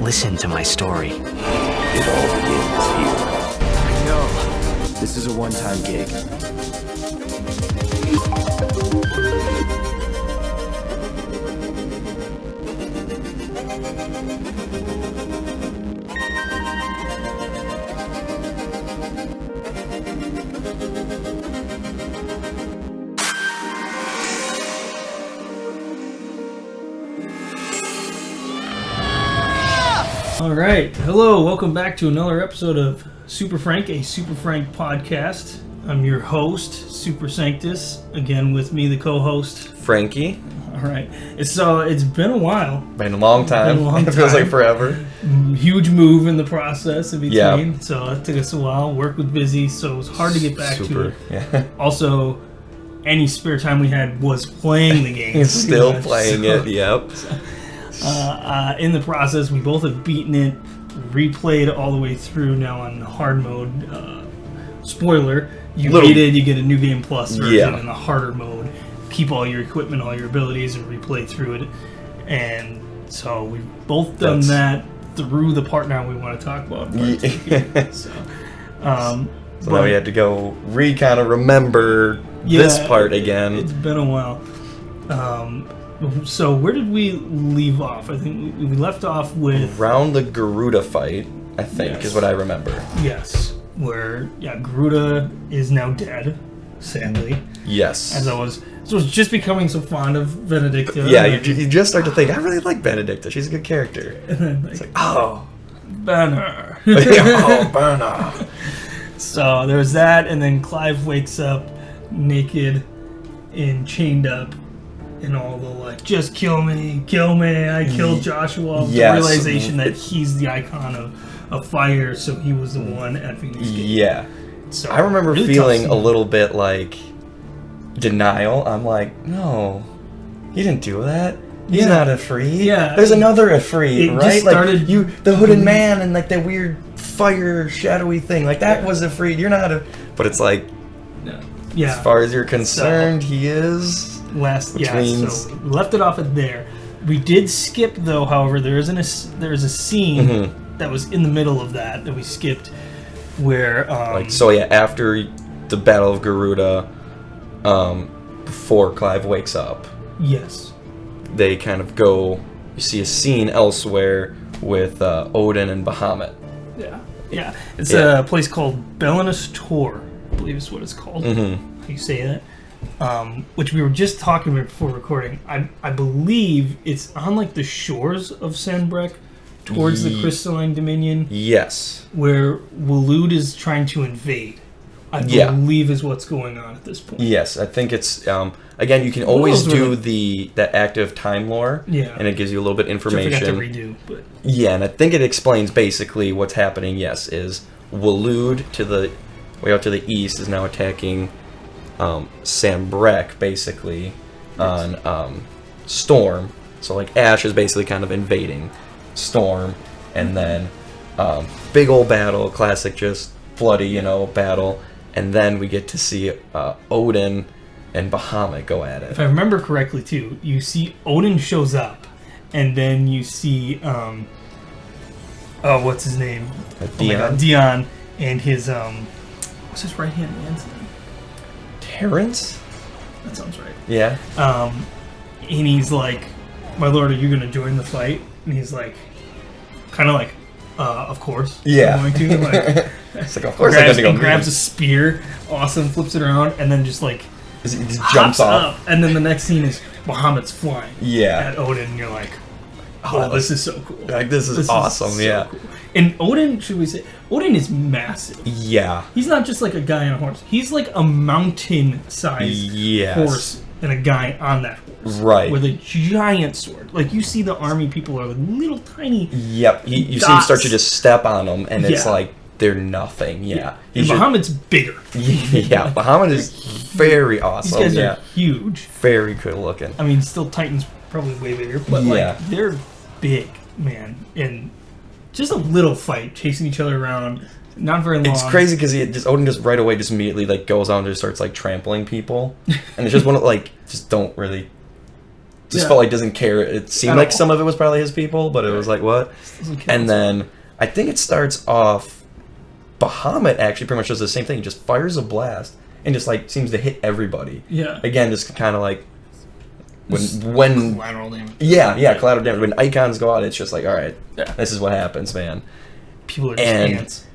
Listen to my story. It all begins here. No, this is a one-time gig. All right. Hello. Welcome back to another episode of Super Frank, a Super Frank podcast. I'm your host, Super Sanctus. Again, with me, the co-host, Frankie. All right. It's been a while. Been a long time. It feels like forever. Huge move in the process in between. Yeah. So it took us a while. Work was busy, so it was hard to get back to it. Yeah. Also, any spare time we had was playing the game. Still playing it. Yep. In the process, we both have beaten it, replayed all the way through now on hard mode. Spoiler, you beat it, you get a new game plus version in the harder mode. Keep all your equipment, all your abilities, and replay through it. And so we've both done that through the part now we want to talk about. So now we had to go kind of remember this part again. It's been a while. So where did we leave off? I think we left off with... Around the Garuda fight, I think, is what I remember. Yes. Where, Garuda is now dead, sadly. Yes. As I was just becoming so fond of Benedicta. Yeah, you just start to think, I really like Benedicta. She's a good character. And then, it's like, oh. Banner. Oh, Banner. So there was that, and then Clive wakes up naked and chained up. And all the just kill me, I killed Joshua. The realization that he's the icon of fire, so he was the one at Phoenix Gate. Yeah. So, I remember really feeling a little bit like denial. I'm like, no, he didn't do that. He's not Ifrit. Yeah. There's another Ifrit, right? Just started, the hooded man and that weird fire shadowy thing. That was Ifrit. You're not But it's like, as far as you're concerned, he is. So we left it off at there. We did skip though, however, there is a scene that was in the middle of that we skipped where after the Battle of Garuda, before Clive wakes up. Yes. They kind of go, you see a scene elsewhere with Odin and Bahamut. Yeah. It's a place called Belinus Tor, I believe is what it's called. How you say that? Which we were just talking about before recording. I believe it's on the shores of Sanbreque, towards the Crystalline Dominion. Yes. Where Waloed is trying to invade. I believe is what's going on at this point. Yes, I think it's again, you can always do that active time lore. Yeah. And it gives you a little bit information. Which I forgot to redo, but and I think it explains basically what's happening. Yes, is Waloed way out to the east is now attacking Sanbreque basically on Storm. So Ash is basically kind of invading Storm, and then big old battle, classic just bloody battle, and then we get to see Odin and Bahamut go at it. If I remember correctly too, you see Odin shows up, and then you see what's his name? Dion. Dion and his what's his right hand man's name? Terrence? That sounds right. Yeah. And he's like, my lord, are you going to join the fight? And he's like, kind of of course. Yeah. I'm going to. It's of course I'm going to go. He grabs a spear, awesome, flips it around, and then just he just jumps off. Up. And then the next scene is Bahamut's flying at Odin, and you're like, this is so cool. This is awesome, so cool. And Odin, should we say, Odin is massive. Yeah. He's not just like a guy on a horse. He's like a mountain-sized horse and a guy on that horse. Right. With a giant sword. You see the army people are little tiny Yep. You see him start to just step on them, and it's they're nothing. Yeah. And Bahamut's bigger. Yeah. Bahamut is very awesome. These guys are huge. Very good looking. I mean, still Titan's probably way bigger, but they're big, man. And just a little fight, chasing each other around. Not very long. It's crazy because Odin just right away just immediately like goes on and just starts like trampling people, and it's just one of like just don't really just felt like doesn't care. It seemed like some of it was probably his people, but it was like, what? And then I think it starts off, Bahamut actually pretty much does the same thing. He just fires a blast and just like seems to hit everybody. Yeah. Again, just kind of like when collateral damage. Yeah, collateral damage. When icons go out, it's just like, all right, Yeah. this is what happens, man. People are just And ants.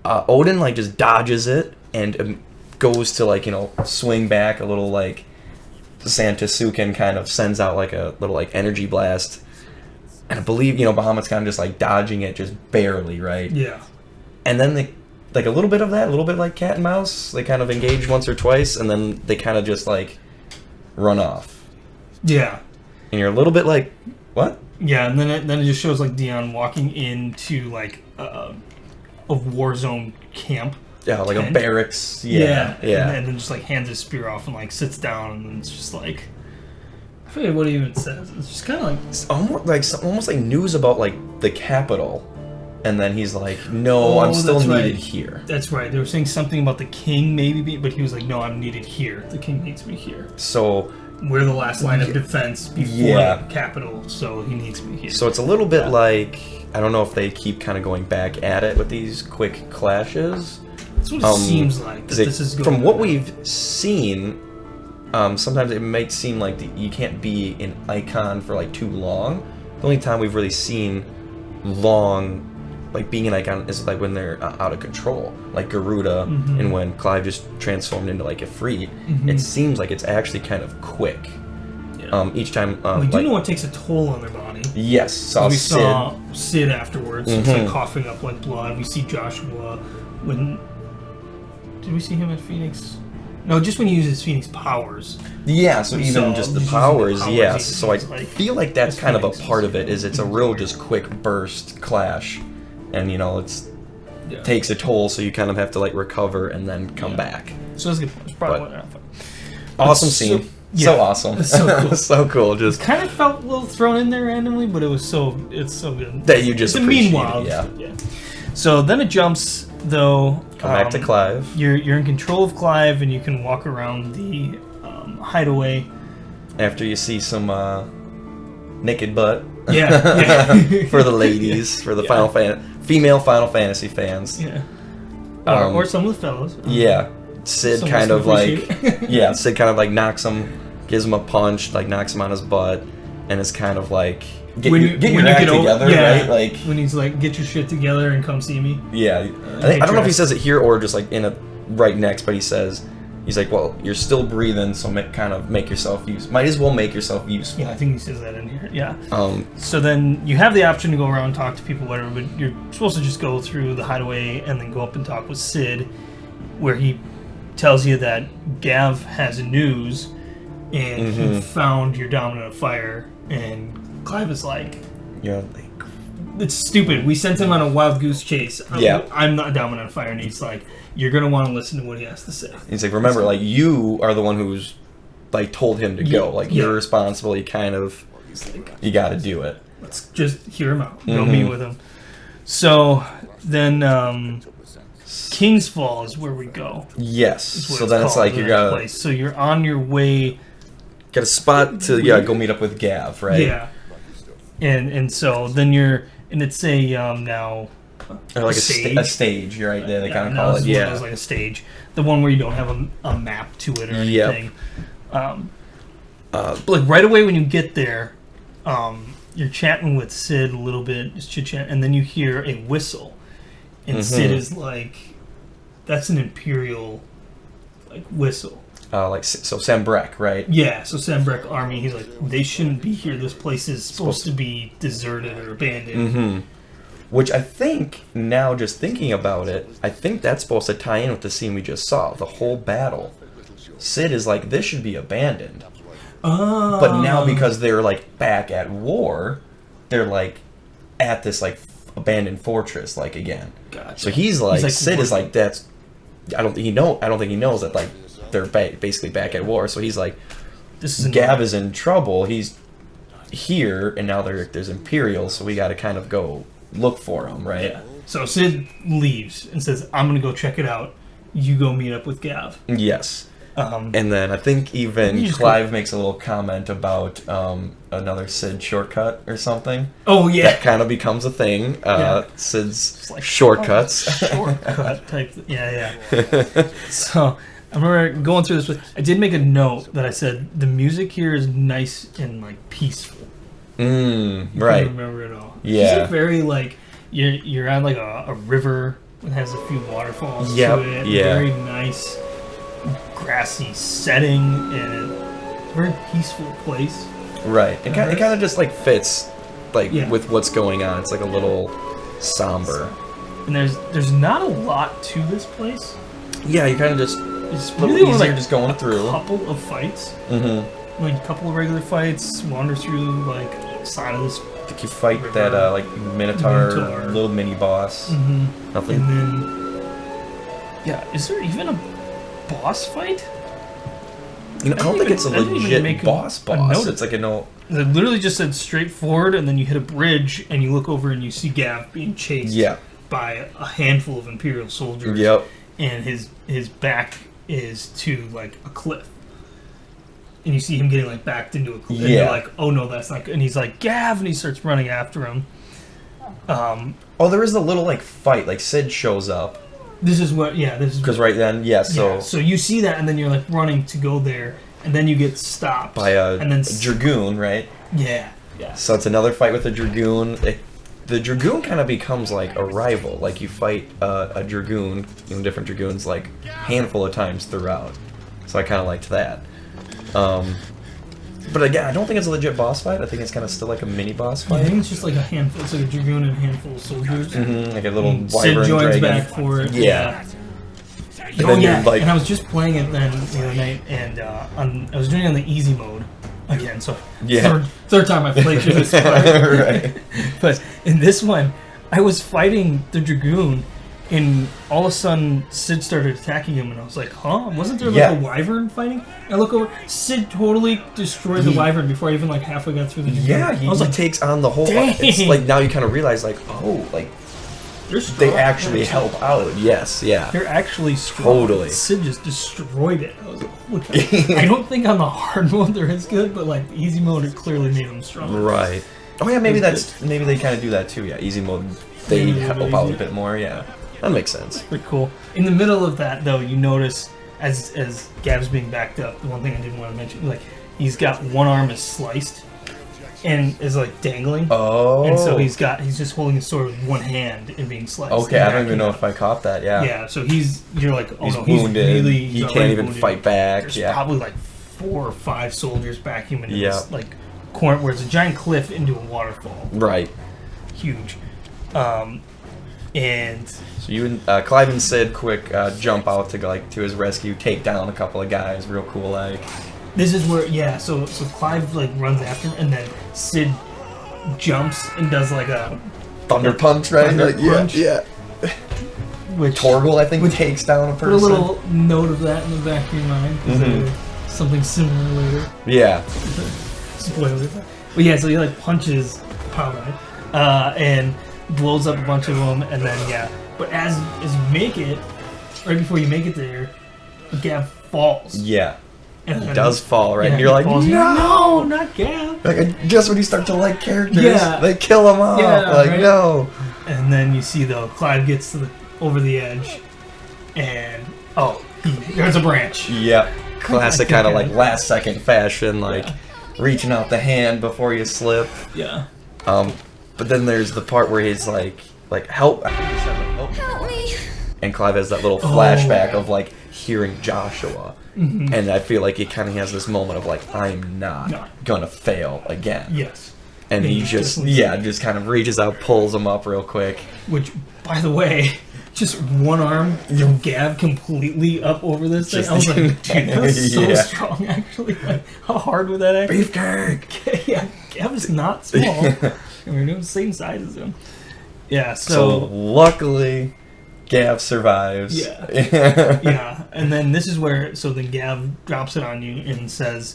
Odin like just dodges it and goes to like, you know, swing back a little, like Santa Sukin kind of sends out like a little like energy blast, and I believe, you know, Bahamut's kind of just like dodging it just barely, right? Yeah. And then they like a little bit of that, a little bit like cat and mouse. They kind of engage once or twice, and then they kind of just like run off. Yeah. And you're a little bit like, what? Yeah, and then it just shows like Dion walking into like a war zone camp. Yeah, like tent. a barracks. Yeah. And then just like hands his spear off and like sits down, and then it's just like, I forget what he even says. It's just kind of like It's almost like news about like the capital, and then he's like, "No, I'm still that's needed right. here." That's right. They were saying something about the king maybe, but he was like, "No, I'm needed here. The king needs me here. So We're the last line of defense before the capital, so he needs me here." it's a little bit like, I don't know if they keep kind of going back at it with these quick clashes. That's what it seems like. That this is going from what on. we've seen. Sometimes it might seem like you can't be an icon for like too long. The only time we've really seen long, like being an icon, is like when they're out of control, like Garuda, and when Clive just transformed into like Ifrit. It seems like it's actually kind of quick. Yeah. Each time, we do know it takes a toll on their body. Yes, So we saw Sid afterwards. It's like coughing up like blood. We see Joshua when. Did we see him at Phoenix? No, just when he uses Phoenix powers. Yeah, so even So, just the just powers, using the powers, yes. he So I seems like feel like that's his kind of a Phoenix part is- of it. Is it's a real just quick burst clash, and you know takes a toll, so you kind of have to like recover and then come back. So that's a good point. It's probably But- what I thought. Awesome So- scene. yeah, So awesome. it's so cool. So cool. Just Kind of felt a little thrown in there randomly, but it's so good. that you just It's a appreciate meanwhile. it, Yeah. So then it jumps though. Come back to Clive. You're in control of Clive, and you can walk around the hideaway. After you see some naked butt. Yeah. For the ladies, for the female Final Fantasy fans. Yeah. Um, Or some of the fellows. Yeah. Sid Some kind will of still like appreciate Sid kind of like knocks him, gives him a punch, like knocks him on his butt, and it's kind of like get your act together, right? Like when he's like, "Get your shit together and come see me." yeah. I don't know if he says it here or just like in a right next, but he's like, "Well, you're still breathing, so make yourself useful. Might as well make yourself useful." Yeah, I think he says that in here. Yeah. Um, So then you have the option to go around and talk to people, whatever, but you're supposed to just go through the hideaway and then go up and talk with Sid, where he tells you that Gav has news and he found your dominant of fire, and Clive is like, you're like, it's stupid. We sent him on a wild goose chase. I'm not dominant of fire, and he's like, you're gonna want to listen to what he has to say. he's like, remember, like you are the one who's like told him to go. Like you're responsible. You kind of, you got to do it. Let's just hear him out. Go meet with him. So then, King's Fall is where we go. Yes. is what So then it's called, like the you next got place. So you're on your way. a spot to go meet up with Gav, right? Yeah. And so then you're, and it's a now Or like stage. a stage. You're right there. They kind of now call this it. is one of Yeah. those, like a stage, the one where you don't have a map to it or anything. Like right away when you get there, you're chatting with Sid a little bit, just chit chat, and then you hear a whistle, and Sid is like, "That's an Imperial like whistle." So Sambrek, right? Yeah, so Sambrek army. He's like, they shouldn't be here. This place is supposed to be deserted or abandoned. Which I think, now just thinking about it, I think that's supposed to tie in with the scene we just saw, the whole battle. Sid is like, this should be abandoned. Oh. But now because they're like back at war, they're like at this like abandoned fortress like again. Gotcha. So he's like Sid is what? like, that's, I don't think he knows that like they're basically back at war. So he's like, This is Gav is in trouble. He's here, and now there's Imperials, so we got to kind of go look for him, right? Yeah. So Sid leaves and says, "I'm gonna go check it out. You go meet up with Gav." Yes. And then I think even You just Clive makes a little comment about another Sid shortcut or something. Oh yeah, That kind of becomes a thing. Yeah. Sid's It's like, shortcuts. shortcut type. Yeah. So I remember going through this. I did make a note that I said the music here is nice and like peaceful. Right. I don't remember it all. Yeah. It's like very like you're on like a river that has a few waterfalls Yep, to it. yeah. Very nice grassy setting and a very peaceful place. Right. It kind of just like fits like Yeah. with what's going on. It's like a little somber. And there's not a lot to this place. Yeah, you kind of just It's a little really only, easier like, just going a through. couple of fights. Mm-hmm. Like a couple of regular fights, wander through like side of this. I think you fight that like Minotaur little mini boss. Mm-hmm. Nothing. And then, yeah, is there even a boss fight? You know, I don't think it's a I didn't even legit make a boss. note. It's like a no. It literally just said straightforward, and then you hit a bridge, and you look over, and you see Gav being chased by a handful of Imperial soldiers. Yep. And his back is to like a cliff. And you see him getting like backed into a cliff. And you're like, oh no, that's not good. And he's like, Gav, and he starts running after him. Oh, there is a little like fight. Like Sid shows up. This is what, this is Because right then, so so you see that, and then you're like running to go there, and then you get stopped by a and then dragoon, right? yeah. So it's another fight with a dragoon. The dragoon kind of becomes like a rival. Like you fight a dragoon, different dragoons, like handful of times throughout. So I kind of liked that. But again, I don't think it's a legit boss fight. I think it's kind of still like a mini boss I fight. think it's just like a handful. It's like a dragoon and a handful of soldiers. Like a little And wyvern Sid joins dragon. back for it. Yeah. And then you're like- and I was just playing it then the other night, and I was doing it on the easy mode again. So third time I've played through this part. Right. But in this one, I was fighting the dragoon, and all of a sudden Sid started attacking him, and I was like, huh? Wasn't there like a wyvern fighting? And I look over, Sid totally destroyed the wyvern before I even like halfway got through the dragoon. Yeah, I was like, takes on the whole. dang. It's like now you kind of realize, like, oh, like they're strong. they actually help out. Yes, yeah. They're actually strong. Totally. Sid just destroyed it. I was like, holy cow. I don't think on the hard mode they're as good, but like the easy mode, it clearly made them strong. Right. Oh yeah, maybe maybe they kind of do that too. Yeah, easy mode. They help out a bit more. Yeah, that makes sense. Pretty cool. In the middle of that, though, you notice as Gav's being backed up, the one thing I didn't want to mention, like he's got one arm is sliced and is like dangling. Oh. And so he's just holding his sword with one hand and being sliced. Okay, I don't even know if I caught that. Yeah. Yeah. So you're like, oh he's no, wounded. He's really, he can't even wounded. fight back. There's probably like 4 or 5 soldiers backing him into this like corner where it's a giant cliff into a waterfall. Right. Huge. And so you and Clive and Sid quick jump out to his rescue, take down a couple of guys, real cool like. this is where so Clive like runs after him, and then Sid jumps and does like a Thunder punch, right? Thunder Like, punch. Yeah. which Torgal, I think, takes down a person. put a little note of that in the back of your mind because something similar later. Yeah. Spoilers. But yeah, so he like punches Palmine, and blows up a bunch of them, and then but as you make it, right before you make it there, Gav falls. Yeah. And He does fall, right? Yeah, And you're like, falls. no! Not Gav. Like, just when you start to like characters, Yeah. they kill him off. Yeah, like, right? no. And then you see though, Clive gets to over the edge, and there's a branch. Yep. Classic kind of like last second fashion, like reaching out the hand before you slip. Yeah. But then there's the part where he's like help. I think he said, like, Help me. and Clive has that little flashback of like hearing Joshua. And I feel like he kind of has this moment of like, I'm not gonna fail again. Yes. And Yeah, he he's just definitely- just kind of reaches out, pulls him up real quick. Which, by the way, just one arm, Gav completely up over this thing. Just- I was like, dude, that's so Yeah. strong, actually. Like, how hard would that actually Beefcake! Yeah, Gav is not small. And we're doing the same size as him. Yeah, so luckily, Gav survives. Yeah. yeah, and then this is where, so then Gav drops it on you and says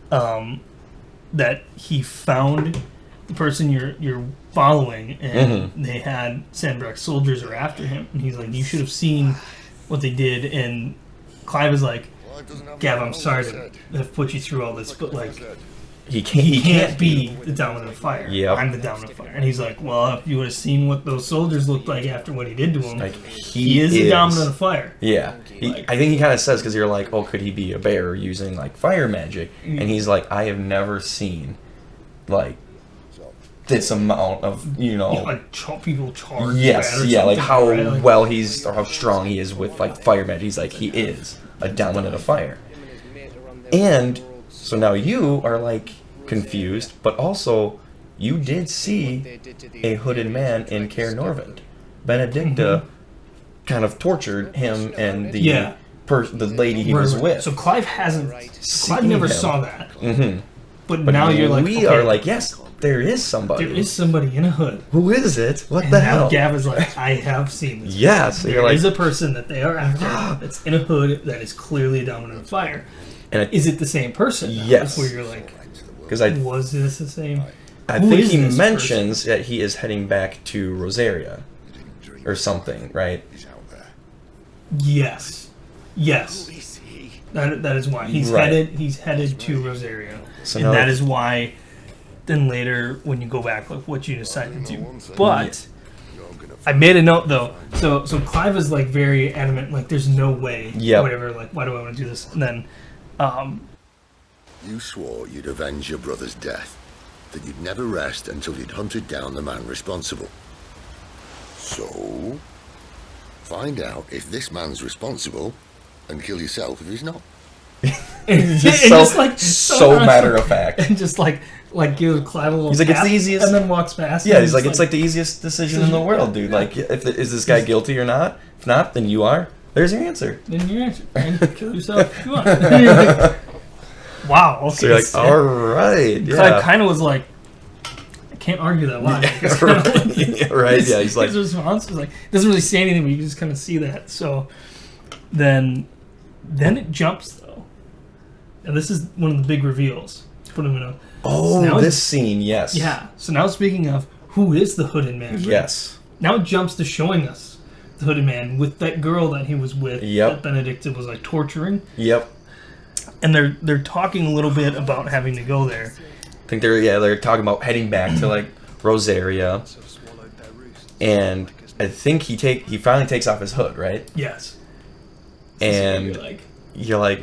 that he found the person you're following, and they had Sandbreck soldiers are after him, and he's like, you should have seen what they did, and Clive is like, Gav, I'm sorry to have put you through all this, but like, he he can't can't be the dominant of fire. Yep. I'm the dominant of fire. And he's like, well, if you would have seen what those soldiers looked like after what he did to them, like he is the dominant of fire. Yeah, I think he kind of says, because you're like, oh, could he be a bear using like fire magic? And he's like, I have never seen like this amount of Like people charge. yes, yeah, like how well he's or how strong he is with like fire magic. He's like, he is a dominant of fire. And so now you are like confused, but also you did see a hooded man in Caer Norvend. Benedicta kind of tortured him and the the lady he was with. So Clive hasn't. Clive never saw that. But now you're like, we are like, yes, there is somebody. There is somebody in a hood. Who is it? What And the now hell? Gav is like, I have seen this. Yes, There you're like, is a person that they are after that's in a hood that is clearly a dominant of fire. and Is it the same person? Now? Yes. That's where you're like, because was this the same? I Who think is he this mentions that he is heading back to Rosaria or something, right? Yes. Yes. That is why he's Right. headed to Rosaria. So And now that is why then later when you go back, like what you decided to do. But I made a note though. So Clive is like very adamant, like there's no way. Yep. Whatever, like why do I want to do this? And then You swore you'd avenge your brother's death, that you'd never rest until you'd hunted down the man responsible. So, find out if this man's responsible, and kill yourself if he's not. and just so matter of fact. And just like give Clive a little He's like, it's tap the easiest- and then walks past. Yeah, and he's like, it's like the easiest decision in the world, dude. Like, is this guy guilty or not? If not, then you are. There's your answer. Then your answer. And kill yourself if you want. And you're like, wow, okay. So you're like, all right, Clive yeah. kind of was like, I can't argue that line. It's kinda like- Right, yeah, he's like, his response was like, doesn't really say anything, but you just kind of see that. So then it jumps though, and this is one of the big reveals. Put him in a. oh, now this scene, yes. Yeah. So now speaking of who is the hooded man? Yes. Now it jumps to showing us the hooded man with that girl that he was with. Yep. That Benedicta was like torturing, Yep. and they're talking a little bit about having to go there. I think they're talking about heading back to like Rosaria, and I think he finally takes off his hood, right? Yes. And So you're like,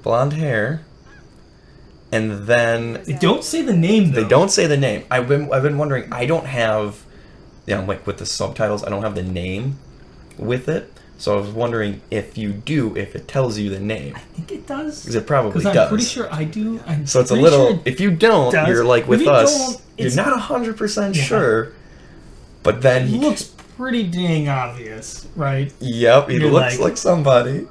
blonde hair, and then they don't say the name though. they don't say the name. I've been wondering. I don't have, like with the subtitles, I don't have the name with it. So I was wondering if it tells you the name. I think it does. Because it probably Because I'm does. pretty sure I do. So it's a pretty little. sure If you don't, does. you're like If with you us. don't, You're it's- not 100% Yeah. sure. But then it he looks pretty dang obvious, right? Yep, he You're looks like- like somebody.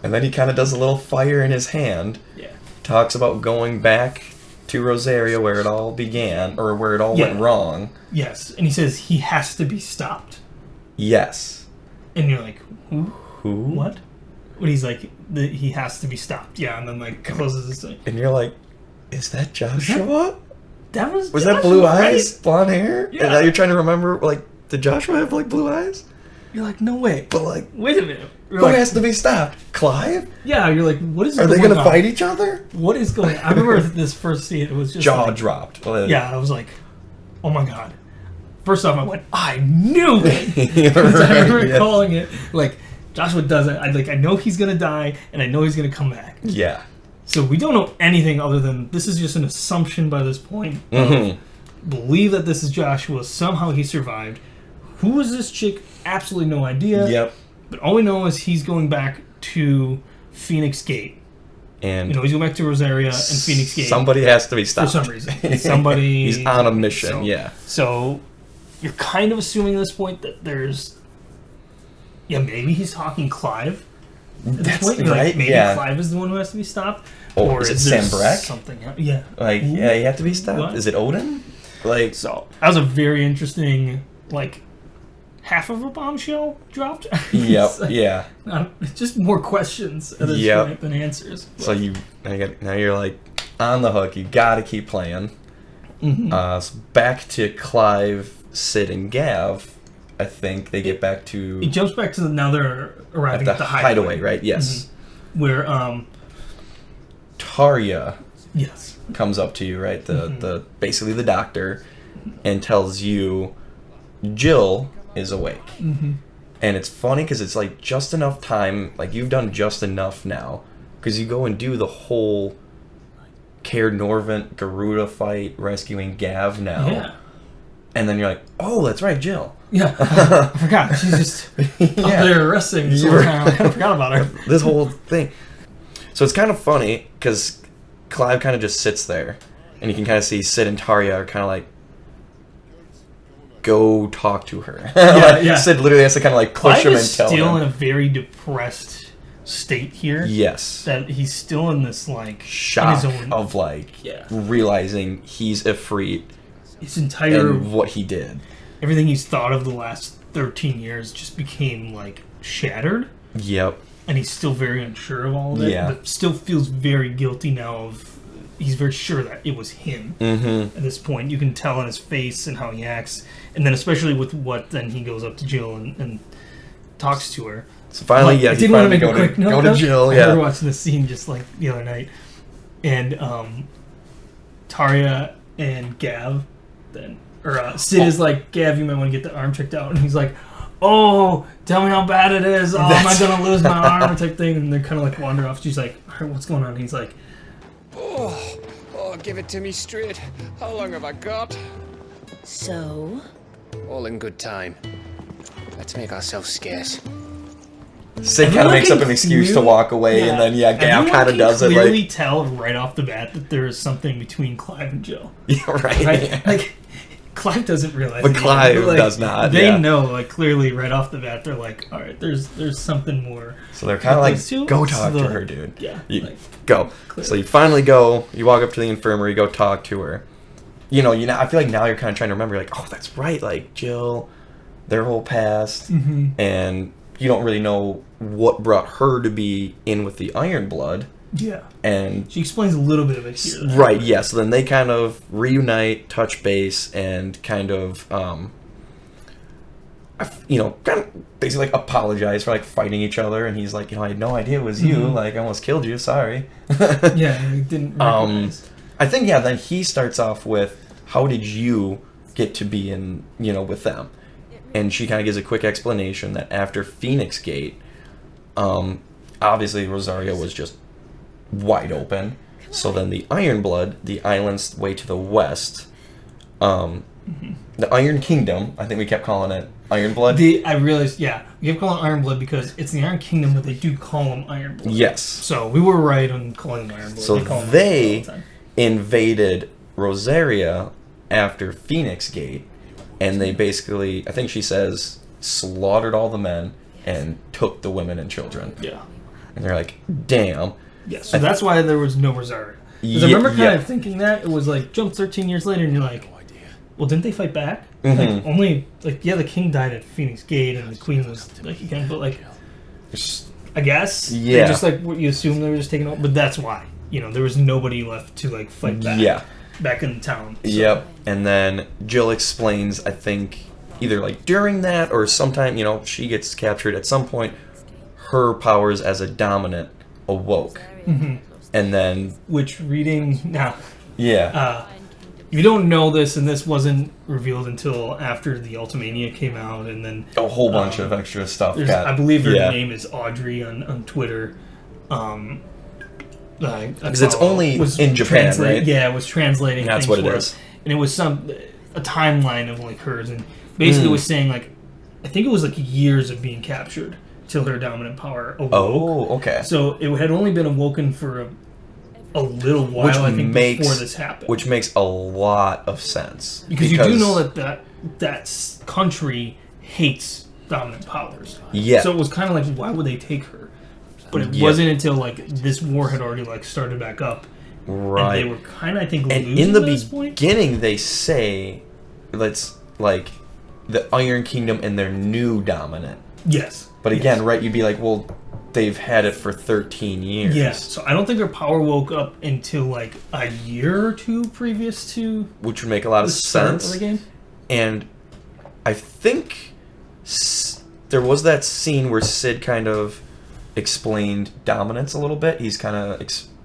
And then he kind of does a little fire in his hand. Yeah. Talks about going back to Rosaria where it all began, or where it all went Yeah. wrong. Yes, and he says he has to be stopped, Yes. and you're like, who? Who? What? But he's like, he has to be stopped. Yeah, and then like closes his thing. And you're like, is that Joshua? That was Was that Joshua, blue right? eyes, blonde hair? Yeah. And now you're trying to remember, like, did Joshua have like blue eyes? You're like, no way. But like, Wait a minute. You're who like, has to be stopped? Clive? yeah, you're like, what is Are they going gonna on? fight each other? What is going on? I remember this first scene. It was just Jaw like, dropped. yeah, I was like, oh my god. First off, I went, I knew it. You're 'Cause I right, remember yes. calling it like Joshua doesn't. I know he's gonna die, and I know he's gonna come back. Yeah. So we don't know anything other than this is just an assumption by this point. Mhm. Believe that this is Joshua. Somehow he survived. Who is this chick? Absolutely no idea. Yep. But all we know is he's going back to Phoenix Gate. And You know, he's going back to Rosaria and Phoenix Gate. somebody has to be for stopped. some reason. Somebody. He's on a mission, so, yeah. So you're kind of assuming at this point that there's. Yeah, maybe he's talking Clive. At this That's point, you're like, right, maybe yeah. Clive is the one who has to be stopped. Oh, or is it there Sam Brack? Something else? Yeah. Like, Who? yeah, you have to be stopped. What? Is it Odin? Like, So that was a very interesting, like, half of a bombshell dropped. yep, It's like, yeah. just more questions at this Yep. point than answers. So now you're like on the hook. You gotta keep playing. Mhm. So back to Clive, Sid, and Gav. I think they get back to He jumps back to now they're arriving the at the hideaway, right? Yes. where Tarya yes, comes up to you, right? The basically the doctor, and tells you Jill is awake. mm-hmm. And it's funny because it's like just enough time, like you've done just enough now, because you go and do the whole Cair Norvent Garuda fight rescuing Gav now, Yeah. and then you're like, oh, that's right, Jill. Yeah, I forgot. She's just up there resting. So I kind of forgot about her. This whole thing. So it's kind of funny because Clive kind of just sits there, and you can kind of see Sid and Tarya are kind of like, go talk to her. Yeah. Sid literally has to kind of like push Clive him is and tell still him. in a very depressed state here. Yes. That he's still in this like Shock in his own, of like yeah. realizing he's Ifrit His entire and what he did. everything he's thought of the last 13 years just became like shattered, Yep. and he's still very unsure of all of it. Yeah. But still feels very guilty now. He's very sure that it was him. Mm-hmm. At this point, you can tell in his face and how he acts, and then especially with what then he goes up to Jill and talks to her. So finally, But yeah, I he did want to finally make a quick note. go to though. Jill. I Yeah. remember watching this scene just like the other night, and Tarya and Gav, then Sid is like, Gav, you might want to get the arm checked out, and he's like, oh, tell me how bad it is. Oh, am I gonna lose my arm type thing? And they're kind of like wander off. She's like, all right, what's going on? And he's like, Oh, give it to me straight. How long have I got? So? All in good time. Let's make ourselves scarce. Sid kind of Everyone makes up can an excuse to clearly- walk away, and then Gav Everyone kind of can does it clearly like, tell right off the bat that there is something between Clive and Jill. yeah, right. Right? Like, Clive doesn't realize But it yet, Clive like, does not, They yeah. know, like, clearly right off the bat, they're like, all right, there's something more. So they're kind of But like, those two, go it's talk to the- her, dude. Yeah. You, like, go. clearly. So you finally go. You walk up to the infirmary. Go talk to her. You know. I feel like now you're kind of trying to remember. Like, oh, that's right. Like Jill, their whole past, Mm-hmm. and you don't really know what brought her to be in with the Iron Blood. Yeah. And She explains a little bit of it here. right, yeah. So then they kind of reunite, touch base, and kind of, kind of basically like apologize for like fighting each other. And he's like, I had no idea it was you. Mhm. Like, I almost killed you. Sorry. Yeah, he didn't recognize. I think, yeah, then he starts off with, how did you get to be in, with them? And she kind of gives a quick explanation that after Phoenix Gate, obviously Rosaria was just wide open. So then the Iron Blood, the island's way to the west, the Iron Kingdom, I think we kept calling it Iron Blood. I realized, yeah, we have called it Iron Blood because it's the Iron Kingdom, but they do call them Iron Blood. Yes. So we were right on calling them Iron Blood. So call them they Iron Blood all the time. invaded Rosaria after Phoenix Gate, and they basically, I think she says, slaughtered all the men and took the women and children. Yeah. And they're like, damn. Yeah, so that's why there was no Rosaria. Because I Yeah, remember kind yeah. of thinking that. It was like, jump 13 years later, and you're like, well, didn't they fight back? Mhm. Like, only, like, yeah, the king died at Phoenix Gate, and the queen was, like, again, but, like, I guess. Yeah. They just, like, what you assume they were just taking over. But that's why. There was nobody left to, like, fight back. Yeah. Back in town. So. Yep. And then Jill explains, I think, either like during that or sometime, she gets captured at some point, her powers as a dominant awoke. Mm-hmm. And then, Which reading now, yeah. you don't know this, and this wasn't revealed until after the Ultimania came out, and then A whole bunch of extra stuff. I believe her yeah. name is Audrey on Twitter. Because it's only in Japan, right? Yeah, it was translating. That's things what it for is. us. And it was a timeline of like hers, and basically was saying like, I think it was like years of being captured till her dominant power awoke. Oh, okay. So it had only been awoken for a little while, Which I think, makes- before this happened. Which makes a lot of sense. Because you do know that country hates dominant powers. Yeah. So it was kind of like, why would they take her? But it Yeah. wasn't until like this war had already like started back up, Right. and they were kind of, I think, And losing in the at this point. beginning, they say, let's, like, the Iron Kingdom and their new dominant. Yes. But again, right, you'd be like, well, they've had it for 13 years. Yes. So I don't think her power woke up until like a year or two previous to Which would make a lot the of start sense. of the game. And I think there was that scene where Sid kind of explained dominance a little bit. He's kind of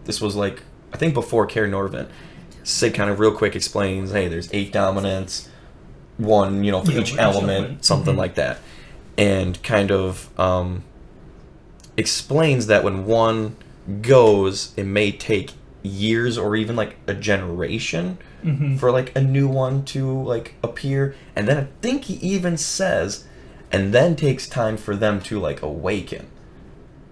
this was like I think before Kaer Norvent. Sid kind of real quick explains, hey, there's 8 dominants, 1 for each element, something like that, and kind of explains that when one goes, it may take years or even like a generation for like a new one to like appear, and then I think he even says, and then takes time for them to like awaken.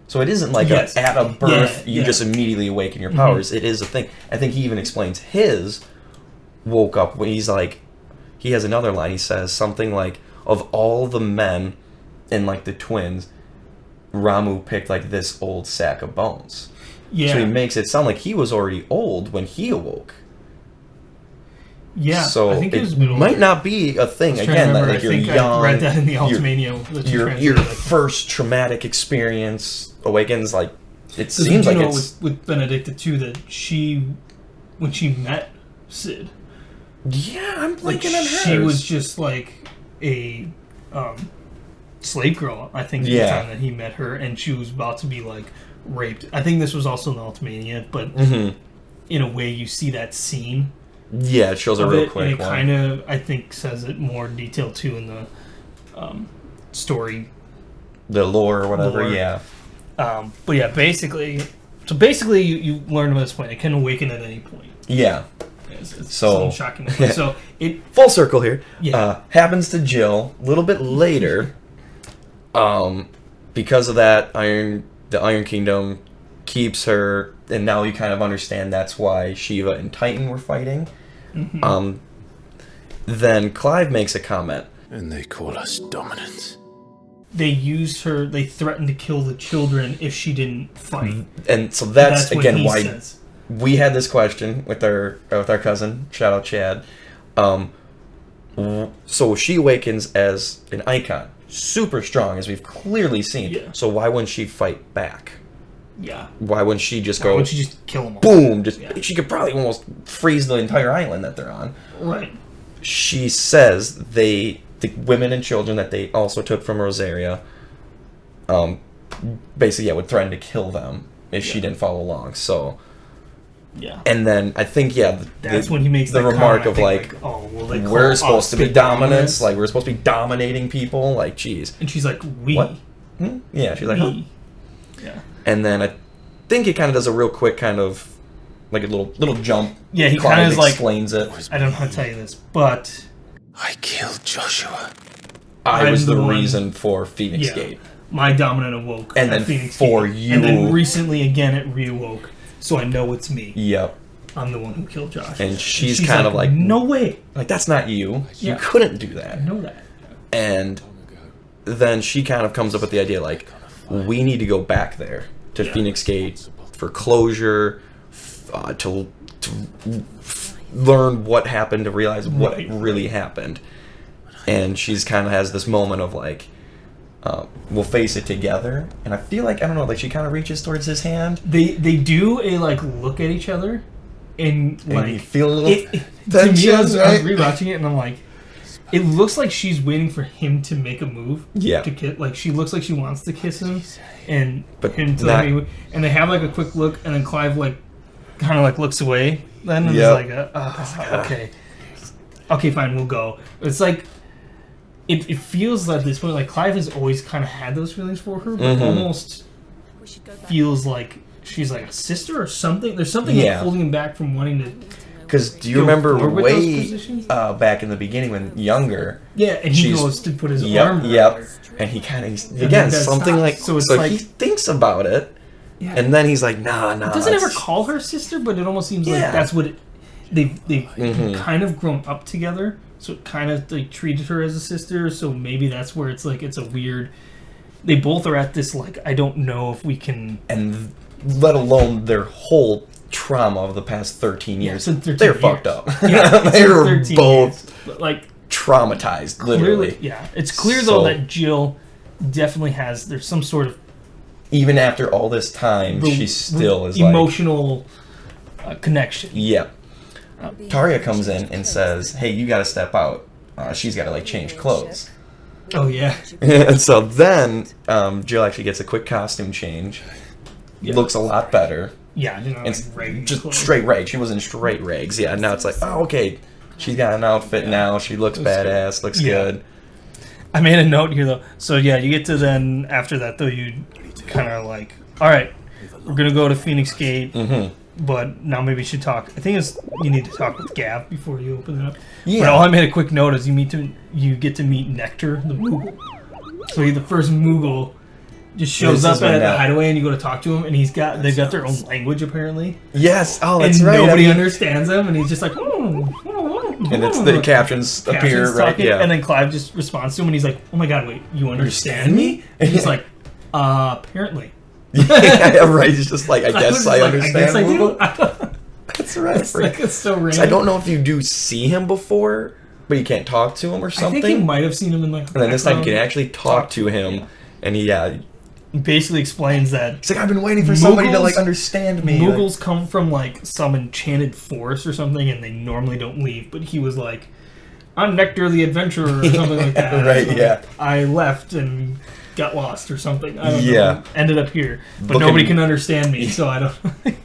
So it isn't like at a birth you just immediately awaken your powers. It is a thing. I think he even explains his woke up when he's like, he has another line. He says something like, of all the men in like the twins, Ramu picked like this old sack of bones. Yeah. So he makes it sound like he was already old when he awoke. Yeah. So I think it might not be a thing again. That like you're young. I read that in the Ultimania. Your first traumatic experience awakens. Like it seems like it's with Benedicta too, that when she met Sid. Yeah, I'm blanking on her. She was just like a slave girl, I think, at the time that he met her, and she was about to be like raped. I think this was also in the Ultimania, but in a way you see that scene. Yeah, it shows a real quick and it kind of, I think, says it more in detail too in the story. The lore or whatever, yeah. But yeah, basically you learn about this point. It can awaken at any point. Yeah. It's so shocking. So it full circle here. Yeah. Happens to Jill a little bit later. Because of that, the Iron Kingdom keeps her, and now you kind of understand that's why Shiva and Titan were fighting. Then Clive makes a comment. And they call us dominant. They used her. They threatened to kill the children if she didn't fight. And so that's again why says. We had this question with our cousin. Shout out Chad. So she awakens as an icon, super strong, as we've clearly seen. Yeah. So why wouldn't she fight back? Yeah. Why wouldn't she just Why wouldn't she just kill them all? Boom! She could probably almost freeze the entire island that they're on. Right. She says the women and children that they also took from Rosaria, basically would threaten to kill them if she didn't follow along. So. Yeah. And then I think that's when he makes the remark of we're supposed to be dominants, like we're supposed to be dominating people, like geez. And she's like, we. What? Yeah, she's like, huh? Yeah. And then I think he kind of does a real quick kind of like a little jump. Yeah, he kind of explains it. I don't know how to tell you this, but I killed Joshua. I was the reason for Phoenix Gate. My dominant awoke, and then Phoenix for Gate. you, and then recently again it reawoke. So I know it's me. Yep. I'm the one who killed Josh. And she's kind of like, no way. Like, that's not you. You couldn't do that. I know that. And then she kind of comes up with the idea, like, we need to go back there to Phoenix Gate for closure, to learn what happened, to realize what really happened. And she's kind of has this moment of, like, we'll face it together, and I feel like, I don't know, like she kind of reaches towards his hand. They do a like look at each other, and like you feel a little to me, I was rewatching it, and I'm like, it looks like she's waiting for him to make a move. Yeah. To kiss, like she looks like she wants to kiss him, and but him to and they have like a quick look, and then Clive like kind of like looks away. Then and it's like, okay, fine, we'll go. It's like. It feels at this point like Clive has always kind of had those feelings for her, but almost feels like she's like a sister or something. There's something like holding him back from wanting to. Because do you remember way back in the beginning when younger? Yeah, and he goes to put his arm. Yep. And he kind of again something like so like he thinks about it, and then he's like, nah. It doesn't ever call her sister, but it almost seems like that's what they've kind of grown up together. So it kind of like treated her as a sister, so maybe that's where it's like it's a weird. They both are at this like I don't know if we can, and let alone their whole trauma of the past 13 years. They're fucked up. Yeah, they're both like traumatized, literally. Yeah, it's clear though that Jill definitely has. There's some sort of even after all this time, she still is emotional connection. Yeah. Taria comes in and says, hey, you gotta step out. She's gotta like change clothes. Oh yeah. And so then Jill actually gets a quick costume change. Looks a lot better. Yeah, you know, It's like ragged just clothes. straight rags. She was in straight rags. Yeah, now it's like, oh, okay. She's got an outfit now. She looks badass. Looks good. I made a note here though. So yeah, you get to then after that though, you kind of like, all right, we're gonna go to Phoenix Gate, but now maybe you should talk. I think you need to talk with Gav before you open it up. Yeah. But all I made a quick note is you get to meet Nectar, the Moogle. So the first Moogle just shows up at the hideaway, and you go to talk to him, and they've got their own language apparently. Yes. Oh, that's and right. nobody understands them, and he's just like, And it's the captions appear, right? Talking, Yeah. And then Clive just responds to him, and he's like, "Oh my god, wait, you understand me?" And he's like, apparently." Yeah, right. It's just like, I guess I understand. I guess I do. Moogle. That's right. It's like it's so random. I don't know if you do see him before, but you can't talk to him or something. I think you might have seen him in like. And then this time you can actually talk to him, and he basically explains that he's like, I've been waiting for somebody to like understand me. Moogles come from like some enchanted forest or something, and they normally don't leave. But he was like, "I'm Nectar the Adventurer" or something like that. Right? So Yeah. I left and got lost or something. I don't Yeah. know. Ended up here, but nobody can understand me, so I don't.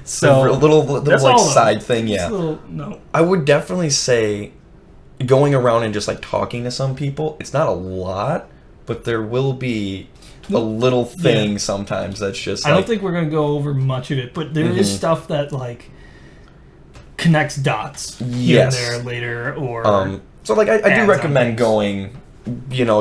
So a little that's like all side thing, yeah. No. I would definitely say going around and just like talking to some people, it's not a lot, but there will be a little thing sometimes that's just I don't think we're gonna go over much of it, but there is stuff that like connects dots here and there later, or so like I do adds on recommend things. going,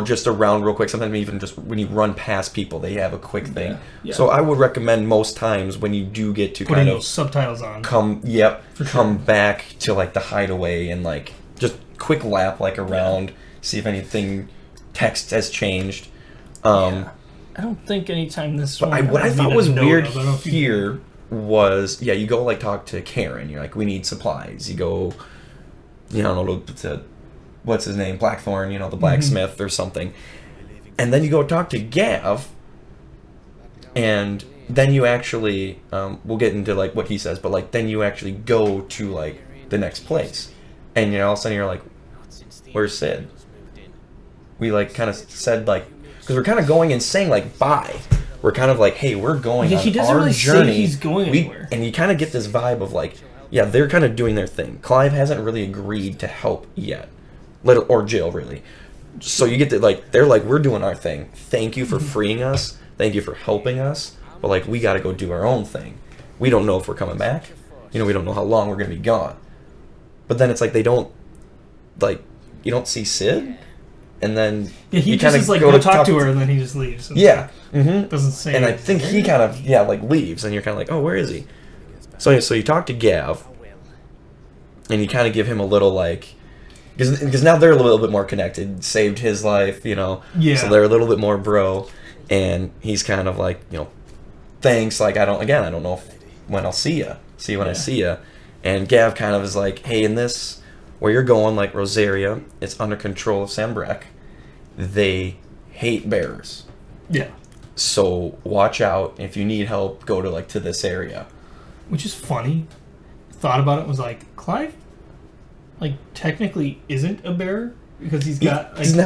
just around real quick. Sometimes even just when you run past people, they have a quick thing. Yeah. So I would recommend most times when you do get to putting kind those of subtitles on. come back to like the hideaway and like just quick lap like around, see if anything text has changed. I don't think anytime this But one. what I thought was weird here. was, you go like talk to Karen. You're like, we need supplies. You go, I don't know, to what's his name, Blackthorn, the blacksmith or something, and then you go talk to Gav, and then you actually, we'll get into like what he says, but like then you actually go to like the next place, and all of a sudden you're like, where's Sid? We like kind of said like, because we're kind of going and saying like bye. We're kind of like, hey, we're going on he doesn't our really journey. say he's going anywhere. And you kind of get this vibe of like, they're kind of doing their thing. Clive hasn't really agreed to help yet, or Jill really. So you get to like, they're like, we're doing our thing. Thank you for freeing us. Thank you for helping us. But like, we got to go do our own thing. We don't know if we're coming back. We don't know how long we're gonna be gone. But then it's like they don't, like, you don't see Sid. And then he just is like, go talk to her, and then he just leaves. Doesn't say. And I think he kind of like leaves, and you're kind of like, oh, where is he? So you talk to Gav, and you kind of give him a little like, because now they're a little bit more connected. Saved his life, So they're a little bit more bro, and he's kind of like, thanks. Like I don't know when I'll see you. See you when I see you. And Gav kind of is like, hey, in this. Where you're going, like Rosaria, it's under control of Sambrek. They hate bears. Yeah. So watch out. If you need help, go to this area. Which is funny. Thought about it, was like, Clive, like, technically isn't a bear because he's got. Like, he's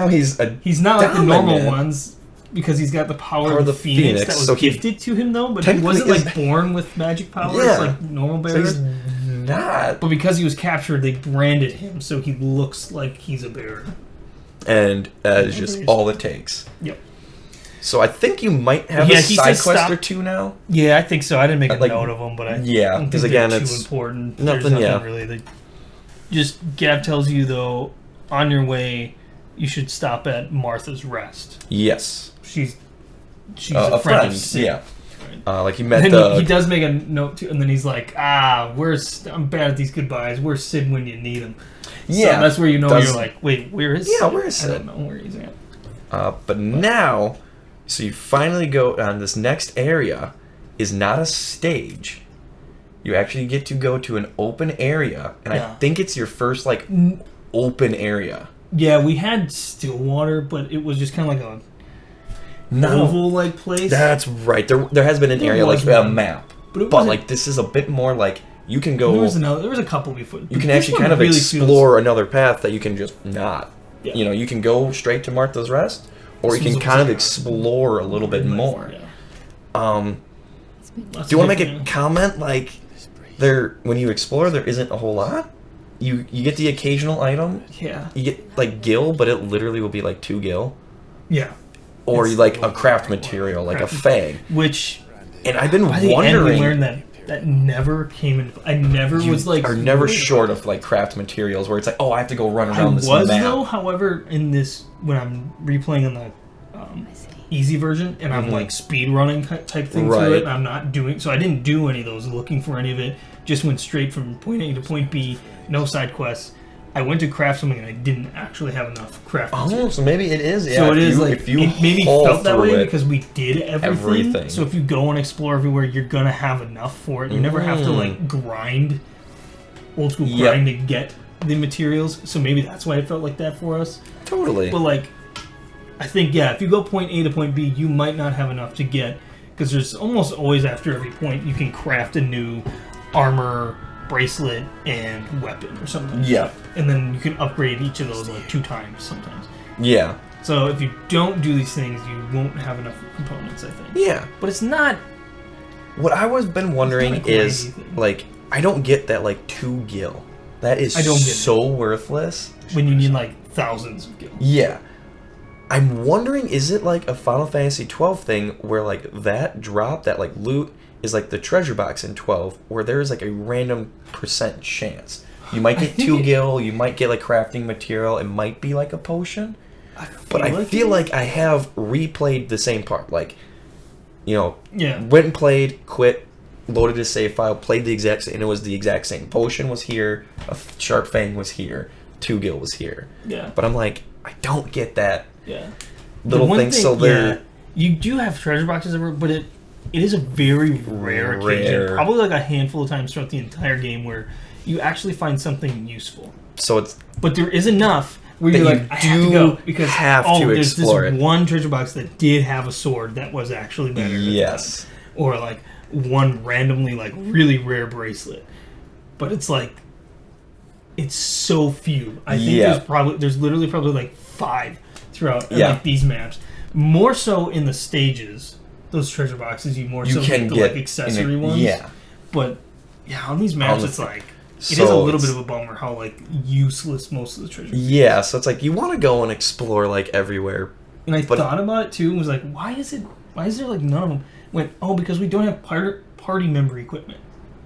not like the normal dominant. ones because he's got the power of the phoenix that was so gifted to him, though. But he wasn't like born with magic powers like normal bears. So he's not. But because he was captured, they branded him so he looks like he's a bear. And that is just all it takes. Yep. So I think you might have a side quest or two now. Yeah, I think so. I didn't make a note of them, but I don't think again, they're it's too important. Nothing. There's nothing really. Just Gav tells you though, on your way, you should stop at Martha's Rest. Yes. She's a friend of Sid. Yeah. Like he met he does make a note too, and then he's like, I'm bad at these goodbyes. Where's Sid when you need him? Yeah. So that's where you're like, wait, where is Sid? Yeah, where is Sid? I don't know where he's at. But now, so you finally go on this next area is not a stage. You actually get to go to an open area, and I think it's your first like open area. Yeah, we had Stillwater, but it was just kind of like a oval like place. That's right. There has been an area like a map, but like this is a bit more like you can go. There was a couple before. You can actually kind of explore another path that you can just not. Yeah. You know, you can go straight to Martha's Rest, or you Seems can kind of like- explore a little bit more. Yeah. Do you want to make a comment like when you explore there isn't a whole lot? You get the occasional item. Yeah. You get like gil, but it literally will be like 2 gil. Yeah. Or It's like a craft material, like a fang. Which And I've been by the end we wondering. learned that never came in. I never You was like are never worried short about of like craft materials where it's like, oh, I have to go run it. around I this was map. though, however, in this when I'm replaying on the easy version and I'm like speed running type thing through Mm-hmm. Right. it. And I'm not doing so. I didn't do any of those looking for any of it. Just went straight from point A to point B. No side quests. I went to craft something and I didn't actually have enough craft. material. Oh, so maybe it is. Yeah, So it is like if you it maybe haul felt that through way it, because we did everything. Everything. So if you go and explore everywhere, you're gonna have enough for it. You never have to like grind, old school Yep. grind to get the materials. So maybe that's why it felt like that for us. totally. But like, I think if you go point A to point B, you might not have enough to get because there's almost always after every point you can craft a new armor, bracelet, and weapon or something. Yeah. And then you can upgrade each of those like 2 times sometimes. Yeah. So if you don't do these things, you won't have enough components, I think. Yeah. But it's not... What I was been wondering It's not a is crazy thing. like I don't get that like 2 gil. That is I don't get so worthless. when you need like thousands of gil. Yeah. I'm wondering, is it like a Final Fantasy 12 thing where like that drop, that like loot, is like the treasure box in 12, where there is like a random % chance. You might get 2 gil, you might get like crafting material, it might be like a potion. But I feel like I have replayed the same part. Like, you know, Yeah. went and played, quit, loaded a save file, played the exact same, and it was the exact same. Potion was here, a sharp fang was here, 2 gil was here. Yeah. But I'm like, I don't get that Yeah. little The one thing, so they're... you do have treasure boxes everywhere, but it is a very rare occasion. Probably like a handful of times throughout the entire game where you actually find something useful. So it's... But there is enough where That you're you like, I have to do go because have to there's explore this it. one treasure box that did have a sword that was actually better. than Yes. that. Or like one randomly like really rare bracelet, but it's like it's so few. I think there's literally probably like 5 throughout like these maps. More so in the stages, those treasure boxes you more so can get the get like accessory in a- ones. yeah. But yeah, on these maps On the it's like it so is a little it's- bit of a bummer how like useless most of the treasure. Yeah, so it's like you want to go and explore like everywhere. And I But- thought about it too and was like, why is there like none of them? Went, because we don't have party member equipment.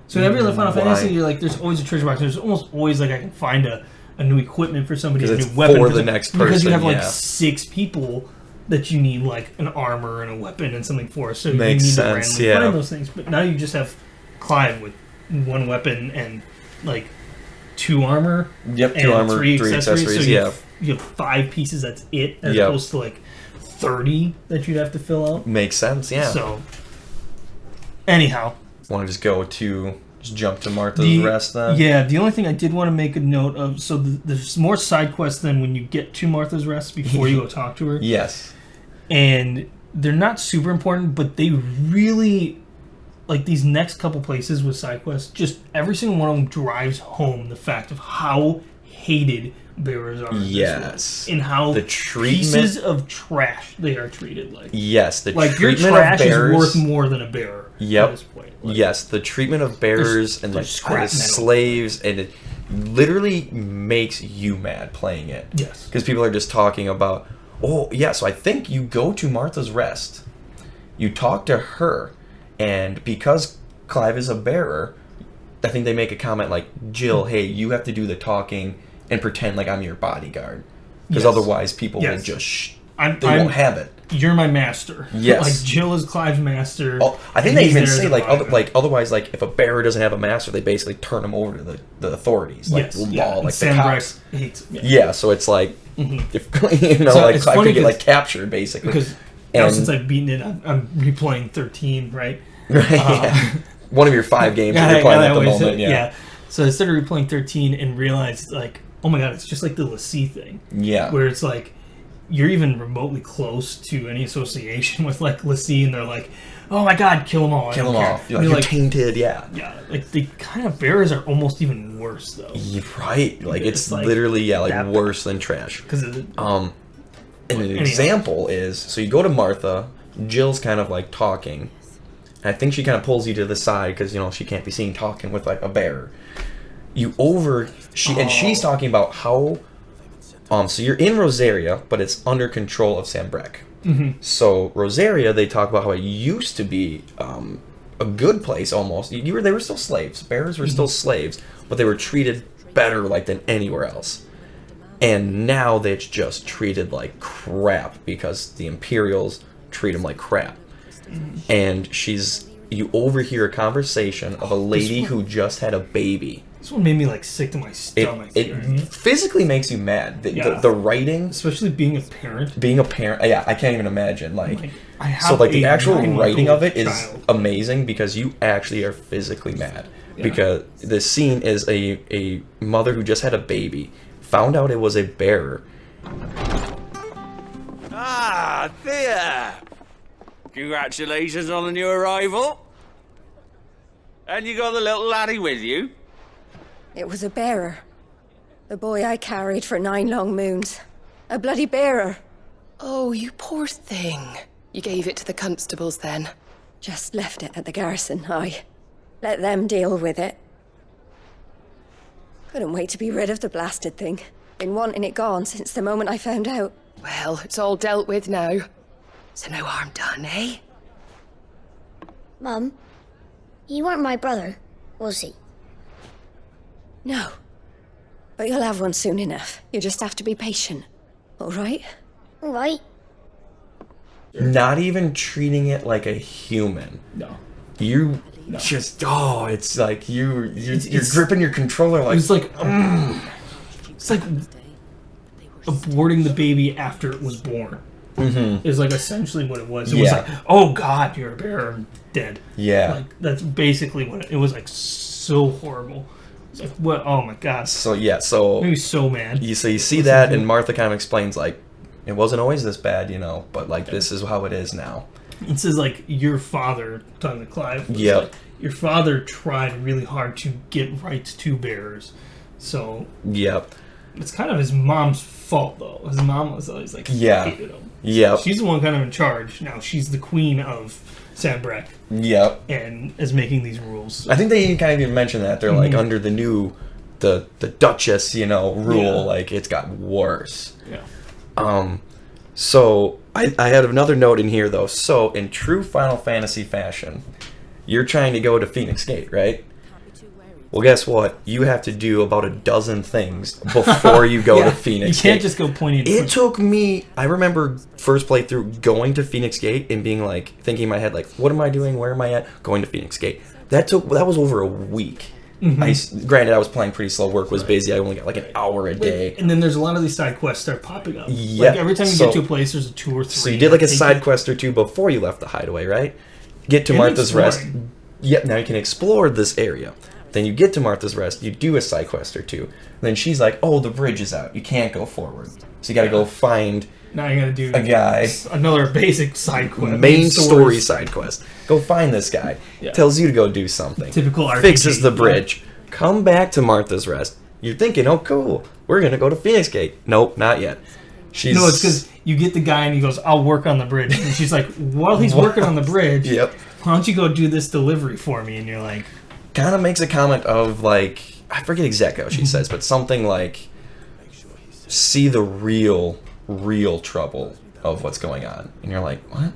So in every other Final Why? Fantasy, you're like, there's always a treasure box. There's almost always like I can find a new equipment for somebody, a 'Cause new it's weapon for the some- next because you person, have like yeah. 6 people that you need like an armor and a weapon and something for. So Makes you need sense, to randomly yeah. find those things. But now you just have Clive with 1 weapon and like 2 armor. Yep, 2 and armor, 3 So accessories, you yeah. you have 5 pieces. That's it, as Yep. opposed to like 30 that you'd have to fill out. Makes sense, yeah. So, anyhow, Want to just jump to Martha's Rest then? yeah, the only thing I did want to make a note of, so there's more side quests than when you get to Martha's Rest before you go talk to her. Yes. And they're not super important, but they really, like these next couple places with side quests, just every single one of them drives home the fact of how hated bearers are. in this Yes. world, and how The treatment- pieces of trash they are treated like. Yes, the Like your treatment trash of bearers... is worth more than a bearer Yep. at this point. Like, Yes, the treatment of bearers and there's like scrap as metal. slaves, and it literally makes you mad playing it. Yes. Because people are just talking about, oh, yeah, so I think you go to Martha's Rest, you talk to her, and because Clive is a bearer, I think they make a comment like, Jill, hey, you have to do the talking and pretend like I'm your bodyguard. Because Yes. otherwise people will Yes. just, I'm, they won't have it. You're my master. Yes. Like Jill is Clive's master. Oh, I think and they he's even there as say a like bodyguard. otherwise like if a bearer doesn't have a master, they basically turn him over to the authorities, like yes, law, yeah. like the Sam cops. Brax hates it. Yeah. Yeah, so it's like if you know, So like it's Clive funny could get 'cause- like captured basically. Because now And- since I've beaten it, I'm replaying 13, right? right, yeah. One of your 5 games that Yeah, you're playing I at the always moment. say- Yeah. So I started replaying 13 and realized like, oh my god, it's just like the Lassie thing. Yeah. Where it's like you're even remotely close to any association with like Lassie, and they're like, oh my god, kill them all. Kill them off. You're tainted, yeah. Yeah, like the kind of bears are almost even worse though. You're right. Like it's like literally worse than trash. Because and an example is, so you go to Martha, Jill's kind of like talking, and I think she kind of pulls you to the side because she can't be seen talking with like a bear. And she's talking about how so you're in Rosaria, but it's under control of Sambrek. Mm-hmm. So Rosaria, they talk about how it used to be a good place almost. They were still slaves. Bears were still slaves, but they were treated better like than anywhere else. And now they're just treated like crap because the Imperials treat them like crap. And you overhear a conversation of a lady who just had a baby. This one made me like sick to my stomach. It physically makes you mad. The writing, especially being a parent. Yeah, I can't even imagine. Like I have so, like the actual writing of it is child. amazing because you actually are physically mad. Yeah. Because the scene is a mother who just had a baby, found out it was a bear. Ah, there. Congratulations on the new arrival. And you got the little laddie with you? It was a bearer. The boy I carried for 9 long moons. A bloody bearer. Oh, you poor thing. You gave it to the constables then? Just left it at the garrison, aye. Let them deal with it. Couldn't wait to be rid of the blasted thing. Been wanting it gone since the moment I found out. Well, it's all dealt with now. So no harm done, eh? Mum, you weren't my brother, was he? No. But you'll have one soon enough. You just have to be patient. All right? All right. Not even treating it like a human. No. It's like you're gripping your controller like it's like aborting the baby after it was born. Mm-hmm. Is like essentially what it was. It was like, oh god, you're a bear, I'm dead. Yeah. Like that's basically what it was. Like so horrible. It's like what? Oh my god. So made me so mad. You see that, and Martha kind of explains like it wasn't always this bad, but like this is how it is now. It says like your father, talking to Clive. Yeah. Like, your father tried really hard to get rights to bearers, so. Yep. It's kind of his mom's fault though. His mom was always like hated him. Yep. She's the one kind of in charge now. She's the queen of Sambrek. Yep. And is making these rules. I think they kind of even mentioned that they're like under the new, the Duchess, rule. Like it's gotten worse. Yeah. So I had another note in here though. So in true Final Fantasy fashion, you're trying to go to Phoenix Gate, right? Well, guess what? You have to do about a dozen things before you go to Phoenix Gate. You can't just go pointing. It took me... I remember first playthrough going to Phoenix Gate and being like, thinking in my head, like, what am I doing? Where am I at? Going to Phoenix Gate. That was over a week. Mm-hmm. Granted, I was playing pretty slow. Work was busy. I only got like an hour a day. And then there's a lot of these side quests start popping up. Yeah. Like every time you get to a place, there's a 2 or 3. So you did like a side quest or 2 before you left the hideaway, right? Get to Martha's Rest. Yep, now you can explore this area. Then you get to Martha's Rest, you do a side quest or 2. And then she's like, oh, the bridge is out. You can't go forward. So you gotta go find now you gotta do a guy. Another basic side quest. Main story side quest. Go find this guy. Yeah. Tells you to go do something. Typical RPG. Fixes the bridge. Come back to Martha's Rest. You're thinking, oh, cool. We're gonna go to Phoenix Gate. Nope, not yet. No, it's because you get the guy and he goes, I'll work on the bridge. And she's like, while he's working on the bridge, yep. Why don't you go do this delivery for me? And you're like... Kind of makes a comment of like, I forget exactly how she says, but something like, see the real trouble of what's going on. And you're like, what?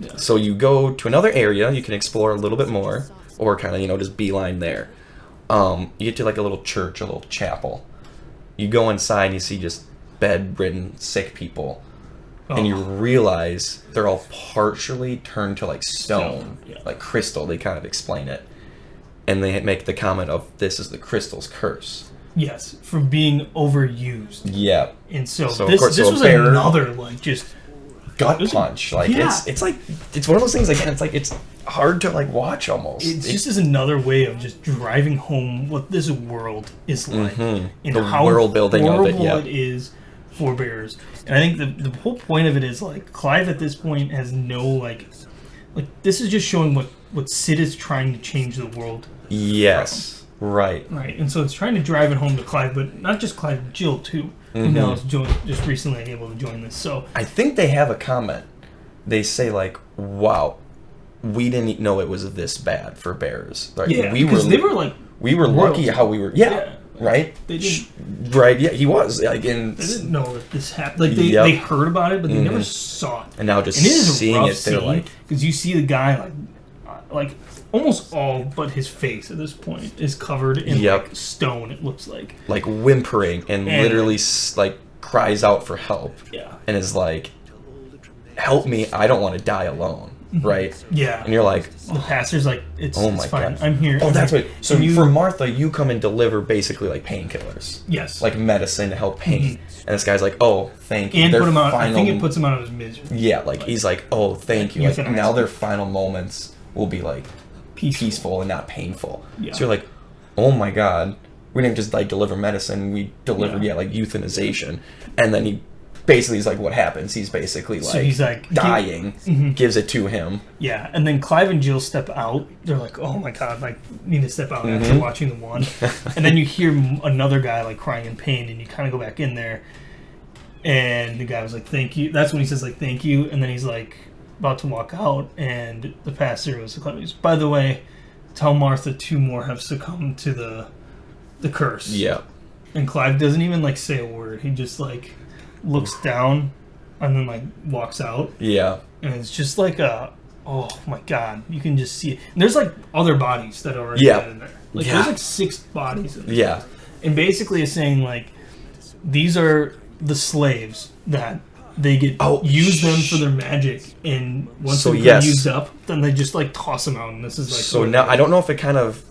Yeah. So you go to another area, you can explore a little bit more, or kind of, just beeline there. You get to like a little church, a little chapel. You go inside and you see just bedridden, sick people. And you realize they're all partially turned to like stone, like crystal. They kind of explain it. And they make the comment of, this is the crystal's curse. Yes, from being overused. Yeah. And so this was another, like, just... gut punch. Like, it's like, it's one of those things, again, it's like, it's hard to, like, watch almost. It's just is another way of just driving home what this world is like. Mm-hmm. And the how world building of it, it is forebears. And I think the whole point of it is, like, Clive at this point has no, like this is just showing what Sid is trying to change the world. Yes. Right. Right. And so it's trying to drive it home to Clive, but not just Clive, Jill, too, who now is just recently able to join this. So I think they have a comment. They say, like, wow, we didn't know it was this bad for bears. Like, yeah, because they were, like, we were lucky how we were. Yeah. Right? They didn't. Right, yeah, he was. Like, they didn't know that this happened. Like, they heard about it, but they never saw it. And now just and it is seeing a rough it, they're like... Because you see the guy, like almost all but his face at this point is covered in, like, stone, it looks like. Like, whimpering and literally, like, cries out for help. Yeah. And is like, help me, I don't want to die alone. Right? Yeah. And you're like... The pastor's like, it's oh my fine. God. I'm here. Oh, that's right. So for Martha, you come and deliver basically like painkillers. Yes. Like medicine to help pain. And this guy's like, oh, thank you. And put him out. I think it puts him out of his misery. Yeah, like he's like, oh, thank you. Like, now their final moments will be like peaceful and not painful. Yeah. So you're like, oh my God. We didn't just like deliver medicine. We delivered, like euthanization. And then he basically is like, what happens? He's basically like, so he's like dying, gives it to him. Yeah, and then Clive and Jill step out. They're like, oh my God, like, need to step out after watching the one. And then you hear another guy like crying in pain, and you kind of go back in there, and the guy was like, thank you. That's when he says like, thank you, and then he's like about to walk out, and the pastor was like, by the way, tell Martha 2 more have succumbed to the curse. Yeah. And Clive doesn't even like say a word. He just like looks down and then like walks out. Yeah. And it's just like oh my God, you can just see it. And there's like other bodies that are already dead in there. Like there's like 6 bodies in there. Yeah. And basically it's saying like these are the slaves that they get use them for their magic, and once they're used up, then they just like toss them out, and this is like so now I don't know if it kind of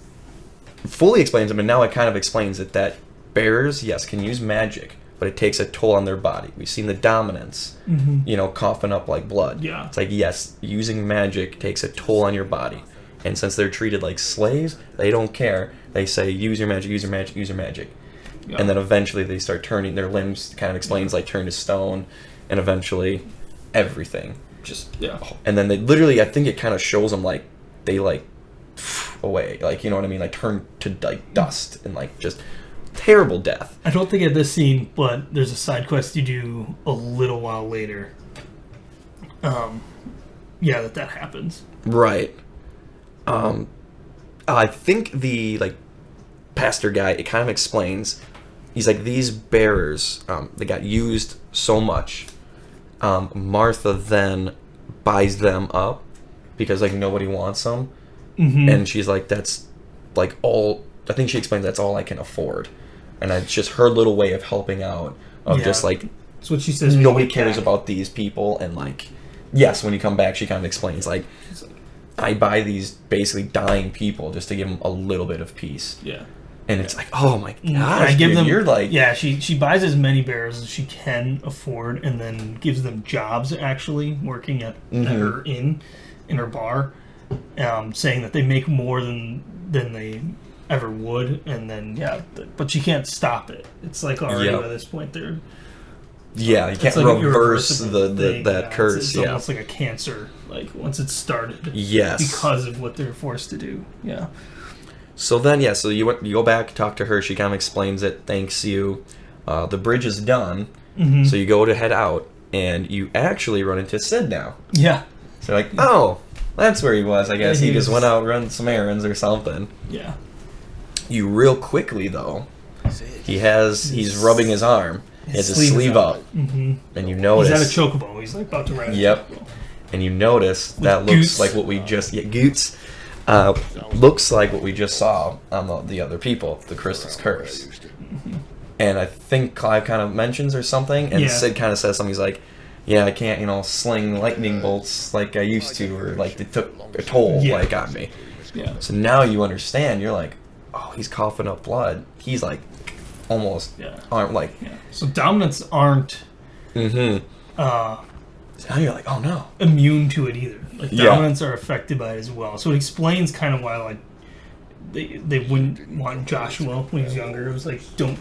fully explains it, but now it kind of explains it that bears, yes, can use magic, but it takes a toll on their body. We've seen the dominance, you know, coughing up like blood. Yeah. It's like, yes, using magic takes a toll on your body. And since they're treated like slaves, they don't care. They say, use your magic, use your magic, use your magic. Yeah. And then eventually they start turning, their limbs kind of explains like turn to stone, and eventually everything. Just, and then they literally, I think it kind of shows them like, they like, away. Like, you know what I mean? Like turn to like dust and like just... terrible death. I don't think at this scene, but there's a side quest you do a little while later. Yeah, that happens. Right. I think the like pastor guy, it kind of explains. He's like, these bearers, they got used so much. Martha then buys them up because like nobody wants them, and she's like, that's like all. I think she explains that's all I can afford. And it's just her little way of helping out, of just like, that's what she says. Nobody cares about these people, and like, yes, when you come back, she kind of explains like, I buy these basically dying people just to give them a little bit of peace. Yeah. And it's like, oh my gosh, I give them. You're like, she buys as many bears as she can afford, and then gives them jobs actually working at her inn, in her bar, saying that they make more than they ever would, and then but she can't stop it. It's like already by this point they're you can't like reverse that curse. It's almost like a cancer. Like once it's started, because of what they're forced to do. Yeah. So then, so you go back, talk to her. She kind of explains it. Thanks you. The bridge is done. So you go to head out, and you actually run into Sid now. Yeah. So like, oh, that's where he was. I guess he just went out, run some errands or something. Yeah. You real quickly though, he's rubbing his arm. He has his sleeve up, and you notice he's at a chocobo. He's like about to ride. Chocobo. And you notice that looks like what we just Goots. Looks like what we just saw on the other people, the Crystal's Curse. And I think Clive kind of mentions or something, and Sid kind of says something. He's like, "Yeah, I can't, sling lightning bolts like I used to, or like they took a toll like on me." Yeah. So now you understand. You're like, "Oh, he's coughing up blood. He's like, almost aren't like." Yeah. So dominants aren't. So now you're like, "Oh no," immune to it either. Like dominants are affected by it as well. So it explains kind of why like they wouldn't want Joshua when he was younger. It was like, don't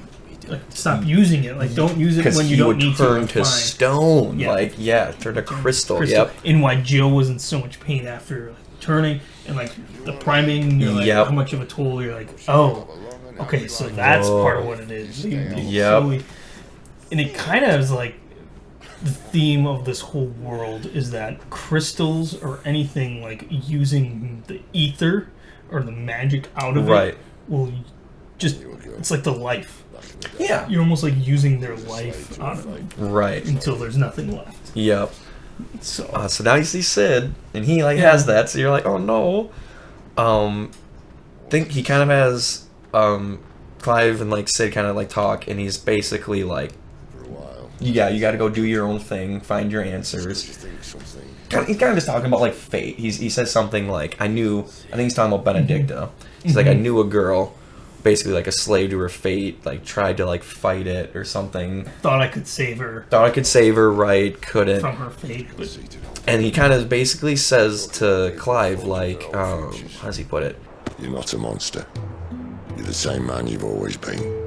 stop using it. Like, don't use it because when you he don't would need turn to. to stone. Yeah. Like, yeah, turn to crystal. Yep. And why Jill was in so much pain after turning, and like the priming, you're like, Yep. how much of a toll, you're like, oh, okay, so that's part of what it is. Yep. And it kind of is like the theme of this whole world is that crystals or anything like using the ether or the magic out of Right. it will just, it's like the life. Yeah. You're almost like using their life out of it. Right. Until there's nothing left. Yep. So So now you see Sid, and he like has that. So you're like, oh no. Think he kind of has Clive and like Sid kind of like talk, and he's basically like, yeah, you got to go do your own thing, find your answers. He's kind of just talking about like fate. He says something like, I think he's talking about Benedicta. He's like, I knew a girl, basically like a slave to her fate, like tried to like fight it or something. Thought I could save her. Right? Couldn't. From her fate. But... And he kind of basically says to Clive, like, how does he put it? You're not a monster. You're the same man you've always been.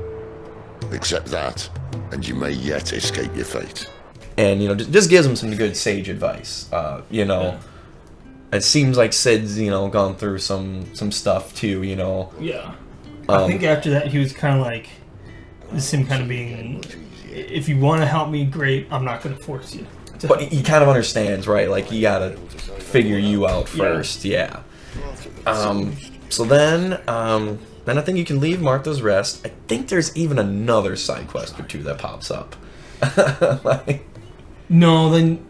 Accept that, and you may yet escape your fate. And, just gives him some good sage advice. It seems like Sid's, gone through some stuff too, Yeah. I think after that he was kind of like, this is him kind of being, if you want to help me, great, I'm not going to force you. But he kind of understands, right? Like, you got to figure you out first, yeah. So then I think you can leave Martha's Rest. I think there's even another side quest or two that pops up. No, then...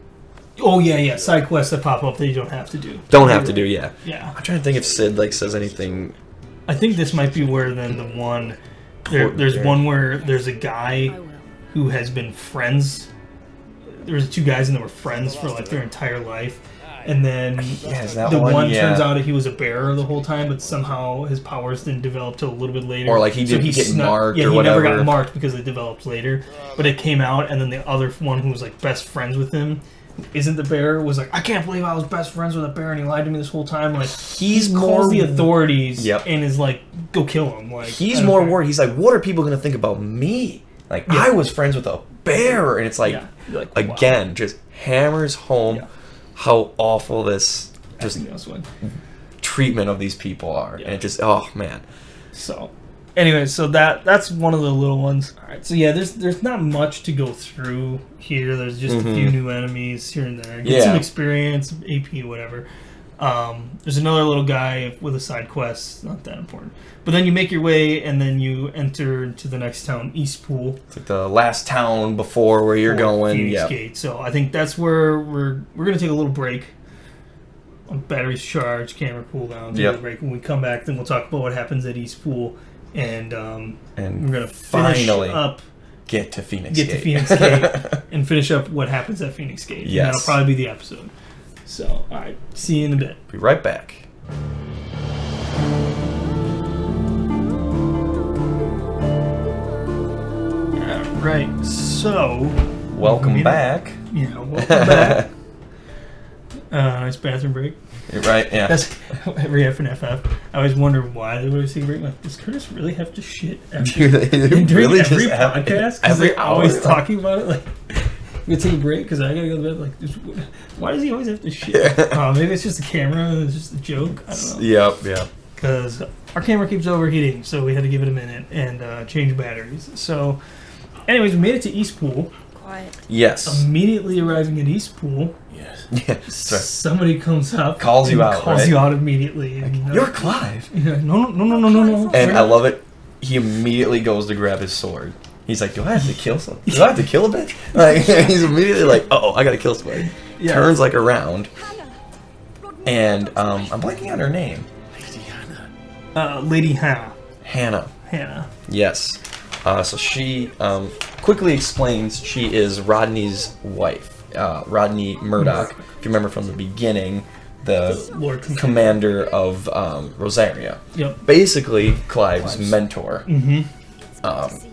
Oh, yeah, side quests that pop up that you don't have to do. Yeah. Yeah. I'm trying to think if Sid, like, says anything... I think this might be where then the one... There's one where there's a guy who has been friends... There was two guys and they were friends for, like, their entire life. And then the one turns out he was a bearer the whole time, but somehow his powers didn't develop till a little bit later. Or like he didn't get marked or whatever. Yeah, he never got marked because they developed later. But it came out, and then the other one who was like best friends with him, who isn't the bearer, was like, I can't believe I was best friends with a bear and he lied to me this whole time. Like, he calls the authorities and is like, go kill him. Like, he's more worried. He's like, what are people going to think about me? Like, I was friends with a bear. And it's like again, just hammers home how awful this treatment of these people are. And it just, oh man. So anyway, so that's one of the little ones. All right, so yeah, there's not much to go through here. There's just a few new enemies here and there. Get some experience, AP, whatever. There's another little guy with a side quest. Not that important. But then you make your way, and then you enter into the next town, Eastpool. It's like the last town before where you're going. Phoenix Gate. So I think that's where we're gonna take a little break. Batteries charged, camera cool down. Take a break. When we come back, then we'll talk about what happens at Eastpool, and we're gonna finally get to Phoenix Gate and finish up what happens at Phoenix Gate. Yes, and that'll probably be the episode. So, all right, see you in a bit. Be right back. All right, so welcome back. Yeah, welcome back. Nice bathroom break. Right, yeah. That's every FNFF. I always wonder why they always take a break. Like, does Curtis really have to shit during really every podcast? Because they're always talking about it. Like, we take a break because I gotta go to bed. Like, why does he always have to shit? Maybe it's just the camera. It's just a joke. I don't know. Yep. Because our camera keeps overheating, so we had to give it a minute and change batteries. So, anyways, we made it to Eastpool. Quiet. Yes. Immediately arriving at Eastpool. Yes. Yeah. Somebody comes up, calls you out, calls you out immediately. Like, you're Clive. No. And I love it. He immediately goes to grab his sword. He's like, do I have to kill something? Do I have to kill a bitch? Like, he's immediately like, oh, I gotta kill somebody. Yeah. Turns like around. And I'm blanking on her name. Lady Hannah. Hannah. Yes. So she quickly explains she is Rodney's wife. Rodney Murdoch, if you remember from the beginning, the Lord commander of Rosaria. Yep. Basically, Clive's mentor. Mm-hmm.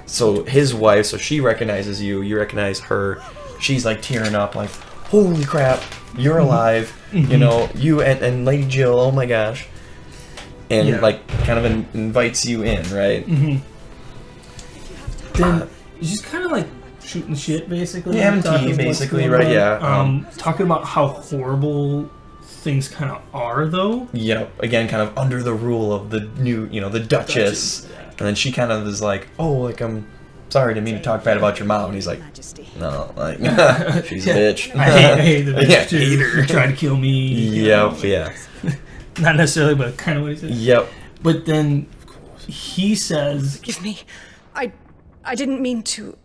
So his wife, so she recognizes you, you recognize her. She's like tearing up, like, holy crap, you're alive. Mm-hmm. You know, you and Lady Jill, oh my gosh. And like kind of invites you in, right? Mm-hmm. then it's just kind of like shooting shit, basically. Yeah, having tea, basically, right? Yeah. Talking about how horrible things kind of are, though. Yep. Again, kind of under the rule of the new, the Duchess. Yeah. And then she kind of is like, oh, like, I'm sorry, didn't mean to talk bad about your mom. And he's like, no, like, she's a bitch. I hate the bitch, Yeah, too. hate her. Tried to kill me. Yep, yeah. Not necessarily, but kind of what he said. Yep. But then he says... Forgive me. I didn't mean to...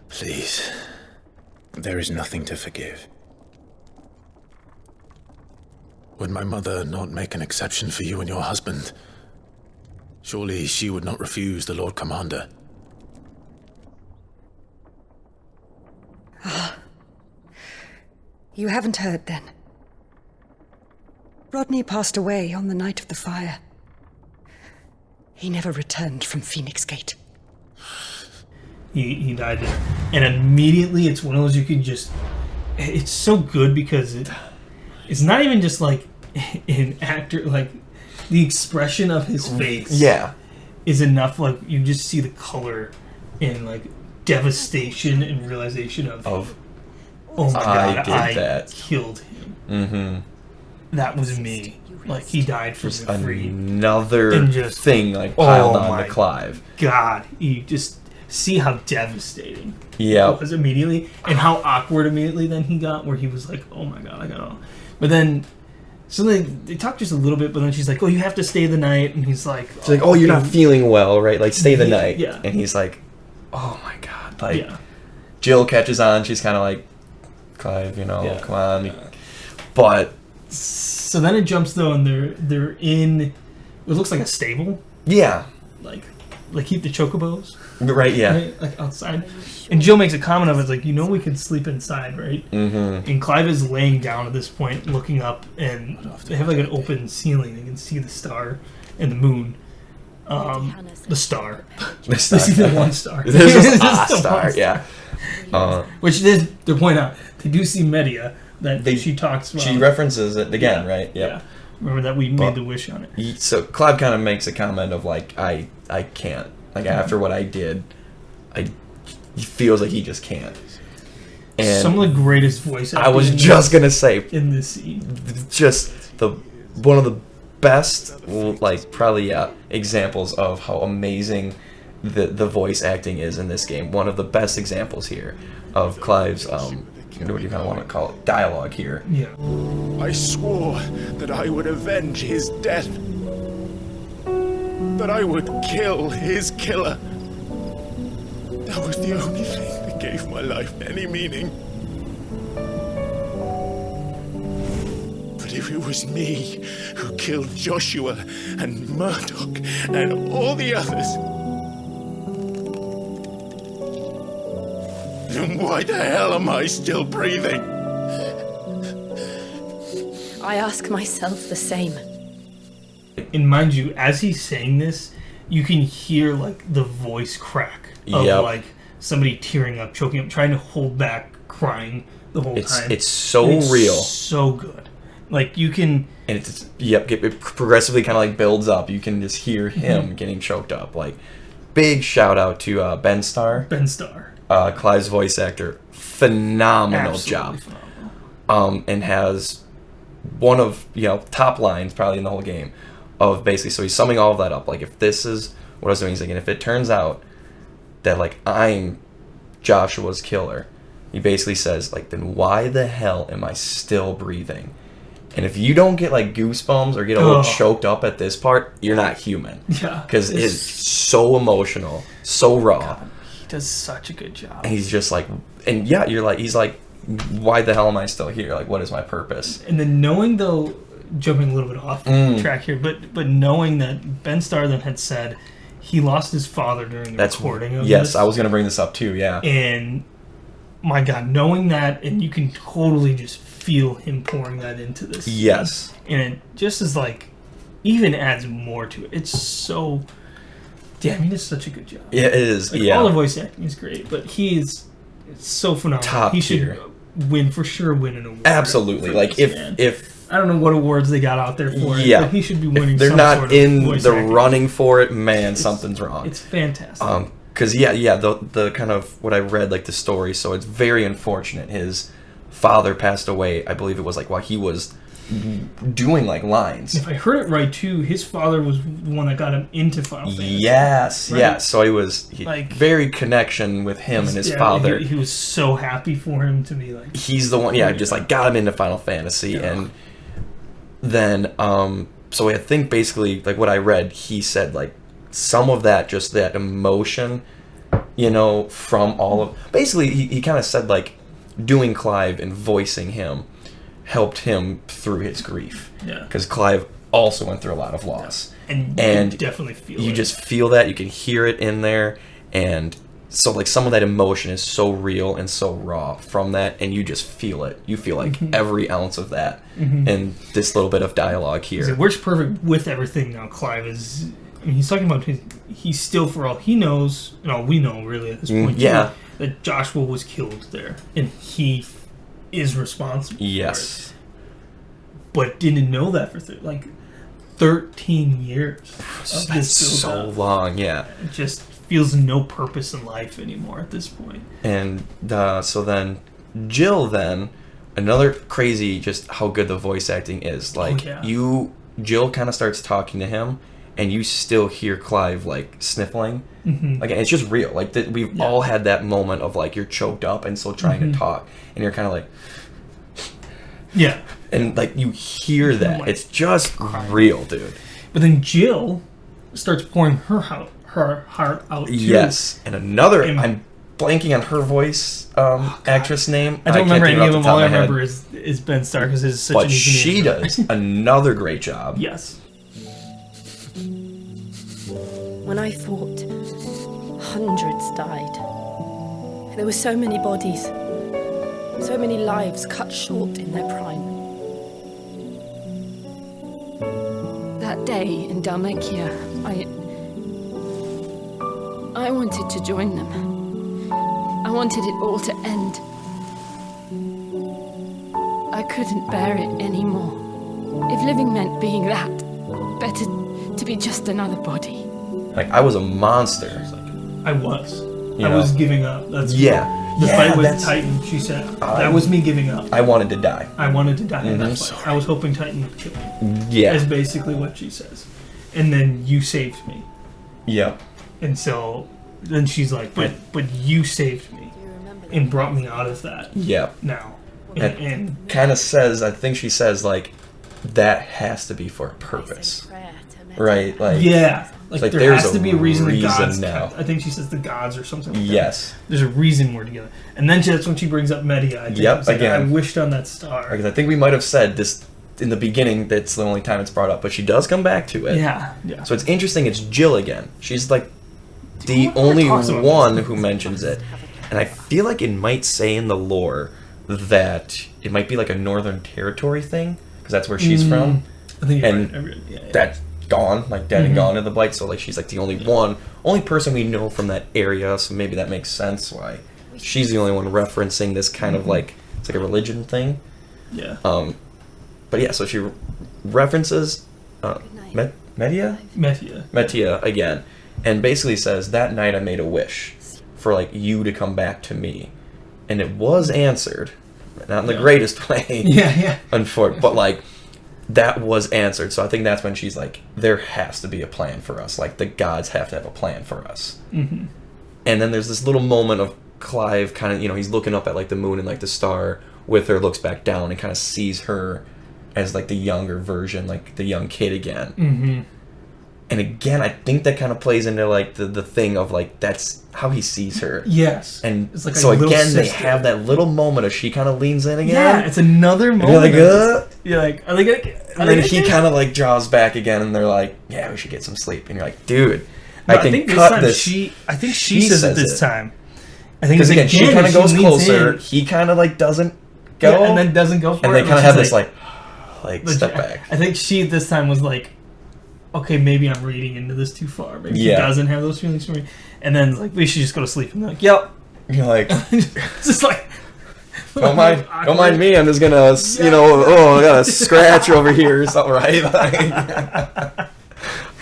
Please. There is nothing to forgive. Would my mother not make an exception for you and your husband? Surely she would not refuse the Lord Commander. You haven't heard, then. Rodney passed away on the night of the fire. He never returned from Phoenix Gate. He died there. And immediately it's one of those you can just... It's so good because it's not even just like an actor, like the expression of his face is enough. Like you just see the color and like devastation and realization of oh my god, I killed him. Mm-hmm. That was me. Like he died for just free. Another thing like piled on to Clive. God, you just see how devastating it was immediately, and how awkward immediately then he got, where he was like, oh my god, I got all. But then, so they talk just a little bit, but then she's like, oh, you have to stay the night, and he's like, she's like, oh, you're not feeling well, right? Like, stay the night. Yeah. And he's like, oh my god. Like, Jill catches on, she's kind of like, Clive, come on. But... So then it jumps, though, and they're in, it looks like a stable. Yeah. Like keep the chocobos. Right, yeah. Right? Like outside. And Jill makes a comment of it, like, we can sleep inside, right? Mm-hmm. And Clive is laying down at this point, looking up, and they have like an open ceiling. They can see the star and the moon. The star. They see the one star. There's just a star, yeah. Which they point out, they do see Medea, that she talks about. She references it again, right? Yep. Yeah. Remember that we made the wish on it. So Clive kind of makes a comment of like, I can't. Like after what I did, he feels like he just can't. And some of the greatest voice acting. I was just gonna say in this scene, just one of the best, like probably examples of how amazing the voice acting is in this game. One of the best examples here of Clive's what do you kind of want to call it, dialogue here. Yeah. I swore that I would avenge his death. That I would kill his killer. That was the only thing that gave my life any meaning. But if it was me who killed Joshua and Murdoch and all the others, then why the hell am I still breathing? I ask myself the same. And mind you, as he's saying this, you can hear like the voice crack of like somebody tearing up, choking up, trying to hold back crying the whole time. It's so real. So good. Like you can... And it progressively kind of like builds up. You can just hear him getting choked up. Like, big shout out to Ben Starr. Ben Starr. Clive's voice actor. Phenomenal job. Phenomenal. And has one of, top lines probably in the whole game of basically, so he's summing all of that up. Like, if this is what I was doing, he's like, and if it turns out that, like, I'm Joshua's killer, he basically says, like, then why the hell am I still breathing? And if you don't get, like, goosebumps or get a little choked up at this part, you're not human. Yeah. Because it's so emotional, so raw. God, he does such a good job. And he's just like, and yeah, you're like, he's like, why the hell am I still here? Like, what is my purpose? And then knowing, though, jumping a little bit off track here, but knowing that Ben Starr then had said he lost his father during the recording of this. Yes, I was going to bring this up too, yeah. And, my God, knowing that, and you can totally just feel him pouring that into this. Yes. Scene. And it just is like, even adds more to it. It's so, damn, he does such a good job. Yeah, it is, like, all the voice acting is great, but he is so phenomenal. Top he tier. Should win an award. Absolutely. Like, if I don't know what awards they got out there for it, but he should be winning. If they're some not sort of in voice the acting. running for it, man, something's wrong. It's fantastic. Because the kind of what I read, like the story, so it's very unfortunate. His father passed away, I believe it was like while he was doing like lines. If I heard it right too, his father was the one that got him into Final Fantasy. Yes, right? yes. So like, very connection with him and his father. He was so happy for him to be like. He's the one, just like got him into Final Fantasy, and then so I think basically like what I read, he said like some of that, just that emotion, from all of basically he kind of said like doing Clive and voicing him helped him through his grief. Yeah. Because Clive also went through a lot of loss. Yeah. And you definitely feel you just feel that. You can hear it in there. And so, like, some of that emotion is so real and so raw from that. And you just feel it. You feel, like, every ounce of that in this little bit of dialogue here. It works perfect with everything now. Clive is... I mean, he's talking about... He's still, for all he knows... And all we know, really, at this point, too, that Joshua was killed there. And he... is responsible for it, but didn't know that for 13 years. That's so long, It just feels no purpose in life anymore at this point. And so then Jill, another crazy, just how good the voice acting is. Like Jill kind of starts talking to him, and you still hear Clive like sniffling. Like, it's just real. Like we've all had that moment of like you're choked up and still trying to talk, and you're kind of like, and like you hear that. Like, it's just real, dude. But then Jill starts pouring her heart out. Too. Yes, and another. I'm blanking on her voice actress name. I don't remember any of them. All I remember is Ben Starr because it's such an easy name. She does another great job. Yes. When I thought hundreds died, there were so many bodies, so many lives cut short in their prime. That day in Dalmekia, I wanted to join them. I wanted it all to end. I couldn't bear it anymore. If living meant being that, better to be just another body. Like, I was a monster. I was giving up. That's the fight with Titan. She said that was me giving up. I wanted to die. In that fight. I was hoping Titan would kill me. Yeah, is basically what she says. And then you saved me. Yeah. And so then she's like, but you saved me and brought me out of that. Yeah. Now, and kind of says, I think she says like that has to be for a purpose, right? Like Like there has to be a reason the gods now. I think she says the gods or something like that. There's a reason we're together. And then that's when she brings up Medea. I wished on that star. Because I think we might have said this in the beginning, that's the only time it's brought up, but she does come back to it. Yeah. So it's interesting, it's Jill again. She's like the only one who mentions it. And I feel like it might say in the lore that it might be like a Northern Territory thing, because that's where she's from. I think that's gone, like dead and gone in the Blight, so like she's like the only person we know from that area, so maybe that makes sense why she's the only one referencing this kind of like, it's like a religion thing. Yeah. But yeah, so she references Medea again, and basically says, that night I made a wish for like you to come back to me, and it was answered, not in the greatest way. Unfortunately, but like that was answered. So I think that's when she's like, there has to be a plan for us. Like the gods have to have a plan for us. And then there's this little moment of Clive kind of, he's looking up at like the moon and like the star with her, looks back down and kind of sees her as like the younger version, like the young kid again. And again, I think that kind of plays into like the thing of like that's how he sees her. Yes. And it's like so again, they have that little moment of she kind of leans in again. Yeah, it's another moment. You're like, are they gonna? And then he kind of like draws back again, and they're like, yeah, we should get some sleep. And you're like, dude, I think cut this. I think she says it this time. I think because again, she kind of goes closer. He kind of like doesn't go, and then doesn't go for it. And they kind of have this like step back. I think she this time was like, okay, maybe I'm reading into this too far. Maybe she doesn't have those feelings for me. And then like, we should just go to sleep. And they're like, yep. You're like, just like, don't mind me. I'm just gonna, I got a scratch over here or something, right?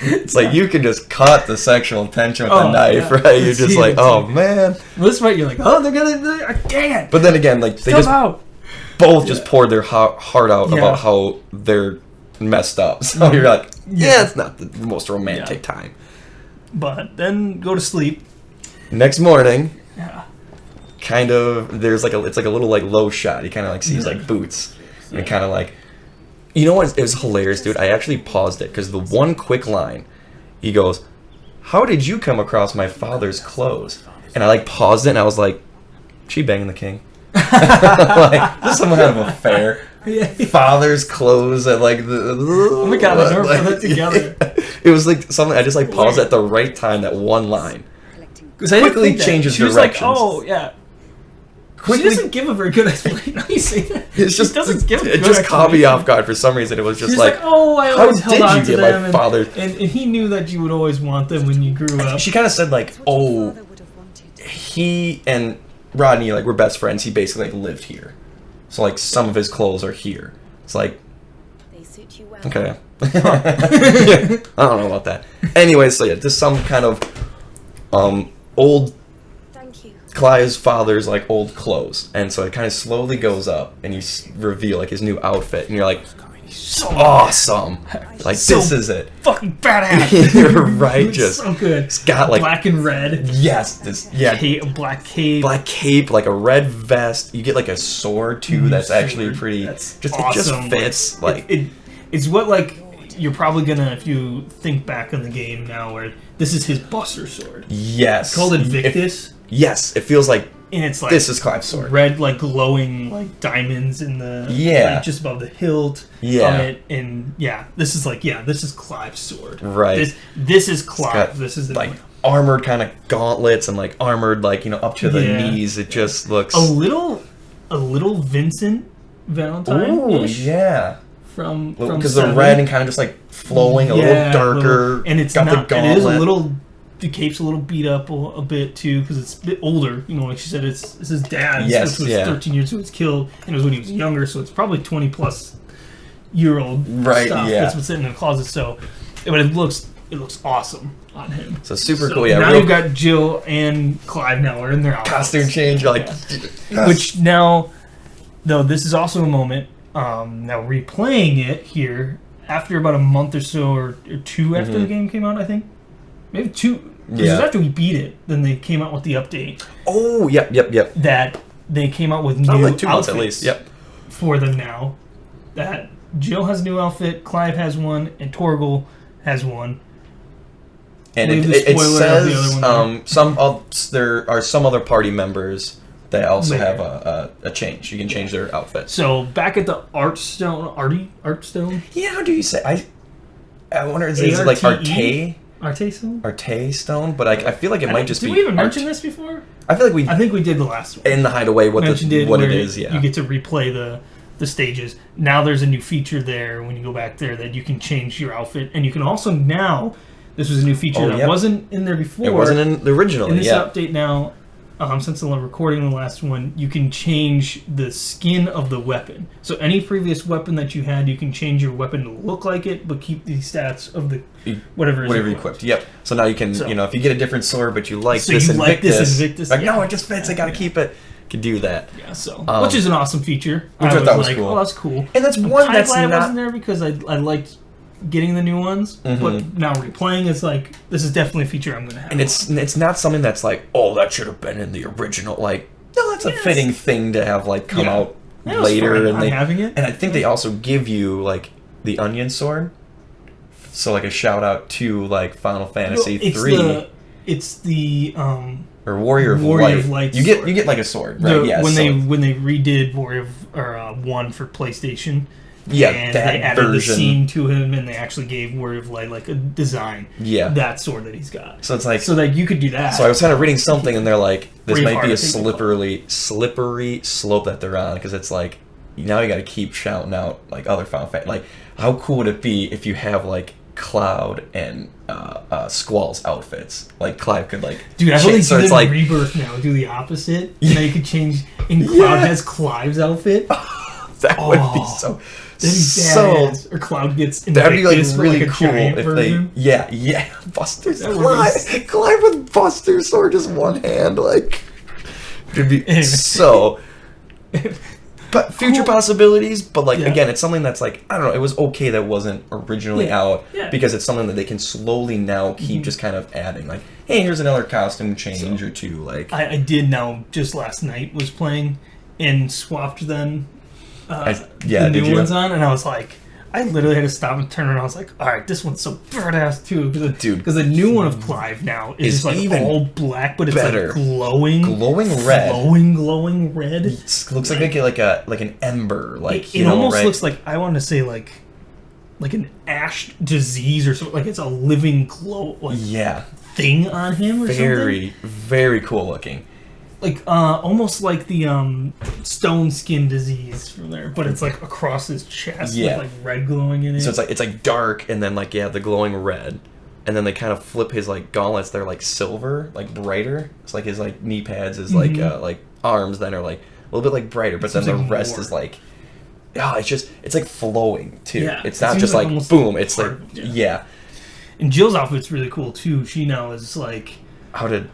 It's like you can just cut the sexual tension with a knife, yeah. right? You're just like, oh man. Well, this fight, you're like, oh, I can't. But then again, like they just both just poured their heart out about how they're messed up. So you're like, it's not the most romantic time. But then go to sleep. Next morning, kind of there's like it's like a little like low shot. He kind of like sees like boots and kind of like, you know what? It was hilarious, dude. I actually paused it because the one quick line, he goes, "How did you come across my father's clothes?" And I like paused it and I was like, "She banging the king." Like, this is some kind of affair. Father's clothes and like the. Oh my god, I never put that together. It was like something I just like paused at the right time. That one line quickly changes she was directions. Like, oh yeah. Quickly, she doesn't give a very good explanation. No, you say that. It's just doesn't give. It just caught me off guard for some reason. It was just She's like, oh, I always held on to them, my father? And he knew that you would always want them when you grew up. She kind of said like, oh, he and Rodney like were best friends. He basically like lived here, so like some of his clothes are here. It's like, okay, yeah, I don't know about that. Anyway, so yeah, just some kind of old. Clive's father's like old clothes, and so it kind of slowly goes up, and you reveal like his new outfit, and you're like, so awesome! Like so this is it, fucking badass. You're right, just so good. It's got like black and red. Yes, this black cape, like a red vest. You get like a sword too. That's actually pretty. That's just awesome. It just fits. Like it's what like you're probably gonna, if you think back on the game now, where this is his Buster sword. Yes, it's called Invictus. Yes, it feels like, and it's like this is Clive's sword. Red, like glowing, like diamonds in the like, just above the hilt. Yeah, on it, and this is like this is Clive's sword. Right. This is Clive. This is the like armored kind of gauntlets and like armored like up to the knees. It just looks a little Vincent Valentine. Oh yeah. From because the red and kind of just like flowing a little darker, and it's got not. The it is a little. The cape's a little beat up a bit too because it's a bit older. Like she said, it's his dad's, which was 13 years ago. It's killed, and it was when he was younger, so it's probably 20+-year-old stuff that's been sitting in the closet. So, but it looks awesome on him. So super cool. Yeah. Now you've got Jill and Clive now are in their outfits. Costume change, like which now, though, this is also a moment. Now replaying it here after about a month or so or two after the game came out, I think maybe 2. Because after we beat it, then they came out with the update. Oh, yep. That they came out with new like 2 months outfits at least. Yep. For them now. That Jill has a new outfit, Clive has one, and Torgal has one. And it says there are some other party members that also have a change. You can change their outfit. So back at the Artstone. Yeah, how do you say? I wonder is it like Arte? Arte Stone, but I feel like it might just be. Did we even mention this before? I feel like I think we did the last one. In the Hideaway, what it is. Yeah, you get to replay the stages. Now there's a new feature there when you go back there that you can change your outfit, and you can also now. This was a new feature that wasn't in there before. It wasn't in the original. In this update now, since the recording the last one, you can change the skin of the weapon. So any previous weapon that you had, you can change your weapon to look like it, but keep the stats of the whatever you equipped. Yep. So now you can, if you get a different sword, but you like this Invictus, like no, it just fits. I gotta keep it. You can do that. Yeah. So which is an awesome feature. Which I thought was cool. Oh, that's cool. And that's one that's glad not. I wasn't there because I liked getting the new ones, but now replaying is like this is definitely a feature I'm gonna have. And it's not something that's like, oh, that should have been in the original. Like, no, that's a fitting thing to have like come out later. And having it. And I think they also give you like the onion sword. So like a shout out to like Final Fantasy 3. It's the or Warrior of Light. You get like a sword, right? When they redid Warrior of 1 for PlayStation. Yeah, and that they added version. the scene to him, and they actually gave Warrior of Light like a design. Yeah, that sword that he's got. So it's like so that you could do that. So I was kind of reading something, and they're like, this might be a slippery slope that they're on because it's like now you got to keep shouting out like other Final Fantasy. Like, how cool would it be if you have like Cloud and Squall's outfits? Like Clive could like, dude, I really so it's like Rebirth now. Do the opposite. Yeah. Now you could change. And Cloud has Clive's outfit. That would be so. That'd be badass. Or Cloud gets that'd be like Invictus, really like a cool giant if version. yeah, Buster's That would Clive with Buster's sword just one hand, like it'd be so. But future possibilities, but like again, it's something that's like I don't know. It was okay that wasn't originally out because it's something that they can slowly now keep just kind of adding. Like, hey, here's another costume change or two. Like I did now just last night was playing and swapped then the new ones on, and I was like, I literally had to stop and turn around. I was like, all right, this one's so badass too, because the new one of Clive now is just like even all black, but it's better. like glowing red, glowing red. It looks like an ember, like it almost looks like I want to say like an ash disease or something. Like it's a living glow, thing on him or something. Very cool looking. Like almost like the stone skin disease from there, but it's like across his chest with like red glowing in it. So it's like dark and then like the glowing red, and then they kind of flip his like gauntlets. They're like silver, like brighter. It's like his like knee pads, his like arms then are like a little bit like brighter, but then the rest is like it's like flowing too. Yeah, it's not just like boom. It's like And Jill's outfit's really cool too. She now is like how did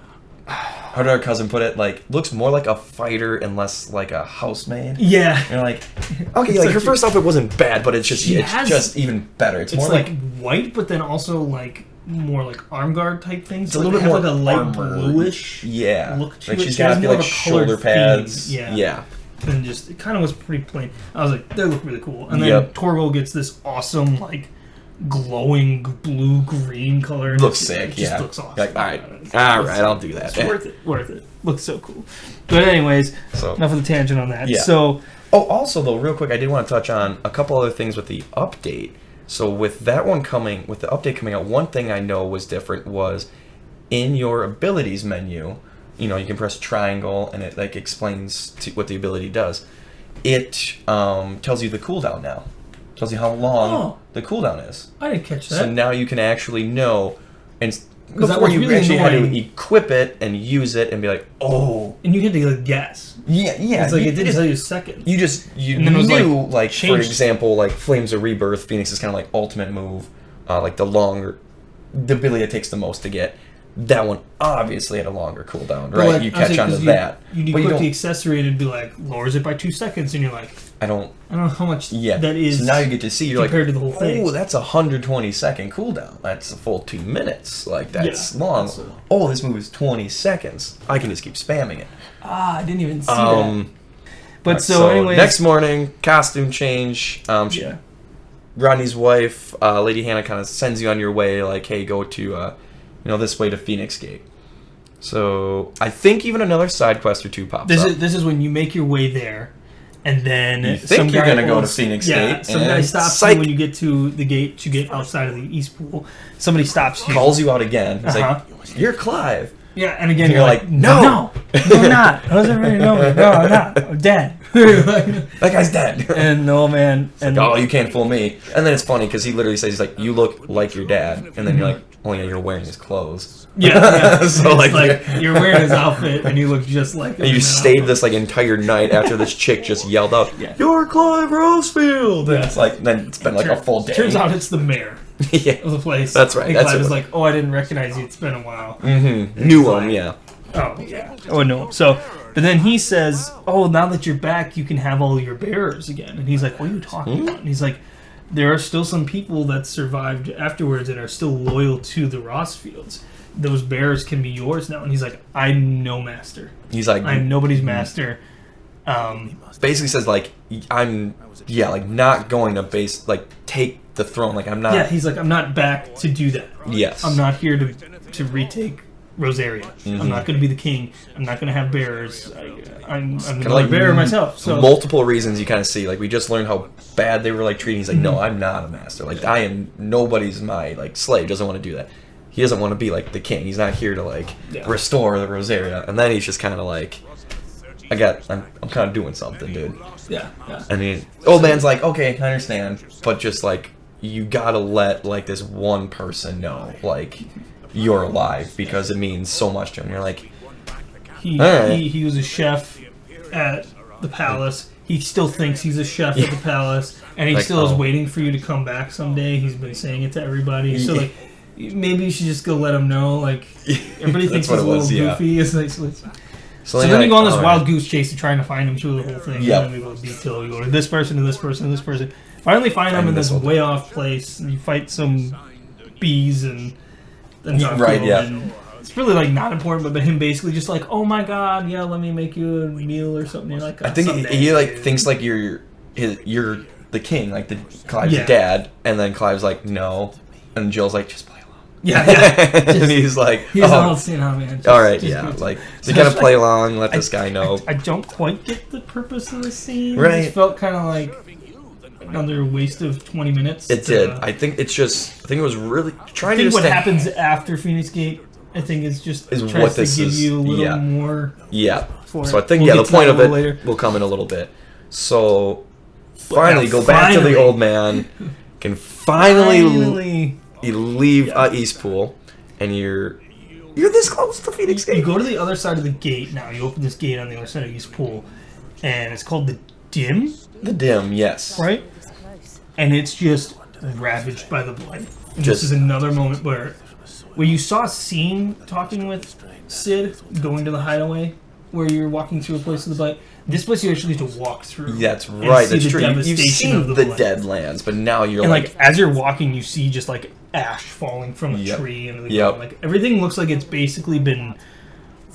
our cousin put it? Like, looks more like a fighter and less like a housemaid. Yeah. And you're like, okay, like her first outfit wasn't bad, but it's just even better. It's more like white, but then also like more like arm guard type things. It's a little bit more like a light armor. bluish look to like it. She's got like shoulder pads. Theme. Yeah. And just it kind of was pretty plain. I was like, they look really cool. And then Torgo gets this awesome like glowing blue green color. Looks sick. It just looks awesome. Like, all right, I'll do that. It's worth it. Looks so cool. But anyways, enough of the tangent on that. So, also though, real quick, I did want to touch on a couple other things with the update. So with that one coming, with the update coming out, one thing I know was different was in your abilities menu. You know, you can press triangle and it like explains what the ability does. It tells you the cooldown now. Tells you how long the cooldown is. I didn't catch that. So now you can actually know, and before you really actually had to equip it and use it and be like, oh. And you had to like guess. Yeah. It's like it didn't tell you seconds. You knew, like for example, like Flames of Rebirth, Phoenix is kind of like ultimate move, like the ability it takes the most to get. That one obviously had a longer cooldown, right? Like, you catch on to that. You equip the accessory and it'd be like, lowers it by 2 seconds, and you're like, I don't know how much that is. So now you get to see, you're compared like, to the whole thing. Oh, that's 120-second cooldown. That's a full 2 minutes. Like, that's long. This move is 20 seconds. I can just keep spamming it. I didn't even see that. But so anyways. Next morning, costume change. Rodney's wife, Lady Hannah, kind of sends you on your way, like, hey, go to, this way to Phoenix Gate. So I think even another side quest or two pops up. This is when you make your way there, and then you think you're going to go to Phoenix Gate. Some guy stops you when you get to the gate to get outside of the East Pool. Somebody stops you. Calls you out again. He's like, you're Clive. Yeah, and again, you're like, no, I'm not. I doesn't really know me. No, I'm not. I'm dead. That guy's dead. And no, man. Like, you can't fool me. And then it's funny because he literally says, he's like, you look like your dad. And then you're like, oh yeah, you're wearing his clothes. Yeah. So like you're wearing his outfit and you look just like him. And you stayed this like entire night after this chick just yelled out, "You're Clive Rosefield!" And it's like, then it's been like a full day. Turns out it's the mayor of the place. That's right. And Clive is like, oh, I didn't recognize you. It's been a while. Mm-hmm. Knew him, yeah. Oh, yeah. Oh, no. So, but then he says, oh, now that you're back, you can have all your bearers again. And he's like, what are you talking about? And he's like, there are still some people that survived afterwards that are still loyal to the Rossfields. Those bearers can be yours now. And he's like, I'm no master. He's like, I'm nobody's master. Basically says like, I'm not going to take the throne. Like I'm not. Yeah, he's like, I'm not back to do that. Yes. I'm not here to retake Rosaria. Mm-hmm. I'm not going to be the king. I'm not going to have bearers. I'm going to be a bearer myself. So multiple reasons you kind of see. Like we just learned how bad they were like treating. He's like, no, I'm not a master. Like I am nobody's my like slave. Doesn't want to do that. He doesn't want to be like the king. He's not here to like restore the Rosaria. And then he's just kind of like, I'm kind of doing something, dude. Yeah. And old man's like, okay, I understand, but just like you gotta let like this one person know like you're alive because it means so much to him. You're like, he was a chef at the palace. he still thinks he's a chef at the palace, and he Like, still is oh. waiting for you to come back someday. He's been saying it to everybody. So like, maybe you should just go let him know. Like, everybody thinks he's what a it little was, yeah. goofy. It's like, so then then you go on this all wild right. goose chase to trying to find him through the whole thing. Yep. And then we go to detail. You go to this person, to this person, to this person. Finally find him in this one. way off place. And you fight some bees and then Right, yeah. And it's really like not important, but him basically just like, oh my god, yeah, let me make you a meal or something. You're like, I think someday, he like dude. thinks like you're the king, like Clive's Yeah. dad, and then Clive's like no, and Jill's like just play along. Yeah. And he's like, He's all saying, oh man. all right, yeah, like so you gotta play along, let this guy know. I don't quite get the purpose of the scene. Right. It felt kind of like another waste of 20 minutes. It did. I think it was really I trying to think just what happens after Phoenix Gate, I think is just is tries what to this give is. you a little Yeah. more. Yeah. For So I it. think We'll the get to point that of a it little later. will come in a little bit. So finally, now go back to the finally- old man. Can finally you leave Yeah. Eastpool, and you're this close to Phoenix You Gate. go to the other side of the gate now. You open this gate on the other side of East Pool, and it's called the Dim, The Dim, yes. right? And it's just ravaged by the blight. And Just- this is another moment where you saw Scene talking with Sid going to the hideaway, where you're walking through a place with the blight. This place you actually have to walk through. That's and right. see That's the true. You've devastation seen of the blight. Deadlands, but now you're And like, as you're walking, you see just like ash falling from a Yep. tree into the Yep. ground. Like everything looks like it's basically been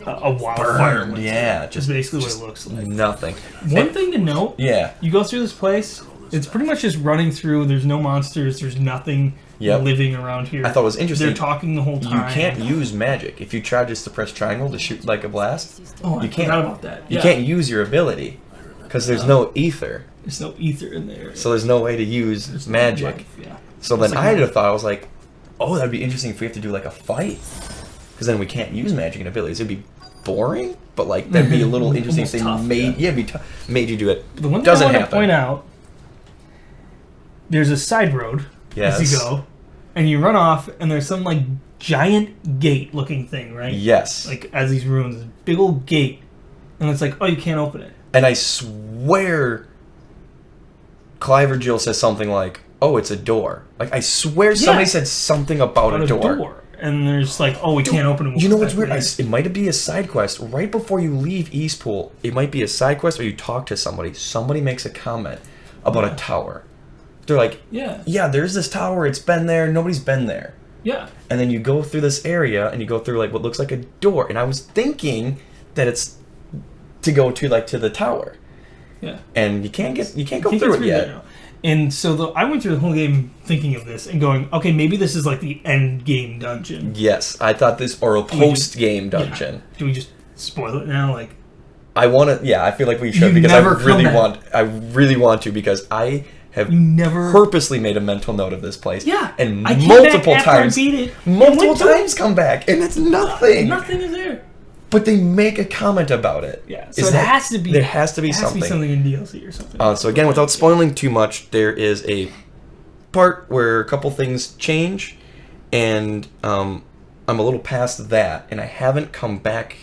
a wildfire. burned. with Yeah, it. just That's basically just what it looks like. nothing. One thing to note: Yeah. you go through this place. It's pretty much just running through. There's no monsters. There's nothing Yep. living around here. I thought it was interesting. They're talking the whole You time. can't use magic. If you try just to press triangle to shoot like a blast, Oh, I you can't. forgot about that. You Yeah. can't use your ability because there's no ether. There's no ether in there. So there's no way to use There's no magic. life, yeah. So then It's like I a- had thought, I was like, oh, that'd be interesting if we have to do like a fight. Because then we can't use magic and abilities. It'd be boring, but like that'd be a little interesting if they Almost tough, made yeah. it'd be made you do it. The one thing Doesn't I want to happen. point out: there's a side road as you Yes. go, and you run off, and there's some like giant gate-looking thing, right? Yes. Like as these ruins, this big old gate, and it's like, oh, you can't open it. And I swear Clive or Jill says something like, oh, it's a door. Like I swear somebody said something about a door. And there's like, oh, we can't open it. You know what's weird? It might be a side quest. Right before you leave Eastpool, it might be a side quest or you talk to somebody. Somebody makes a comment about a tower. They're like, yeah, there's this tower. It's been there. Nobody's been there. Yeah. And then you go through this area and you go through like what looks like a door. And I was thinking that it's to go to like to the tower. Yeah. And you can't go Can't through get it through yet. there now. And so I went through the whole game thinking of this and going, okay, maybe this is like the end game dungeon. Yes, I thought this or a post game dungeon. Yeah. Do we just spoil it now? Like, I want to. Yeah, I feel like we should You because never come back. I really want to because I have never purposely made a mental note of this place. Yeah, and I came multiple back after I times, beat it and multiple went to times come back, and it's nothing. nothing is there. But they make a comment about it. Yeah, so it has to be. There has to be it has something. to be something in DLC or something. So again, without spoiling too much, there is a part where a couple things change, and I'm a little past that, and I haven't come back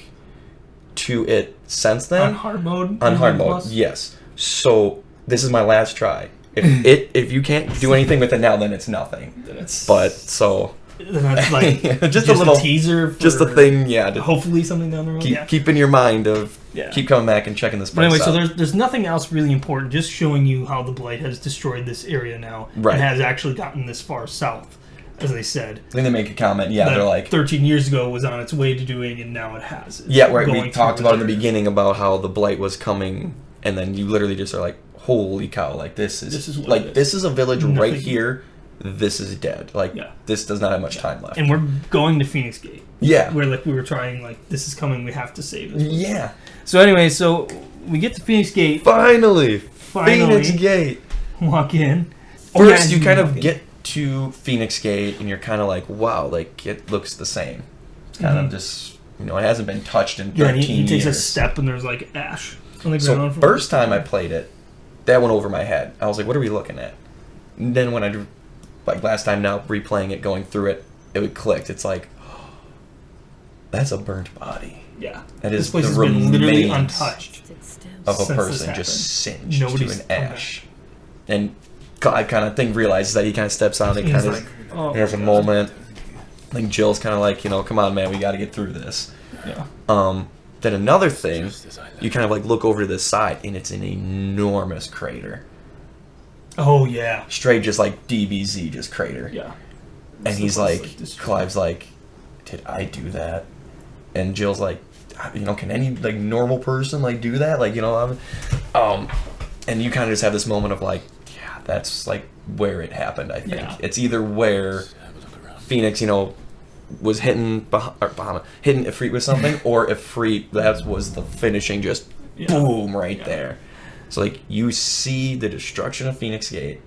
to it since then. On hard mode. On hard mode, Plus? yes. So this is my last try. If you can't do anything with it now, then it's nothing. Then it's. But so. Then that's like just a little teaser. For just a thing, yeah. To hopefully something down the road. keep in your mind of keep coming back and checking this But place anyway, out. so there's nothing else really important. Just showing you how the blight has destroyed this area now, Right. and has actually gotten this far south, as they said. Then they make a comment. Yeah, that they're like 13 years ago was on its way to doing, and now it has. It's yeah, right. going We through talked about in the area. beginning about how the blight was coming, and then you literally just are like, "Holy cow! Like this is what like it is. this is a village right Nothing. here. This is dead. Like this does not have much time left." And we're going to Phoenix Gate. Yeah. Where like we were trying, like this is coming. We have to save it. Yeah. So anyway, so we get to Phoenix Gate. Finally, Phoenix Gate. Walk in. First, you kind of get to Phoenix Gate, and you're kind of like, "Wow! Like it looks the same. It's kind of just it hasn't been touched in 13 Yeah, and he takes a years." step, and there's like ash on the So ground. from- first time I played it, that went over my head. I was like, "What are we looking at?" And then when I like last time now replaying it, going through it, it clicked. It's like, that's a burnt body. Yeah. That This is place the has been literally remains untouched. of a since this person happened. just singed Nobody's to an come ash. And Clive kind of realizes that he kind of steps out and He's kind of like, oh has a my God. moment. I think Jill's kind of like, come on, man, we got to get through this. Yeah. Then another thing, you kind of like look over to the side, and it's an enormous crater. Oh yeah. Straight, just like DBZ, just crater. Yeah. And he's like, Clive's like, did I do that? And Jill's like, can any like normal person like do that? Like, and you kind of just have this moment of like, yeah, that's like where it happened. I think it's either where Phoenix, was hitting Ifrit with something, or Ifrit, that was the finishing, just boom right there. So like you see the destruction of Phoenix Gate,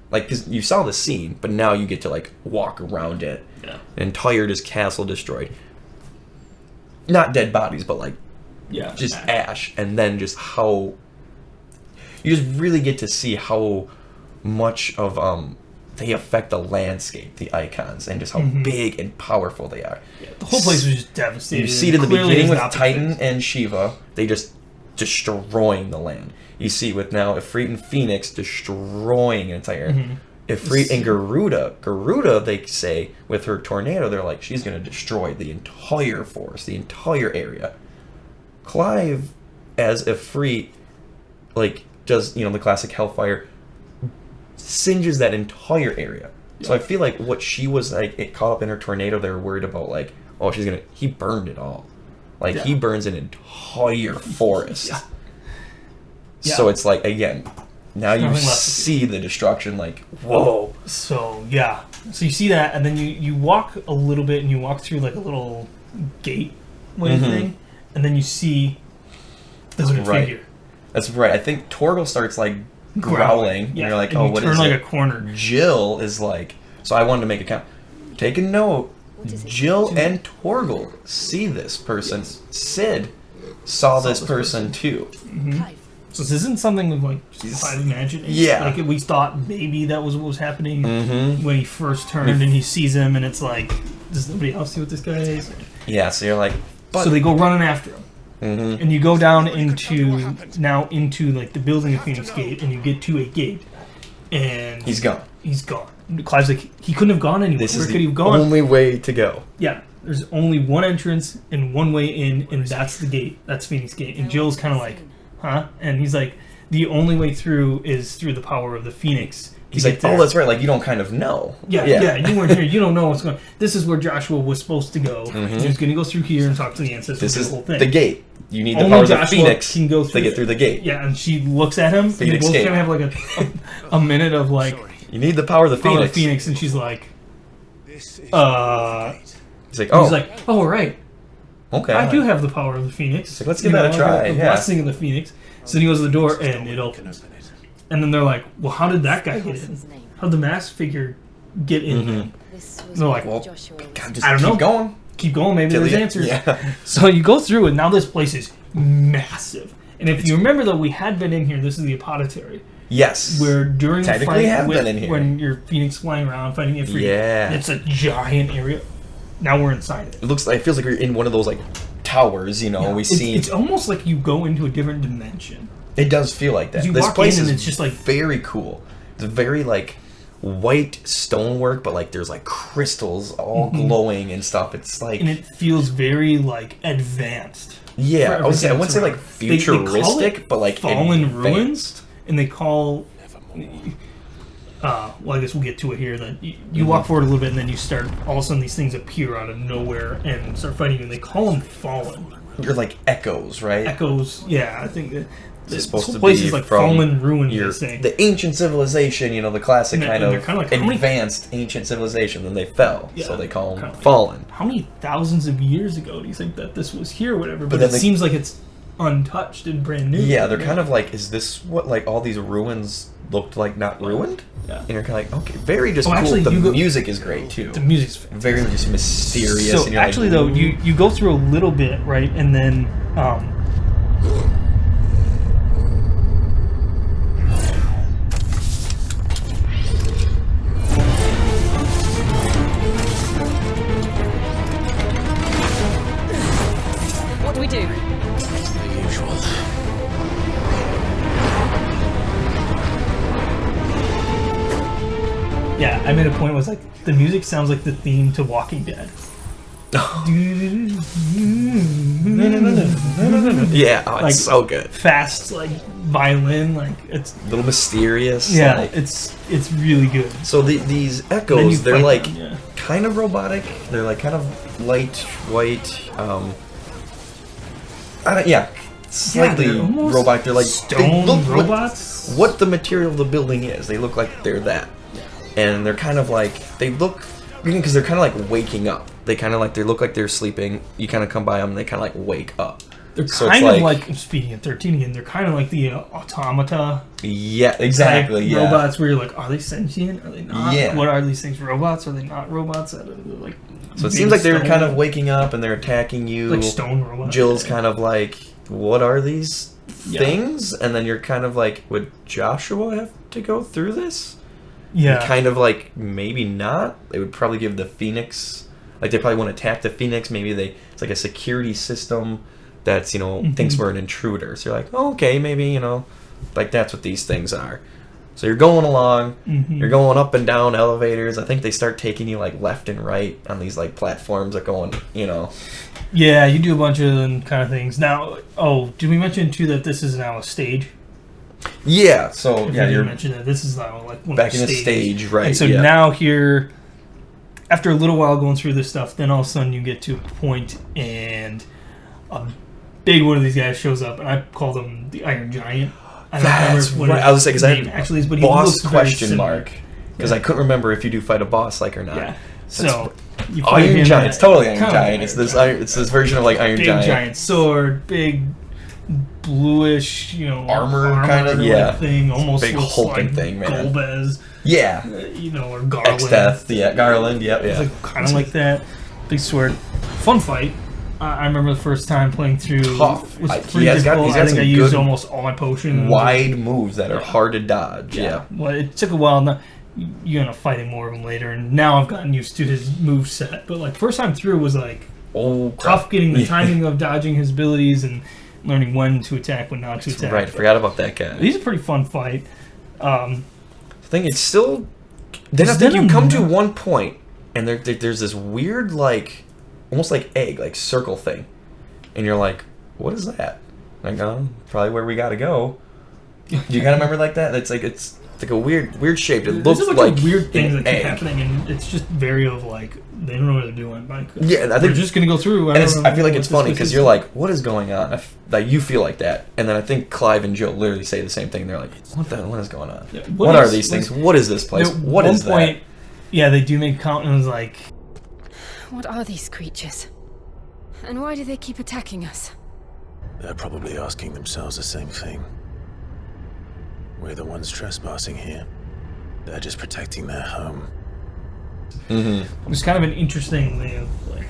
like because you saw the scene, but now you get to like walk around it. Yeah. An entire just castle destroyed. Not dead bodies, but like just ash, and then just how you just really get to see how much of they affect the landscape, the icons, and just how big and powerful they are. Yeah, the whole place was just devastated. You see it in the Clearly beginning is with not Titan and Shiva, they just destroying the land. You see with now Ifrit and Phoenix destroying an entire Ifrit and Garuda, they say, with her tornado, they're like, she's going to destroy the entire forest, the entire area. Clive, as Ifrit, like, does, the classic Hellfire, singes that entire area. So I feel like what she was, like, it caught up in her tornado, they were worried about, like, oh, he burned it all. Like, he burns an entire forest. So it's like, again, now you see the destruction, like, whoa. So so you see that, and then you walk a little bit, and you walk through like a little gateway thing, and then you see the hooded figure. That's right. I think Torgal starts like growling. And you're like, what is it? Turn like a corner. Jill is like, so I wanted to make a count. Take a note. Jill and Torgal see this person. Sid saw this person too. So this isn't something of like just imagining. Yeah. Like we thought maybe that was what was happening when he first turned and he sees him, and it's like, does nobody else see what this guy is? Yeah. So you're like, so they go running after him. And you go down into like the building of Phoenix Gate, and you get to a gate, and he's gone. He's gone. Clive's like, he couldn't have gone anywhere. This Where is could he the have gone? only way to go. Yeah, there's only one entrance and one way in, and that's the gate. That's Phoenix Gate. And Jill's kind of like, huh? And he's like, the only way through is through the power of the Phoenix. He's like, oh, that's right. Like, you don't kind of know. Yeah. You weren't here. You don't know what's going on. This is where Joshua was supposed to go. He was going to go through here and talk to the ancestors. This is the whole thing. the gate. You need the Only power of the Joshua Phoenix can go to get through the gate. Yeah, and she looks at him, and they both kind of have like a minute of like, you need the power of the Phoenix. And she's like, he's like, oh. He's like, oh, right. Okay. I do have the power of the Phoenix. Like, let's give that a try. The blessing of the Phoenix. So then he goes to the door, and it opens. And then they're like, well, how did that guy get in? How did the masked figure get in? And they're like, well, just I don't know. Keep going. Keep going. Maybe there's answers. Yeah. So you go through, and now this place is massive. And if you remember, though, we had been in here. This is the Apothecary. Yes. Where during the fight when you're Phoenix flying around fighting Ifrit, yeah, it's a giant area. Now we're inside it. It feels like we're in one of those like towers. It's almost like you go into a different dimension. It does feel like that. This place is it's just like very cool. It's very like white stonework, but like there's like crystals all glowing and stuff. It's like, and it feels very like advanced. Yeah, I wouldn't say like futuristic, but like fallen advanced. ruins, and they call. Well, I guess we'll get to it here. That you walk forward a little bit, and then you start. All of a sudden, these things appear out of nowhere and start fighting you. And they call them fallen. You're like echoes, right? Echoes. Yeah, I think that. It's supposed this to place be is like from fallen ruins. The ancient civilization, the classic kind of like, advanced ancient civilization. Then they fell, so they call them fallen. How many thousands of years ago do you think that this was here, or whatever? But it seems like it's untouched and brand new. Yeah, they're kind of like, is this what like all these ruins looked like? Not ruined. Yeah, and you're kind of like, okay, very just cool. Actually, the music is great too. The music's very just mysterious. So and you're actually, like, though, you go through a little bit, right, and then. What do we do? The usual. Yeah, I made a point. Was like the music sounds like the theme to Walking Dead. Yeah, oh, it's Like, so good. Fast, like violin, like it's A little mysterious. yeah, like- it's really good. So these Then you echoes, they're fight like them, yeah. kind of robotic. They're like kind of light, white. Slightly they're almost robotic. They're like stone they look robots. What the material of the building is. They look like they're that, and they're kind of like they look because they're kind of like waking up. They kind of like they look like they're sleeping. You kind of come by them, and they kind of like wake up. They're So kind it's of like speaking of 13 again. They're kind of like the automata. Yeah, exactly. Type Yeah. robots where you're like, are they sentient? Are they not? Yeah. What are these things? Robots? Are they not robots? I don't know, like. So it big seems like they're stone- kind of waking up and they're attacking you. like stone robots. Jill's kind of like, what are these Yeah. things? And then you're kind of like, would Joshua have to go through this? Yeah. And kind of like, maybe not. They would probably give the Phoenix, like they probably want to attack the Phoenix. Maybe it's like a security system that's, thinks we're an intruder. So you're like, oh, okay, maybe, like that's what these things are. So you're going along, you're going up and down elevators. I think they start taking you like left and right on these like platforms that going, Yeah, you do a bunch of them kind of things. Now, did we mention too that this is now a stage? Yeah, so If yeah, you you're mentioned that this is now like one back of in the the stage, right? And so yeah. now here, after a little while going through this stuff, then all of a sudden you get to a point and a big one of these guys shows up, and I call them the Iron Giant. I don't That's remember what right. I was saying his because I name had actually is, but he boss looks very question similar. mark because I couldn't remember if you do fight a boss like or not. Yeah. That's So you fight Iron him Giant. at- It's totally Iron kind of Giant. like It's Iron this Giant. it's this version of like Iron big Giant. sword, big bluish, Armor kinda, like yeah. thing, almost Big looks hulking like thing, man. Golbez, Yeah. or Garland. X-Death. Yeah. Garland. Yep. It's Yeah. like kind of like that. Big sword, fun fight. I remember the first time playing through. Tough. Was He pretty has got- difficult. he's got I think some I used good almost all my potions. Wide moves that are hard to dodge. Yeah. Well, it took a while. Now, you're gonna fight more of them later, and now I've gotten used to his move set. But like first time through was like tough getting the timing of dodging his abilities and learning when to attack, when not to attack. Right. I forgot about that guy. He's a pretty fun fight. I think it's still. Then I think you come to one point, and there's this weird, like, almost like egg, like circle thing, and you're like, "What is that?" Like, probably where we gotta go. Do you kind of remember like that? It's like a weird shape. It looks There's a bunch like of weird things an that keep egg. happening, and it's just very of like they don't know what they're doing. Like, Yeah, I they're think just gonna go through. And I feel like what it's this funny is. because you're like, "What is going on?" Like you feel like that, and then I think Clive and Jill literally say the same thing. They're like, "What is going on? Yeah, what are these things? What is this place? What is one point, that?" Yeah, they do make a comment and it's like, What are these creatures? And why do they keep attacking us? They're probably asking themselves the same thing. We're the ones trespassing here. They're just protecting their home. Mm-hmm. it was kind of an interesting way of like,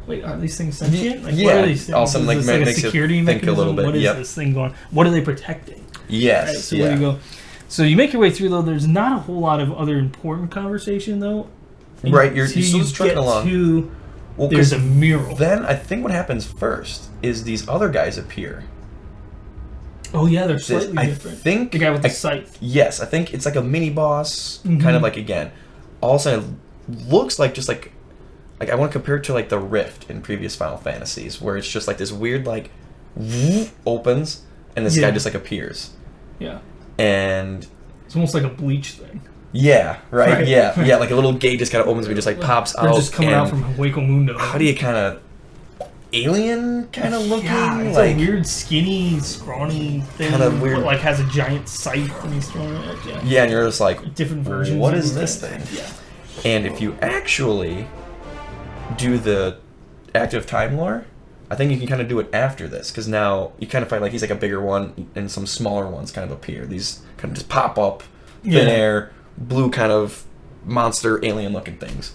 wait, are these things sentient? Like, Yeah. what are these things? Also, Is like, this makes a you security think a mechanism? little bit, What is yep. this thing going? What are they protecting? Yes. Right, so yeah. where do you go? So you make your way through though. There's not a whole lot of other important conversation though. Right, you're Until still you just trucking get along. to- Well, there's 'cause a mural. Then I think what happens first is these other guys appear. Oh yeah, they're slightly I different. think The guy with the scythe. Yes, I think it's like a mini boss, Mhm. kind of like again. All of a sudden, it looks like just like I want to compare it to like the Rift in previous Final Fantasies, where it's just like this weird like opens and this guy Yeah. just like appears. Yeah. And It's almost like a Bleach thing. yeah, right, Right. yeah, like a little gate just kind of opens, but it just like pops They're out. just coming out and from Hueco Mundo. How do you kind of alien kind of looking? Yeah, it's like a weird, skinny, scrawny thing. Kinda weird. But, like has a giant scythe and he's throwing it. Yeah. yeah, and you're just like Different versions. What of is the this thing. thing? Yeah. And if you actually do the active time lore, I think you can kind of do it after this, because now you kind of find like he's like a bigger one, and some smaller ones kind of appear. These kind of just pop up, thin Yeah. air, blue kind of monster alien looking things.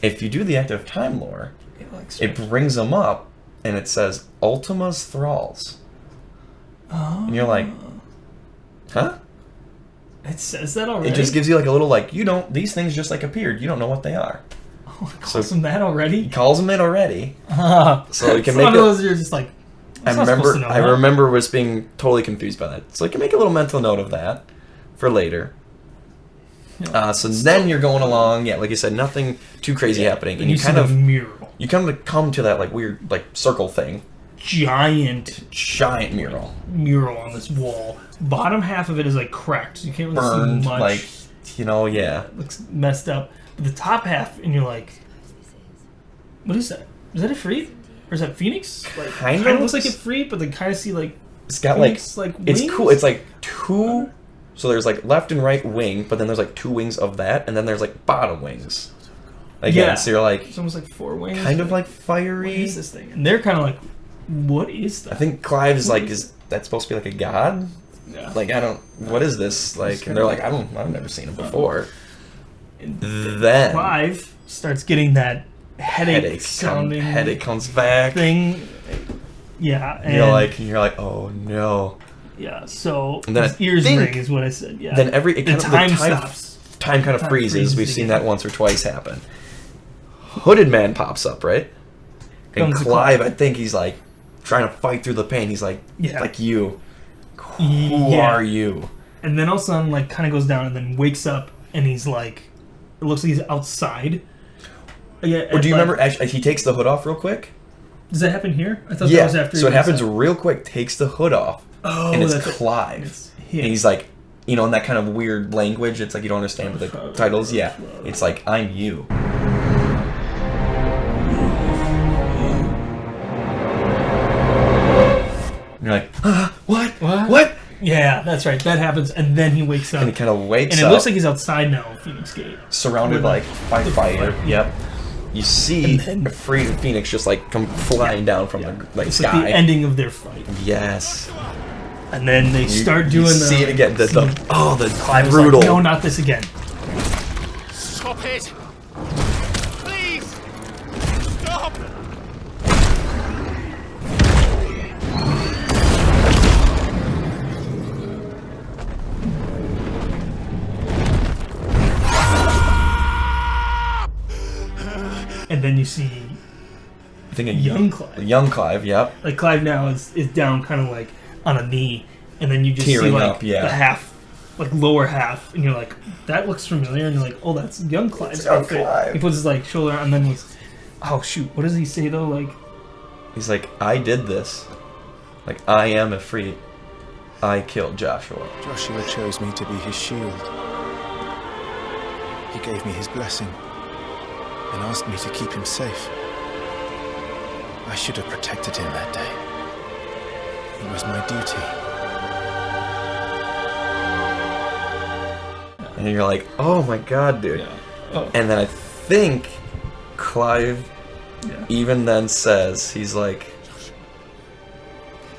If you do the active time lore, it brings them up, and it says Ultima's Thralls. Oh. And you're like, huh? It says that already. It just gives you like a little like, you don't, these things just like appeared. You don't know what they are. Oh, it calls them that already. He calls them in already. So you can It's make one it. of those you're just like. I "I'm not supposed to know that." remember was being totally confused by that. So you can make a little mental note of that for later. So then you're going along, yeah, like you said, nothing too crazy happening, and you kind of mural. You kind of come to that like weird like circle thing. Giant mural on this wall. Bottom half of it is like cracked, so you can't really burned, see much. like, you know, yeah. It looks messed up. But the top half, and you're like, what is that? Is that Ifrit? Or is that Phoenix? Like, kind of looks like Ifrit, but then kind of see like it's got Phoenix, like wings? It's cool. It's like two. So there's like left and right wing, but then there's like 2 wings of that, and then there's like bottom wings. Again, so you're like it's almost like 4 wings. Kind of like fiery. What is this thing? And they're kind of like, what is that? I think Clive is like, is that supposed to be like a god? Yeah. Like I don't. What is this? Like, and they're like, I've never seen it before. And then Clive starts getting that headache sounding. Headache comes back. Thing. Yeah. And you're like, oh no. Yeah, so and then his ears ring is what I said. Yeah. Then time stops. Time kind of freezes. We've seen that once or twice happen. Hooded man pops up, right? And Clive, I think he's like trying to fight through the pain. He's like, like you. Who are you? And then all of a sudden, like, kind of goes down and then wakes up, and he's like, it looks like he's outside. Yeah. Or do you remember? Actually, he takes the hood off real quick. Does that happen here? I thought that was after. So it happens real quick. Takes the hood off. Oh, and it's Clive. And he's like, you know, in that kind of weird language, it's like you don't understand what the titles. Yeah, it's like, I'm you. And you're like, what? Yeah, that's right. That happens, and then he wakes up. And he kind of wakes up. And it looks like he's outside now of Phoenix Gate. Surrounded by fire. Yep. You see Ifrit and Phoenix just like come flying down from the sky. Like the ending of their fight. Yes. And then they start doing see it again. The Clive brutal. Like, no, not this again. Stop it! Please! Stop! And then you see I think young Clive. Young Clive, yep. Like Clive now is down kind of like on a knee, and then you just tearing see like up, yeah. the half, like lower half, and you're like, that looks familiar, and you're like, oh, that's young Clive's outfit. Clive. He puts his like shoulder on, and then he's, oh shoot, what does he say though? Like, he's like, I did this. Like, I am Ifrit. I killed Joshua. Joshua chose me to be his shield. He gave me his blessing and asked me to keep him safe. I should have protected him that day. It was my duty. And you're like, oh my god, dude. Yeah. Oh. And then I think Clive even then says, he's like,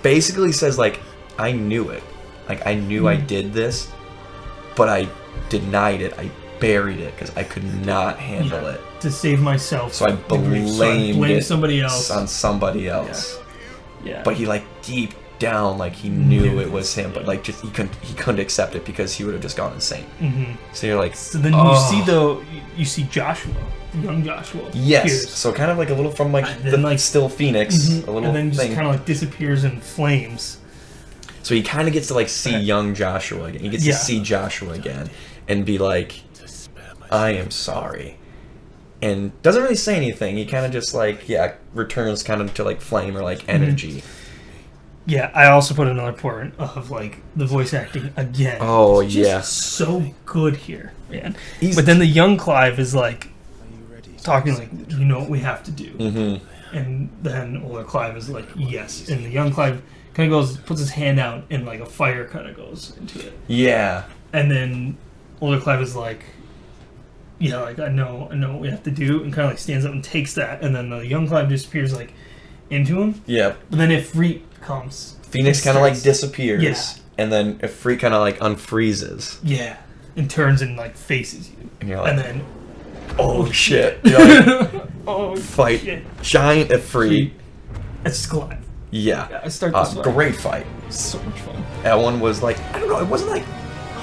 basically says like, I knew it. Like, I knew I did this, but I denied it. I buried it because I could not handle it. To save myself. So I blamed somebody else on somebody else. Yeah. But he like deep down, like he knew it was him, but like just he couldn't accept it because he would have just gone insane. Mm-hmm. So you're like, so then you see Joshua, young Joshua. Yes. Appears. So kind of like a little from like the like still Phoenix, a little and then just thing. kind of like disappears in flames. So he kind of gets to like see young Joshua again. He gets to see Joshua again and be like, I am sorry. And doesn't really say anything. He kind of just like, returns kind of to like flame or like energy. Yeah, I also put another part of like the voice acting again. Oh, just so good here, man. But then the young Clive is like talking like, you know what we have to do. Mm-hmm. And then older Clive is like, yes. And the young Clive kind of goes, puts his hand out, and like a fire kind of goes into it. Yeah. And then older Clive is like, yeah, like I know what we have to do, and kind of like stands up and takes that, and then the young Clive disappears like into him. Yep. But then Ifrit comes. Phoenix kind of like disappears. Yeah. And then Ifrit kind of like unfreezes. Yeah. And turns and like faces you. And you're like, and then, oh shit! You're like, oh fight shit. Giant Ifrit. It's Clive. Yeah. I start this fight. Great fight. So much fun. That one was like, I don't know, it wasn't like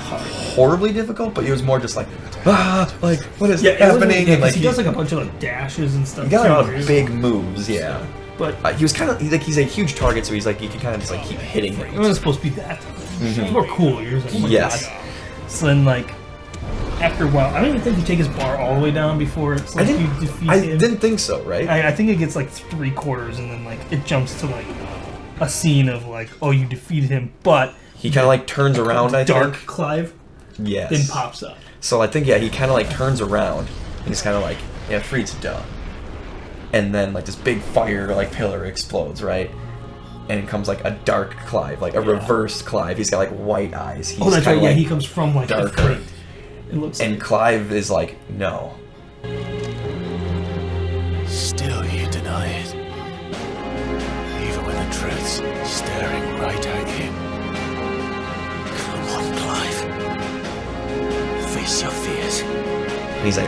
horribly difficult, but it was more just like, like what is happening? And like he does like a bunch of like dashes and stuff. He got a lot of big moves, But he was kind of he's a huge target, so he's like you can kind of just like keep hitting him. It wasn't supposed to be that. It's more cool. You're just like, oh my God. So then like after a while, I don't even think you take his bar all the way down before it's like you defeat I him. didn't think so, right? I think it gets like 3/4, and then like it jumps to like a scene of like, oh, you defeated him, but he kind of like turns around. I Dark think Clive, yes, then pops up. So I think he kind of like turns around and he's kind of like, yeah, Ifrit's done. And then like this big fire like pillar explodes, right? And it comes like a dark Clive, like a reversed Clive. He's got like white eyes. He's That's right. like, He comes from like darker. Ifrit. It looks. And like Clive is like, no. Still you deny it. Even when the truth's staring right at you. Come on, Clive. Face your fears. And he's like,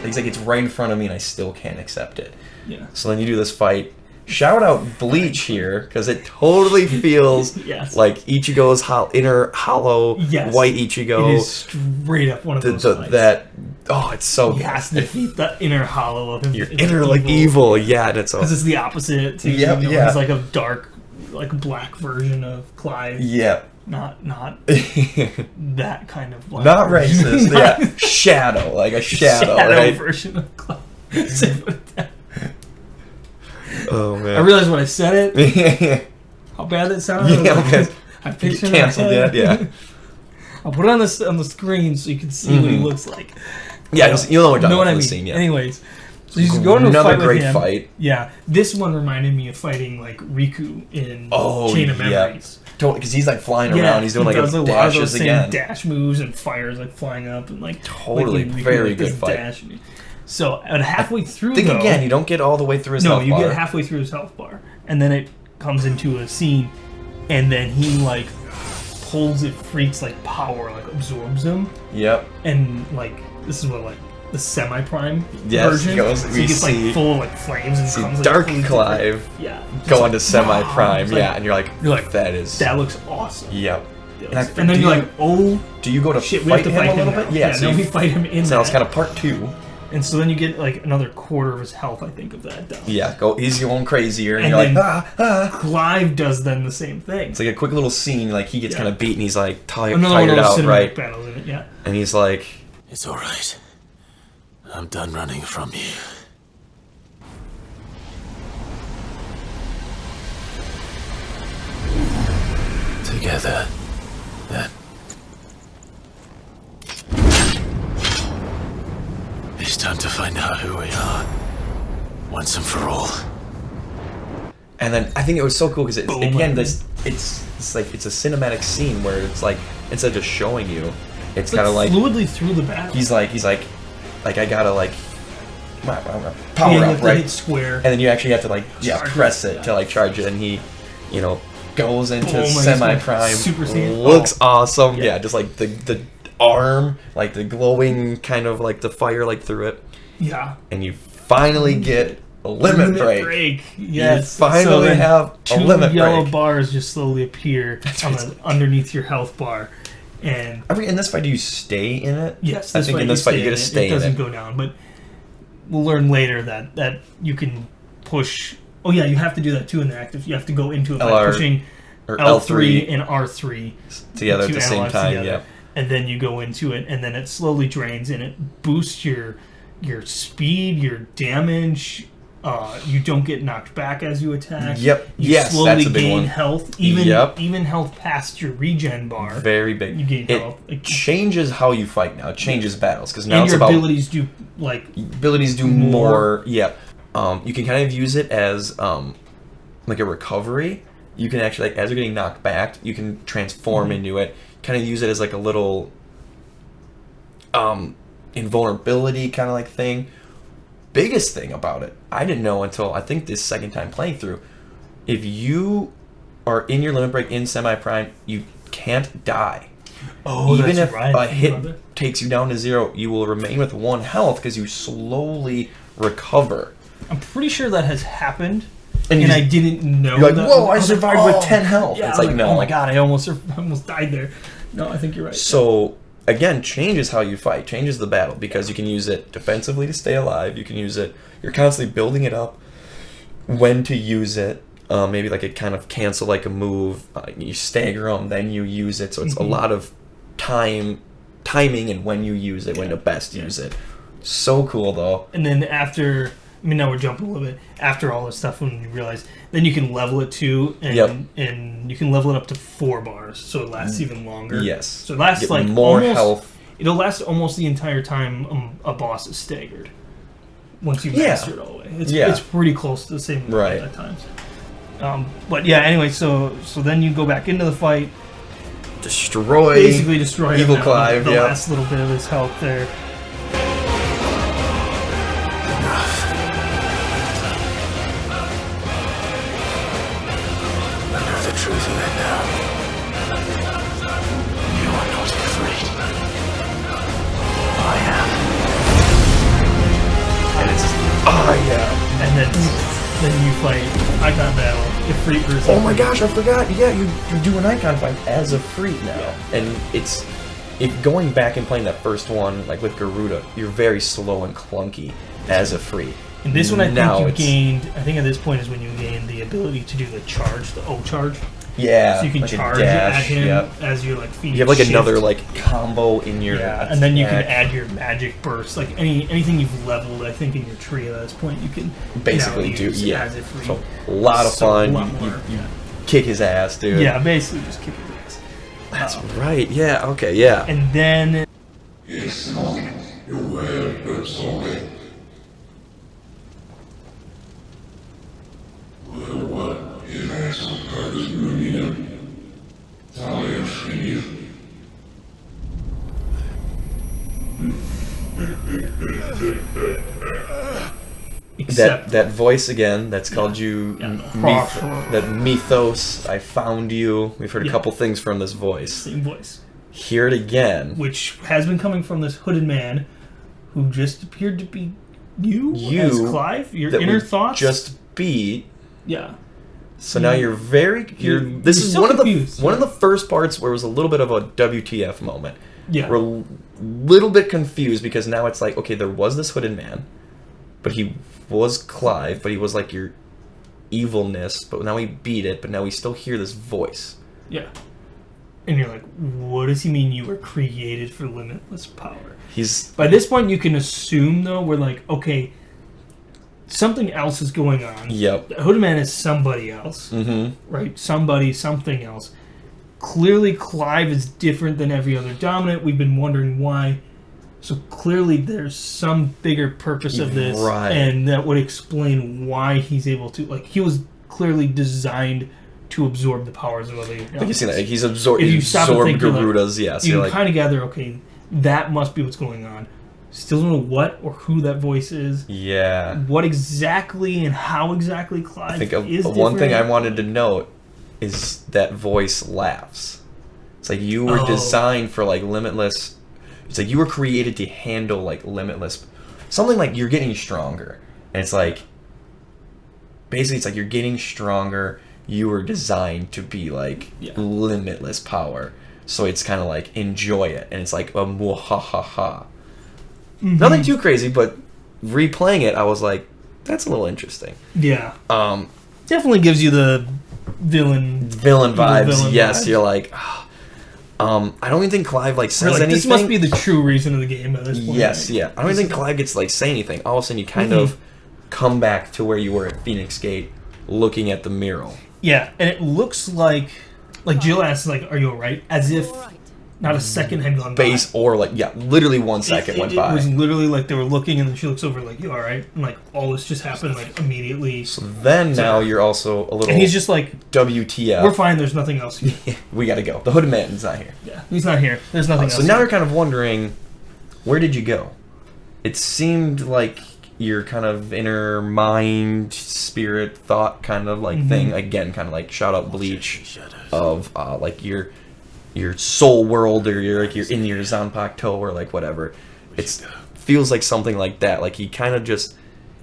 he's like, it's right in front of me and I still can't accept it. Yeah. So then you do this fight. Shout out Bleach here, because it totally feels Yes. like Ichigo's inner hollow white Ichigo. It is straight up one of those fights. It's so He good. has to defeat the inner hollow of him. Your inner like evil, yeah, and it's because it's the opposite. To, yeah. He's like a dark, like black version of Clive. Yeah. Not that kind of black. Not version. racist. Yeah. Shadow, like a shadow right? version of Clive. Oh man! I realized when I said it, how bad that sounded. Yeah, okay. I pictured You canceled it. Yeah. I'll put it on the screen so you can see what he looks like. Yeah, you'll know what I mean. Scene, yeah. Anyways, so he's going to another fight with great him. fight. Yeah, this one reminded me of fighting like Riku in Chain of Memories. Totally, because he's like flying around. He's doing like does a lot of dashes those same again. dash moves and fires like flying up and like Totally, like Riku, very like, good this fight. dash. So at halfway through, Think again, you don't get all the way through his health bar. No, you get halfway through his health bar, and then it comes into a scene, and then he like pulls Ifrit's like power, like absorbs him. Yep. And like this is what like the semi-prime so version. we he gets see, like full like flames and comes Dark like, Clive. Yeah. Go into like, semi-prime. wow. Yeah, and you're like that looks awesome. Yep. And then you're like, oh, do you go to shit, fight we have to him fight a little him bit? now. Yeah, so then we fight him in so that. it's kind of part 2. And so then you get like another quarter of his health, I think, of that done. Yeah, he's going crazier, and then you're like, Clive does then the same thing. It's like a quick little scene, like he gets kind of beat, and he's like tired no, out, right? Battles in it, yeah. And he's like, it's all right. I'm done running from you. Together, then. It's time to find out who we are, once and for all. and then I think it was so cool because it's like it's a cinematic scene where it's like instead of just showing you, it's kind of like fluidly through the battle. He's like I gotta like power you up, have right? to hit square. And then you actually have to like press it to like charge it, and he, goes into semi-prime. Super scene. Looks awesome. Yeah, just like the arm, like the glowing kind of like the fire like through it. Yeah. And you finally get a limit break. Yes. You finally have a limit break. 2 yellow bars just slowly appear underneath your health bar. And in this fight, do you stay in it? Yes. I think in this fight you get to stay in it. It doesn't go down, but we'll learn later that you can push. Oh yeah, you have to do that too in the active. You have to go into it by pushing L3 and R3 together at the same time. Together. Yeah. And then you go into it, and then it slowly drains, and it boosts your speed, your damage. You don't get knocked back as you attack. Yep. You slowly that's a big gain one. health. Even health past your regen bar. Very big. You gain health. It changes how you fight now. It changes battles because now and it's your about abilities do more. Yeah. You can kind of use it as like a recovery. You can actually, like, as you're getting knocked back, you can transform into it. Kind of use it as like a little invulnerability kind of like thing. Biggest thing about it, I didn't know until I think this second time playing through. If you are in your limit break in semi-prime, you can't die. Oh, even that's if right. a hit takes you down to 0, you will remain with 1 health because you slowly recover. I'm pretty sure that has happened, and I didn't know. You're like, that. whoa! I survived with 10 health. Yeah, it's like, no, oh my god, I almost died there. No, I think you're right. So again, changes how you fight, changes the battle because you can use it defensively to stay alive. You can use it. You're constantly building it up. When to use it? Maybe like it kind of cancel like a move. You stagger them, then you use it. So it's a lot of time timing and when you use it, when to best use it. So cool though. And then after, I mean, now we're jumping a little bit. After all this stuff, when you realize, then you can level it too, and you can level it up to 4 bars, so it lasts even longer. Yes. So it lasts like more almost, health. It'll last almost the entire time a boss is staggered. Once you master it all the way, it's pretty close to the same level at times. But yeah, anyway, so then you go back into the fight, basically destroy Evil him, Clive. The last little bit of his health there. The truth of it now. You are not Ifrit. I am. And it's And then you fight Icon Battle, Ifrit versus Oh my gosh, I forgot. Yeah, you do an Icon fight as a Ifrit now. And it's going back and playing that first one, like with Garuda, you're very slow and clunky as a Ifrit. And this one, I think you gained. I think at this point is when you gain the ability to do the charge, the O charge. Yeah, so you can like charge at him as you're like feeding. You have like shift. another like combo in your and then you can add your magic burst, like anything you've leveled. I think in your tree at this point you can basically do. Yeah, as if so a lot of fun. You kick his ass, dude. Yeah, basically just kick his ass. That's right. Yeah. Okay. Yeah. And then. Yes, you will, but sorry. That voice again, that's called you that mythos, I found you. We've heard a couple things from this voice. Same voice. Hear it again. Which has been coming from this hooded man who just appeared to be you as Clive, your inner thoughts. Just beat. Yeah. So now you're this is one of the first parts where it was a little bit of a WTF moment. Yeah. We're a little bit confused because now it's like, okay, there was this hooded man, but he was Clive, but he was like your evilness, but now we beat it, but now we still hear this voice. Yeah. And you're like, what does he mean you were created for limitless power? By this point you can assume though, we're like, okay, something else is going on. Yep. The Hooded Man is somebody else. Mm-hmm. Right? Something else. Clearly Clive is different than every other dominant. We've been wondering why. So clearly there's some bigger purpose of this. Right. And that would explain why he's able to... Like, he was clearly designed to absorb the powers of other dominants. Like you see that, he's absorbed Garuda's, yes. You can kind of gather, okay, that must be what's going on. Still don't know what or who that voice is. Yeah. What exactly and how exactly Clive is different. One thing I wanted to note is that voice laughs. It's like you were designed for like limitless. It's like you were created to handle like limitless. Something like you're getting stronger. And it's like basically it's like you're getting stronger. You were designed to be like limitless power. So it's kind of like enjoy it. And it's like a muhahaha. Mm-hmm. Nothing too crazy, but replaying it, I was like, "That's a little interesting." Yeah. Definitely gives you the villain vibes. Yes, you're like, I don't even think Clive like says anything. This must be the true reason of the game at this point. Yes, right? Yeah. I don't even think Clive gets like say anything. All of a sudden, you kind of come back to where you were at Phoenix Gate, looking at the mural. Yeah, and it looks like Jill asks, like, "Are you alright?" As if. Not a second had gone by. Or like, literally 1 second went by. It was literally like they were looking and then she looks over like, you alright? And like, all this just happened like immediately. So then now you're also a little... And he's just like... WTF. We're fine, there's nothing else here. We gotta go. The Hooded Man's not here. Yeah, he's not here. There's nothing else So now you're kind of wondering, where did you go? It seemed like your kind of inner mind, spirit, thought kind of like thing. Again, kind of like shout out Bleach of like your soul world, or you're in your Zanpakuto or like whatever. It feels like something like that. Like he kind of just,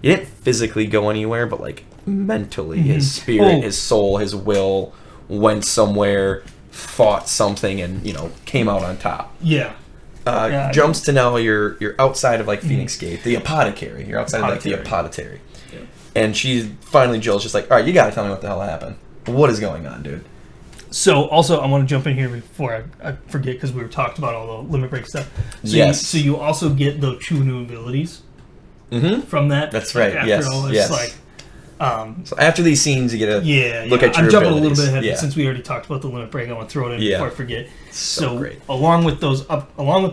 he didn't physically go anywhere, but like mentally, his spirit, his soul, his will went somewhere, fought something, and came out on top. Yeah. Jumps to now you're outside of like Phoenix Gate, the apothecary. You're outside of like the apothecary, and Jill's just like, all right, you gotta tell me what the hell happened. What is going on, dude? So, also, I want to jump in here before I forget, because we were talked about all the limit break stuff. So Yes. so you also get the 2 new abilities from that. That's right. After Yes. all this, Yes. like, So after these scenes, you get to look at your I'm jumping a little abilities. bit ahead Yeah. since we already talked about the limit break. I want to throw it in before I forget. So great. along with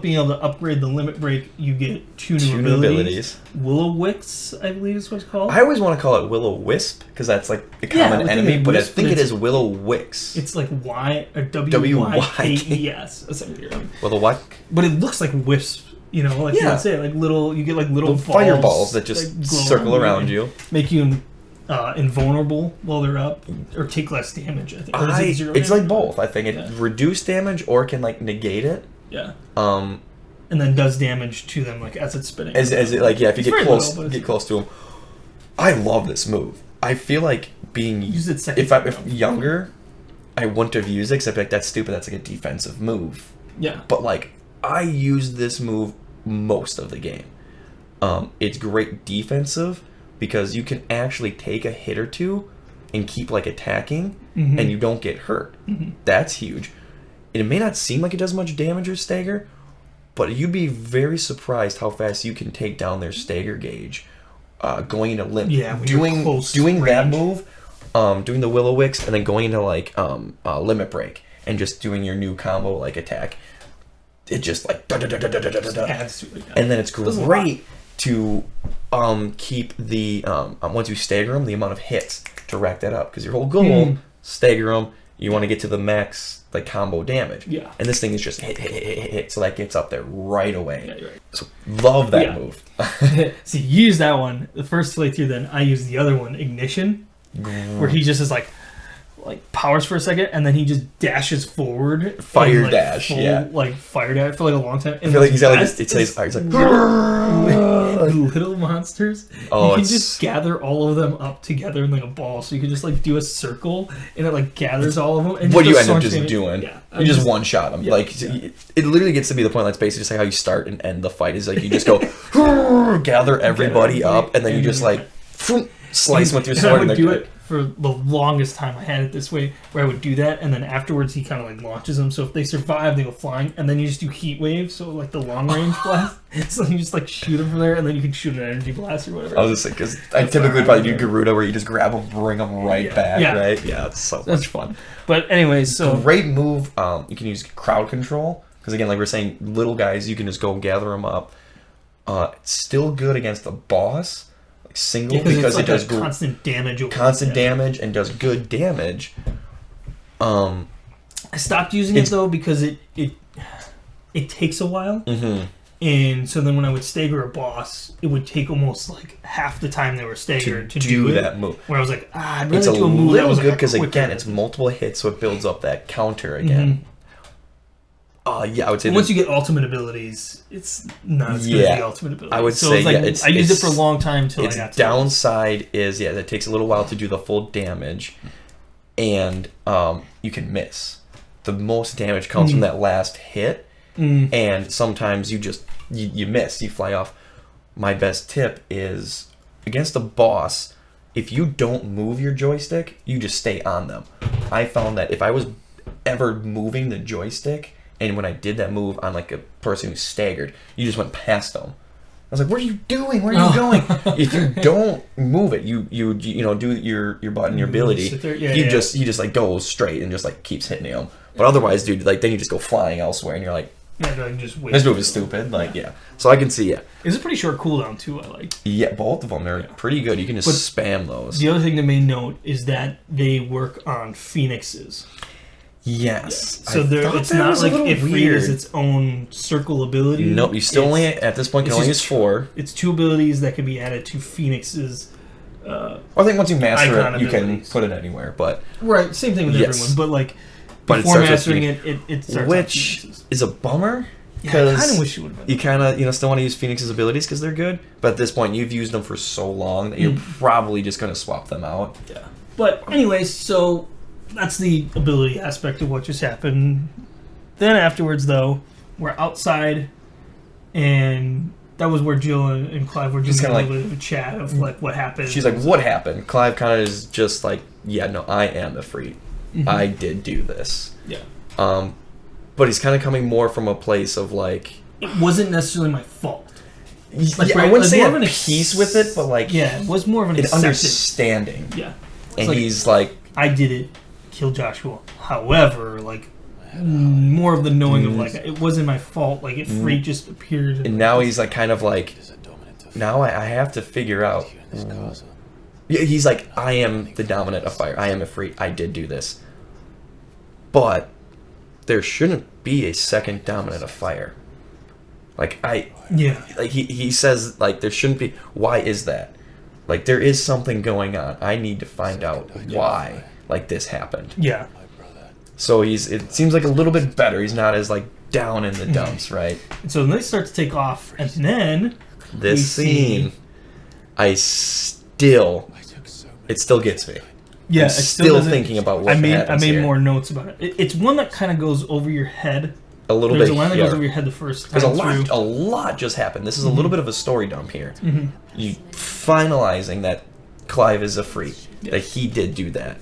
being able to upgrade the limit break, you get 2 new abilities. Will-O-Wisp, I believe is what it's called. I always want to call it Will-O-Wisp because that's like a common enemy, but I think it is Will-O-Wix. It's like W-Y-K-E-S. Will-O-Wik? But it looks like wisp. You know, like you would say, like you get like little balls, fireballs that just circle around you, make you invulnerable while they're up, or take less damage. I think. Or is it 0 it's damage? like both. I think it reduce damage or can like negate it. Yeah. And then does damage to them like as it's spinning. As it like if you get close to them. I love this move. I feel like being if younger, I wouldn't have used it because I'd be like, that's stupid. That's like a defensive move. Yeah. But like I use this move most of the game. It's great defensive because you can actually take a hit or two and keep like attacking and you don't get hurt. That's huge. It may not seem like it does much damage or stagger, but you'd be very surprised how fast you can take down their stagger gauge going into limp. Yeah, doing that move, doing the Will-O-Wisp and then going into like limit break and just doing your new combo like attack. It just like and then it's great to keep the once you stagger them, the amount of hits to rack that up because your whole goal stagger them. You want to get to the max like combo damage. Yeah. And this thing is just hit, so that gets up there right away. Yeah, you're right. So love that move. See, you use that one the first playthrough. Then I use the other one, Ignition, where he just is like powers for a second and then he just dashes forward. Fire and, dash, like fire dash for like a long time. And I feel like he's got like it says he's like little monsters. Oh, you can just gather all of them up together in like a ball. So you can just like do a circle and it like gathers all of them. And what do you end up just doing? Yeah, you just one shot them. It literally gets to be the point. That's basically just like how you start and end the fight. Is like you just go gather everybody up and then you just like slice them with your sword. And I would do it for the longest time. I had it this way where I would do that and then afterwards he kind of like launches them. So if they survive, they go flying and then you just do heat waves. So like the long range blast. So you just like shoot them from there and then you can shoot an energy blast or whatever. I was just like, because I typically probably do Garuda where you just grab them, bring them right back, right? Yeah, it's so much fun. But anyways, so great move. You can use crowd control because again, like we're saying, little guys, you can just go gather them up. It's still good against the boss. Single because like it does constant damage. Damage and does good damage. I stopped using it though because it takes a while, and so then when I would stagger a boss, it would take almost like half the time they were staggered to do that move. Where I was like, I'd rather do a move that was good because again, it's multiple hits, so it builds up that counter again. Yeah, I would say once you get ultimate abilities, it's not as good as the ultimate abilities. I would say I used it for a long time until I got to downside is it takes a little while to do the full damage, and you can miss. The most damage comes from that last hit, and sometimes you just you miss, you fly off. My best tip is against a boss, if you don't move your joystick, you just stay on them. I found that if I was ever moving the joystick. And when I did that move on like a person who staggered, you just went past them. I was like, "What are you doing? Where are you going?" If you don't move it, you do your button, your ability. He just like goes straight and just like keeps hitting him. But otherwise, dude, like then you just go flying elsewhere, and you're like, "This move is stupid." Like, so I can see it. It's a pretty short cooldown too. I like. Yeah, both of them they're pretty good. You can just spam those. The other thing to main note is that they work on phoenixes. Yes. So it's not like Ifrit is its own circle ability. Nope, you still only, at this point, can only use 4. It's 2 abilities that can be added to Phoenix's I think once you master it, you can put it anywhere, but... Right, same thing with everyone, but like, before mastering it starts which is a bummer. Yeah, I kind of wish you would have been. You kind of, still want to use Phoenix's abilities because they're good, but at this point, you've used them for so long that you're probably just going to swap them out. Yeah. But anyways, so... That's the ability aspect of what just happened. Then afterwards, though, we're outside, and that was where Jill and Clive were just kind of like a chat of like what happened. She's like, "What happened?" Clive kind of is just like, "Yeah, no, I am Ifrit." I did do this. Yeah. But he's kind of coming more from a place of like, it wasn't necessarily my fault. Like, I wouldn't say more at of an peace with it, but like, yeah, it was more of an understanding. Yeah. And like, he's like, I did it, kill Joshua. However, like, more of the knowing of like, it wasn't my fault. Like, Ifrit just appeared. And now he's like, kind of like, now I have to figure out. Yeah, he's like, I am the dominant of fire. I am Ifrit. I did do this. But there shouldn't be a second dominant of fire. Like, like he says, like, there shouldn't be. Why is that? Like, there is something going on. I need to find out why, like, this happened. Yeah. So it seems like a little bit better. He's not as, like, down in the dumps, right? And so then they start to take off, and then this scene, it still gets me. Yeah, I'm still thinking about what happens I made here. more notes about it. It's one that kind of goes over your head. A little There's bit. a line that goes over your head the first time Because a lot just happened. This is a little bit of a story dump here. You finalizing that Clive is a freak. That he did do that.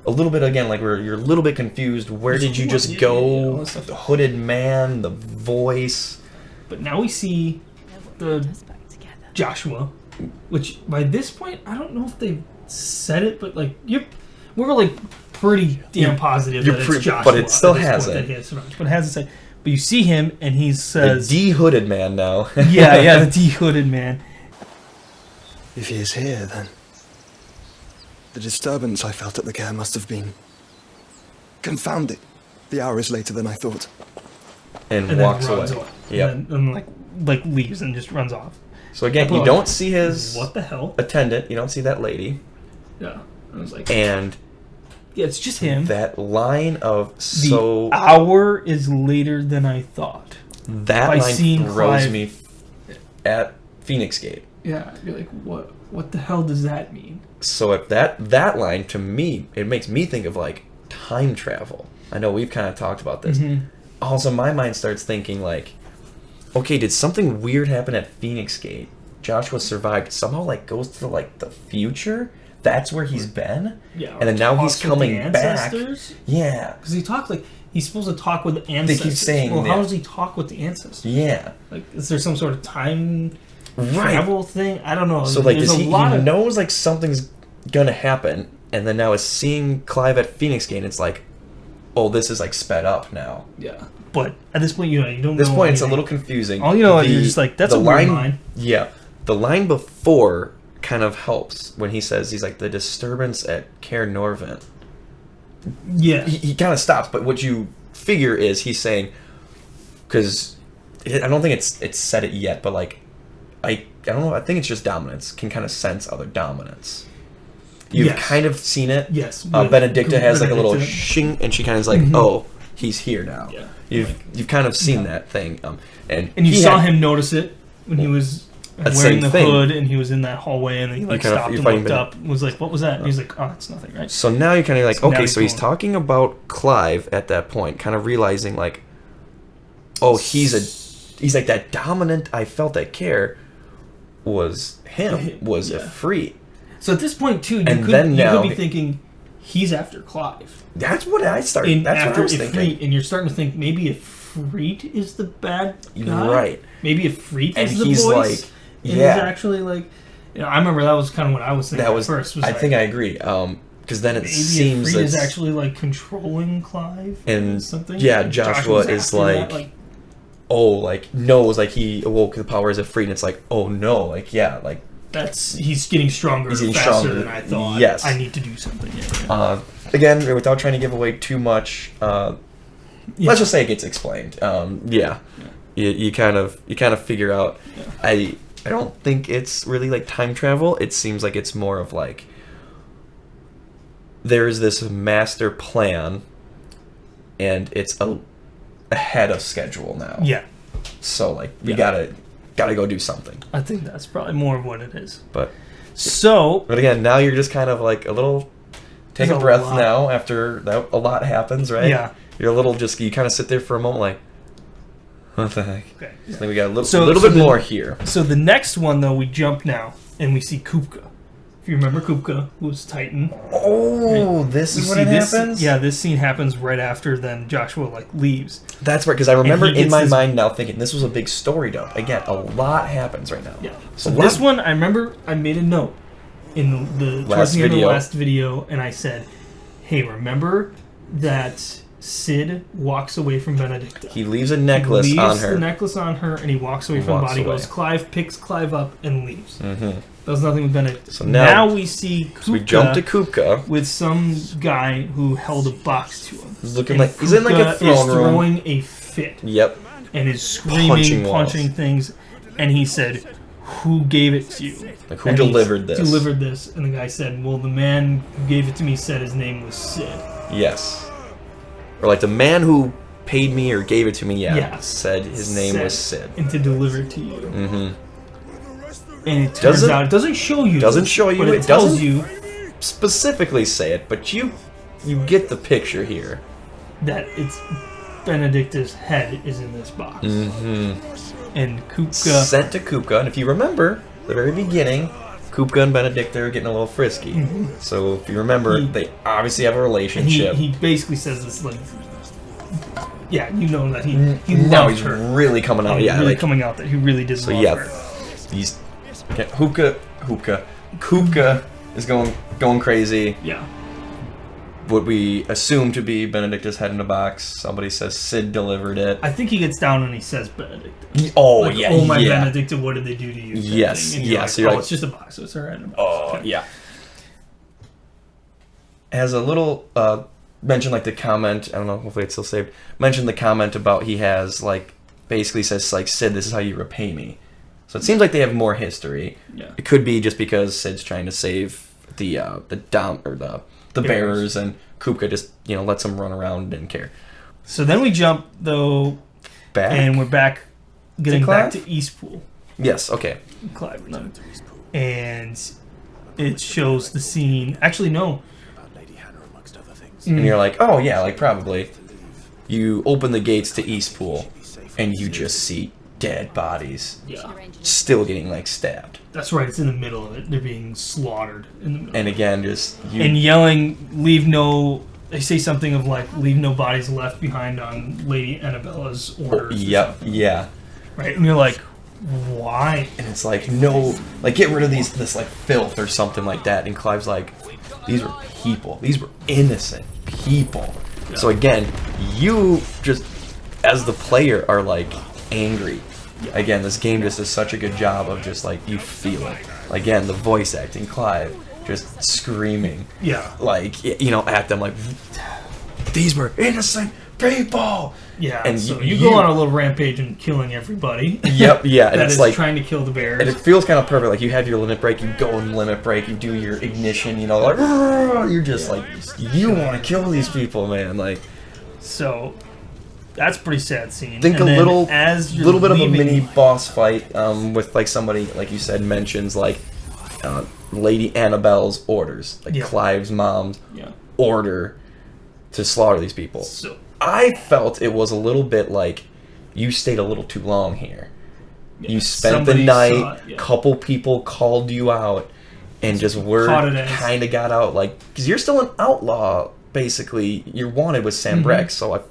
A little bit again, like you're a little bit confused. Where did you just go? The hooded man, the voice. But now we see the Joshua, which by this point I don't know if they've said it, but like we're like pretty damn positive that it's Joshua. But it still hasn't. But it hasn't said. But you see him, and he says, "The de-hooded man now." yeah, the de-hooded man. If he is here, then the disturbance I felt at the care must have been confounded. The hour is later than I thought. And walks away. Yep. And like leaves and just runs off. So again, you don't see his what the hell attendant. You don't see that lady. Yeah, I was like, and yeah, it's just him. That line of the hour is later than I thought. That line throws me at Phoenix Gate. Yeah, you're like, what the hell does that mean? So if that line, to me, it makes me think of like time travel. I know we've kind of talked about this. Also, my mind starts thinking like, okay, did something weird happen at Phoenix Gate? Joshua survived, somehow like goes to like the future. That's where he's been. Yeah, and then now he's coming back. Yeah, because he talks like he's supposed to talk with the ancestors. They keep saying, well, how does he talk with the ancestors? Yeah, like is there some sort of time travel thing? I don't know. So like, he knows like something's gonna happen, and then now is seeing Clive at Phoenix Gate. And it's like, oh, this is like sped up now. Yeah, but at this point, you don't know. At this point, anything. it's a little confusing. All you know, you're just like, that's a weird line. Yeah, the line before kind of helps when he says he's like the disturbance at Caer Norvent. Yeah, he kind of stops, but what you figure is he's saying, because I don't think it's said it yet, but like I don't know, I think it's just dominance can kind of sense other dominance. You've kind of seen it. Yes. Benedicta has like a little shing, and she kind of is like, oh, he's here now. Yeah. You've kind of seen that thing, and you saw him notice it when he was wearing the hood, and he was in that hallway, and then he like stopped and looked up, and was like, "What was that?" And he's like, "Oh, it's nothing, right?" So now you're kind of like, okay, so he's talking about Clive at that point, kind of realizing like, oh, he's like that dominant. I felt that care was him, was Ifrit. So at this point too, you could be thinking he's after Clive. That's what I started. That's what I was thinking. And you're starting to think maybe Ifrit is the bad guy, right? Maybe Ifrit and is the he's voice. Like, and he's actually like, I remember that was kind of what I was thinking at first. I think I agree. Because then it seems Ifrit is actually like controlling Clive and something. Yeah, Joshua is like, oh, like knows like he awoke the power as Ifrit, and it's like, oh no, like like. He's getting stronger faster than I thought. Yes. I need to do something. Again, without trying to give away too much, let's just say it gets explained. You kind of figure out. I don't think it's really like time travel. It seems like it's more of like there is this master plan, and it's ahead of schedule now. Yeah. So like we gotta go do something. I think that's probably more of what it is. But again, now you're just kind of like a little take a breath now after that a lot happens, right? Yeah. You're a little you kind of sit there for a moment like, what the heck? Okay. So then we got a little bit more here. So the next one though, we jump now and we see Kupka. If you remember Kupka, who was Titan. Oh, this is when it happens? Yeah, this scene happens right after then Joshua, like, leaves. That's right, because I remember in my mind now thinking this was a big story dump. Again, a lot happens right now. Yeah. So this one, I remember I made a note in the towards the end of the last video, and I said, hey, remember that Sid walks away from Benedicta. He leaves a necklace on her. He leaves the necklace on her, and he walks away from the body. Goes, Clive picks Clive up and leaves. Mm-hmm. Does nothing with Benedicta. So now we see Kupka we jump to Kupka with some guy who held a box to him. He's looking like he's in like a throne room. Throwing a fit. Yep. And is screaming, punching things, and he said, "Who gave it to you? Like who delivered this? Delivered this?" And the guy said, "Well, the man who gave it to me said his name was Sid." Yes. Or like the man who paid me or gave it to me, said his name was Sid. And to deliver it to you. Mm-hmm. And it turns out, it doesn't show you. Doesn't show you. But it tells you. Specifically say it, but you get the picture here. That it's Benedicta's head is in this box. Mm-hmm. And Kupka. Sent to Kupka, and if you remember, the very beginning, Kupka and Benedicta are getting a little frisky. Mm-hmm. So if you remember, they obviously have a relationship. He basically says this like, yeah, you know that he now loved he's her. really coming out. Yeah, really like, coming out that he really did love her. He's Kupka is going crazy. Yeah. What we assume to be Benedicta's head in a box. Somebody says Sid delivered it. I think he gets down and he says Benedicta. Oh, like, yeah. Oh, my Benedicta, what did they do to you? Yes, yes. Like, oh, it's just a box, so it's her head in a box. Oh, okay. Yeah. As a little, mention like the comment, I don't know, hopefully it's still saved, mention the comment about he has, like, basically says, like, Sid, this is how you repay me. So it seems like they have more history. Yeah. It could be just because Sid's trying to save the bearers, and Kupka just, lets them run around and didn't care. So then we jump, though, back? And we're getting back to Eastpool. Yes, okay. Clive and them. And it shows the scene. Actually, no. And you're like, oh, yeah, like, probably. You open the gates to Eastpool, and you just see dead bodies. Yeah. Still getting, like, stabbed. That's right, it's in the middle of it. They're being slaughtered in the middle. And again, just... And yelling, they say something of, like, leave no bodies left behind on Lady Annabella's orders. Yep, yeah. Right, and you're like, why? And it's like, no, like, get rid of this, like, filth or something like that. And Clive's like, these were people. These were innocent people. Yeah. So again, you just, as the player, are, like, angry. Yeah. Again, this game just does such a good job of just, like, you feel it. Again, the voice acting, Clive, just screaming. Yeah. Like, at them, like, these were innocent people! Yeah, and so you go on a little rampage and killing everybody. Yep, yeah. And it's like trying to kill the bears. And it feels kind of perfect. Like, you have your limit break, you go in limit break, you do your ignition, like, you're just like, you want to kill these people, man. Like, so... That's a pretty sad scene. Think and a little bit of a mini boss fight with like somebody, like you said, mentions like Lady Annabelle's orders, like Clive's mom's order to slaughter these people. So I felt it was a little bit like you stayed a little too long here. You spent the night, couple people called you out, and just word kind of got out, like, because you're still an outlaw, basically. You're wanted with Sam Breck, so I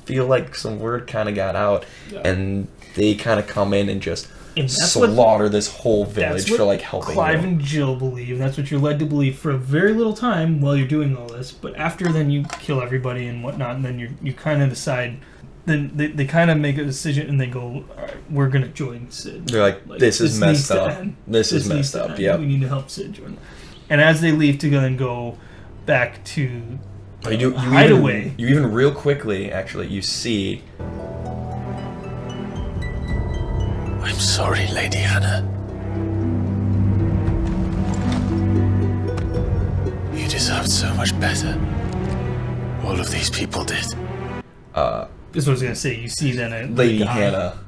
feel like some word kind of got out, and they kind of come in and just slaughter this whole village for like helping Clive and Jill believe. That's what you're led to believe for a very little time while you're doing all this. But after then, you kill everybody and whatnot, and then you kind of decide. Then they kind of make a decision and they go, all right, we're gonna join Sid. They're like this is messed up. This is messed up. Yeah, we need to help Sid join. And as they leave to go back to hideaway. You even real quickly, actually, you see. I'm sorry, Lady Hannah. You deserved so much better. All of these people did. This is what I was gonna say. You see then Lady Hannah,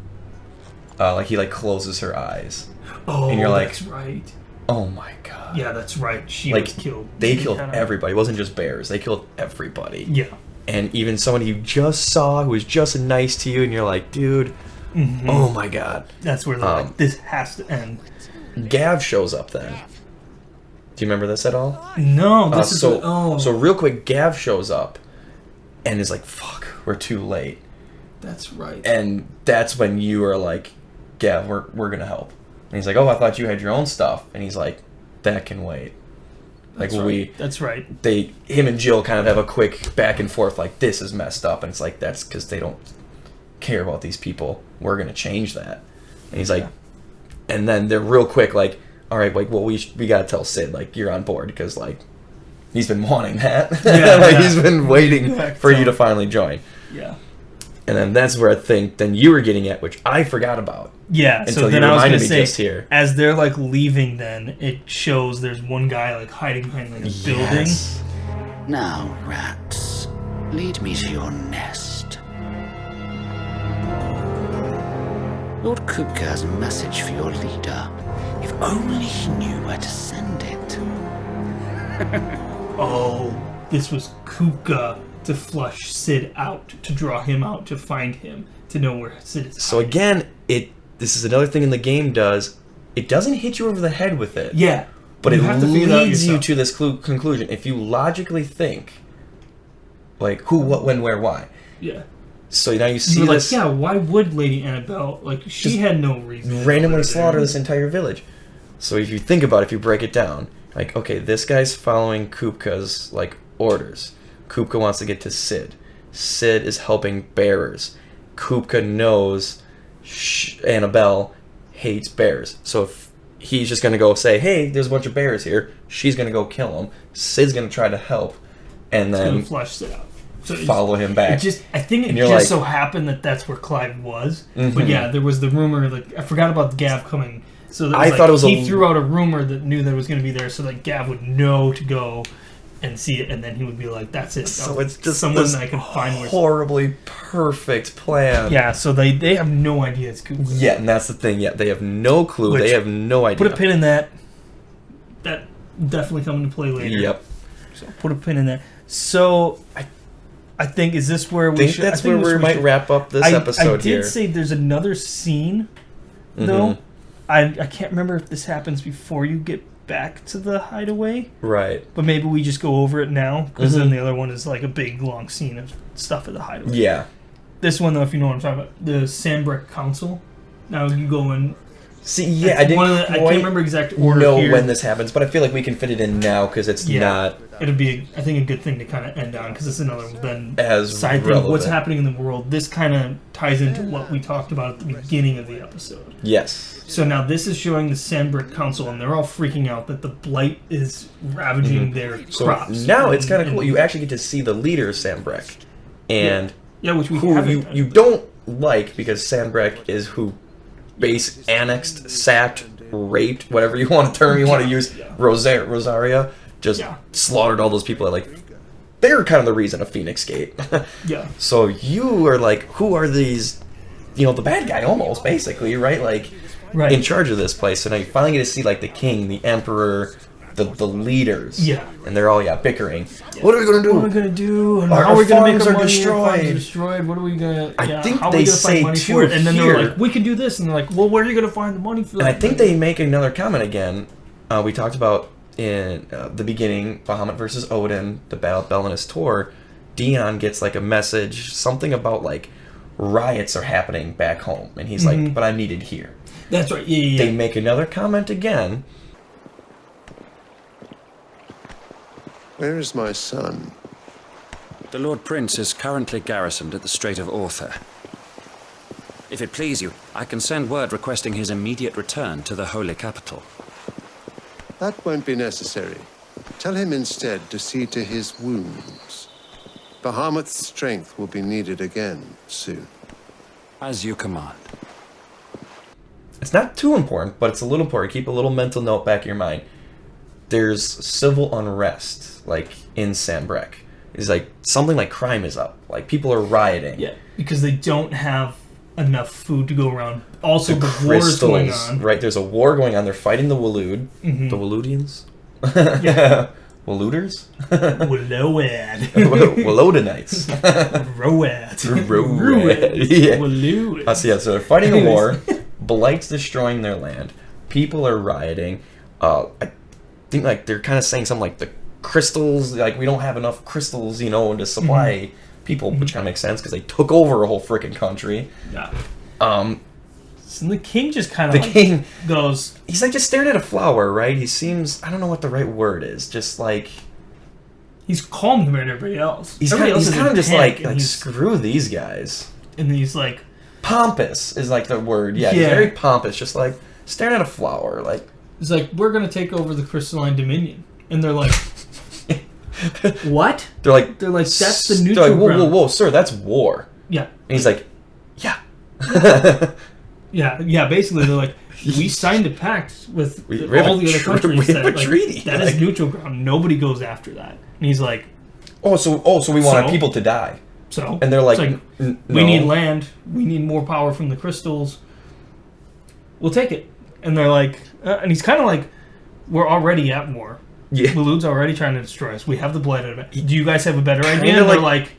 like he like closes her eyes. Oh, and you're like, that's right. Oh my god. Yeah, that's right. She like, was killed. They killed everybody. It wasn't just bears. They killed everybody. Yeah. And even someone you just saw who was just nice to you, and you're like, dude, oh my god. That's where they're like, this has to end. Gav shows up then. Do you remember this at all? No, this is so real quick, Gav shows up and is like, "Fuck, we're too late." That's right. And that's when you are like, "Gav, we're gonna help." And he's like, "Oh, I thought you had your own stuff." And he's like, "That can wait." Like That's right. Him and Jill kind of have a quick back and forth, like, this is messed up, and it's like, that's because they don't care about these people. We're gonna change that. And he's like, and then they're real quick, like, all right, like, well, we gotta tell Sid, like, you're on board, because like he's been wanting that. He's been waiting for you to finally join. Yeah. And then that's where I think then you were getting at, which I forgot about. Yeah, until so then you I was going reminded to me say, just here. as they're like leaving, then it shows there's one guy like hiding behind like a building. Now, rats, lead me to your nest. Lord Kupka has a message for your leader. If only he knew where to send it. Oh, this was Kupka to flush Sid out, to draw him out, to find him, to know where Sid is. So again, this is another thing in the game does. It doesn't hit you over the head with it. Yeah. But You it have to figure it out leads you yourself. to this conclusion. If you logically think, like, who, what, when, where, why. Yeah. So now you see You're this... like, yeah, why would Lady Annabelle, like, she had no reason. randomly slaughter this entire village. So if you think about it, if you break it down, like, okay, this guy's following Kupka's, like, orders. Kupka wants to get to Sid. Sid is helping bearers. Kupka knows Annabelle hates bears. So if he's just going to go say, hey, there's a bunch of bears here, she's going to go kill them. Sid's going to try to help. And It's then gonna flush Sid out. So follow him back. I think it And just you're like- so happened that that's where Clive was. Mhm. But yeah, there was the rumor. Like, I forgot about Gav coming. So that was, I thought it was he a- threw out a rumor that knew that it was going to be there, so that Gav would know to go and see it, and then he would be like, "That's it." So it's just someone this that I can find. Where horribly perfect plan. yeah, so they have no idea it's Cooper. Yeah, and that's the thing. Yeah, they have no clue. Which- They have no idea. Put a pin in that. That definitely come into play later. Yep. So put a pin in there. So I think is this where we think should? that's I think where this we might should- wrap up this episode I did here. say there's another scene, though. Mhm. I can't remember if this happens before you get back to the hideaway. Right. But maybe we just go over it now, because Mhm. then the other one is like a big, long scene of stuff at the hideaway. Yeah. This one, though, if you know what I'm talking about, the Sandbreck Council. Now you go and... See, yeah, I didn't I can't remember exact order know here. when this happens, but I feel like we can fit it in now because it's not It'd be, I think, a good thing to kind of end on, because it's another then as side thing. relevant. What's happening in the world? This kind of ties into what we talked about at the beginning of the episode. Yes. So now this is showing the Sandbreck Council, and they're all freaking out that the blight is ravaging their So crops. now it's kind of And- cool. You actually get to see the leader, Sandbreck, and Yeah, which we who haven't you don't like because Sandbreck is who base annexed, sacked, raped, whatever you want to term you want to use. Rosaria just slaughtered all those people. That, like, they're kind of the reason of Phoenix Gate. Yeah. So you are like, who are these? You know, the bad guy almost, basically, right? Like, Right. in charge of this place. So now you finally get to see like the king, the emperor, the leaders. Yeah. And they're all bickering. What are we gonna do? What are we gonna do? And Our how are we gonna make farms our are money? Our farms destroyed. are destroyed. What are we gonna? I Yeah, think how are they we gonna say find money too for it? And then here- they're like, "We can do this," and they're like, "Well, where are you gonna find the money for that?" And I think they make another comment again. We talked about in the beginning, Bahamut versus Odin, the Battle of Belenus Tor. Dion gets like a message, something about like riots are happening back home, and he's like, "But I'm needed here." That's right. Yeah. They make another comment again. Where is my son? The Lord Prince is currently garrisoned at the Strait of Arthur. If it please you, I can send word requesting his immediate return to the Holy Capital. That won't be necessary. Tell him instead to see to his wounds. Bahamut's strength will be needed again soon. As you command. It's not too important, but it's a little important. Keep a little mental note back in your mind. There's civil unrest, like, in Sandbreck. It's like, something like crime is up. Like, people are rioting. Yeah, because they don't have enough food to go around. Also, the war is going on. Right, there's a war going on. They're fighting the Walud. Mhm. The Waludians? Yeah. Waluders? Walload. Walodanites. Road. Road. Yeah. Walload. So they're fighting a war. Blight's destroying their land. People are rioting. think like they're kind of saying something like the crystals, like we don't have enough crystals, you know, to supply people, which kind of makes sense because they took over a whole freaking country. Yeah. So the king just kind The of king goes. He's like just staring at a flower, right? He seems, I don't know what the right word is, just like he's calm compared to everybody else. He's Everybody kind, else he's is kind of in just panic, like screw these guys. And he's like pompous is like the word. Yeah, he's very pompous, just like staring at a flower, like he's like, we're gonna take over the crystalline dominion, and they're like, what? They're like that's the neutral they're like, ground. whoa, sir, that's war. Yeah. And he's like, yeah. yeah. Basically, they're like, we signed a pact with all the other countries. We have a treaty. That is neutral ground. Nobody goes after that. And he's like, so we want our people to die. So and they're like, we need land. We need more power from the crystals. We'll take it. And they're like, and he's kind of like, we're already at war. Yeah. Balud's already trying to destroy us. We have the blight of it. Do you guys have a better idea? Kinda And they're like,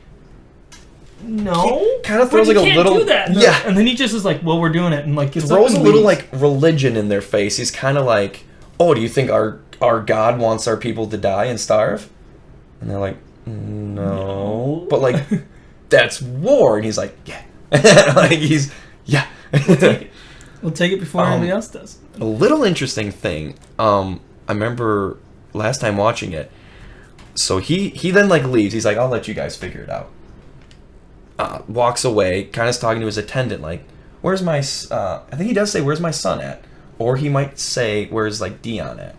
no. Kind of throws like a little. Do that. Yeah. And then he just is like, well, we're doing it. And like, throws a little like religion in their face. He's kind of like, oh, do you think our God wants our people to die and starve? And they're like, no. But like, that's war. And he's like, yeah. Like he's, yeah. We'll take it before anybody else does. A little interesting thing. I remember last time watching it. So he then like leaves. He's like, I'll let you guys figure it out. Walks away, kind of talking to his attendant, like, where's my, I think he does say, where's my son at? Or he might say, where's, like, Dion at?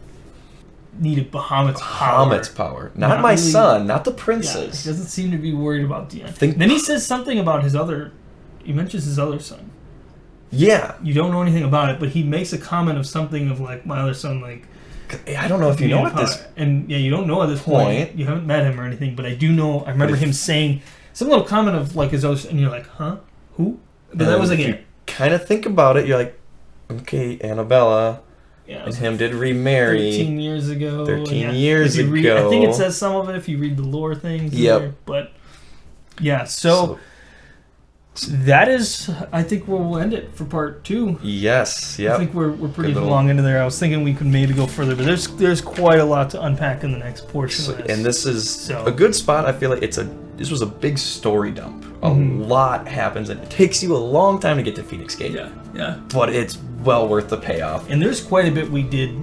Needed Bahamut's power. Not my really, son, not the princess. Yeah, he doesn't seem to be worried about Dion. Then he says something about his other, he mentions his other son. Yeah. You don't know anything about it, but he makes a comment of something of, like, my other son, like, I don't know if you know at this and yeah, you don't know at this point. You haven't met him or anything, but I do know, I remember him saying some little comment of like his other, and you're like, huh? Who? But that was again. You kind of think about it, you're like, okay, Annabella and him did remarry 13 years ago. 13 years ago. I think it says some of it if you read the lore things. Yep. But yeah, so that is, I think we'll end it for part 2. Yes. Yep. I think we're pretty long into there. I was thinking we could maybe go further, but there's quite a lot to unpack in the next portion of this. And this is a good spot. I feel like this was a big story dump. A lot happens, and it takes you a long time to get to Phoenix Gate. Yeah. But it's well worth the payoff. And there's quite a bit we did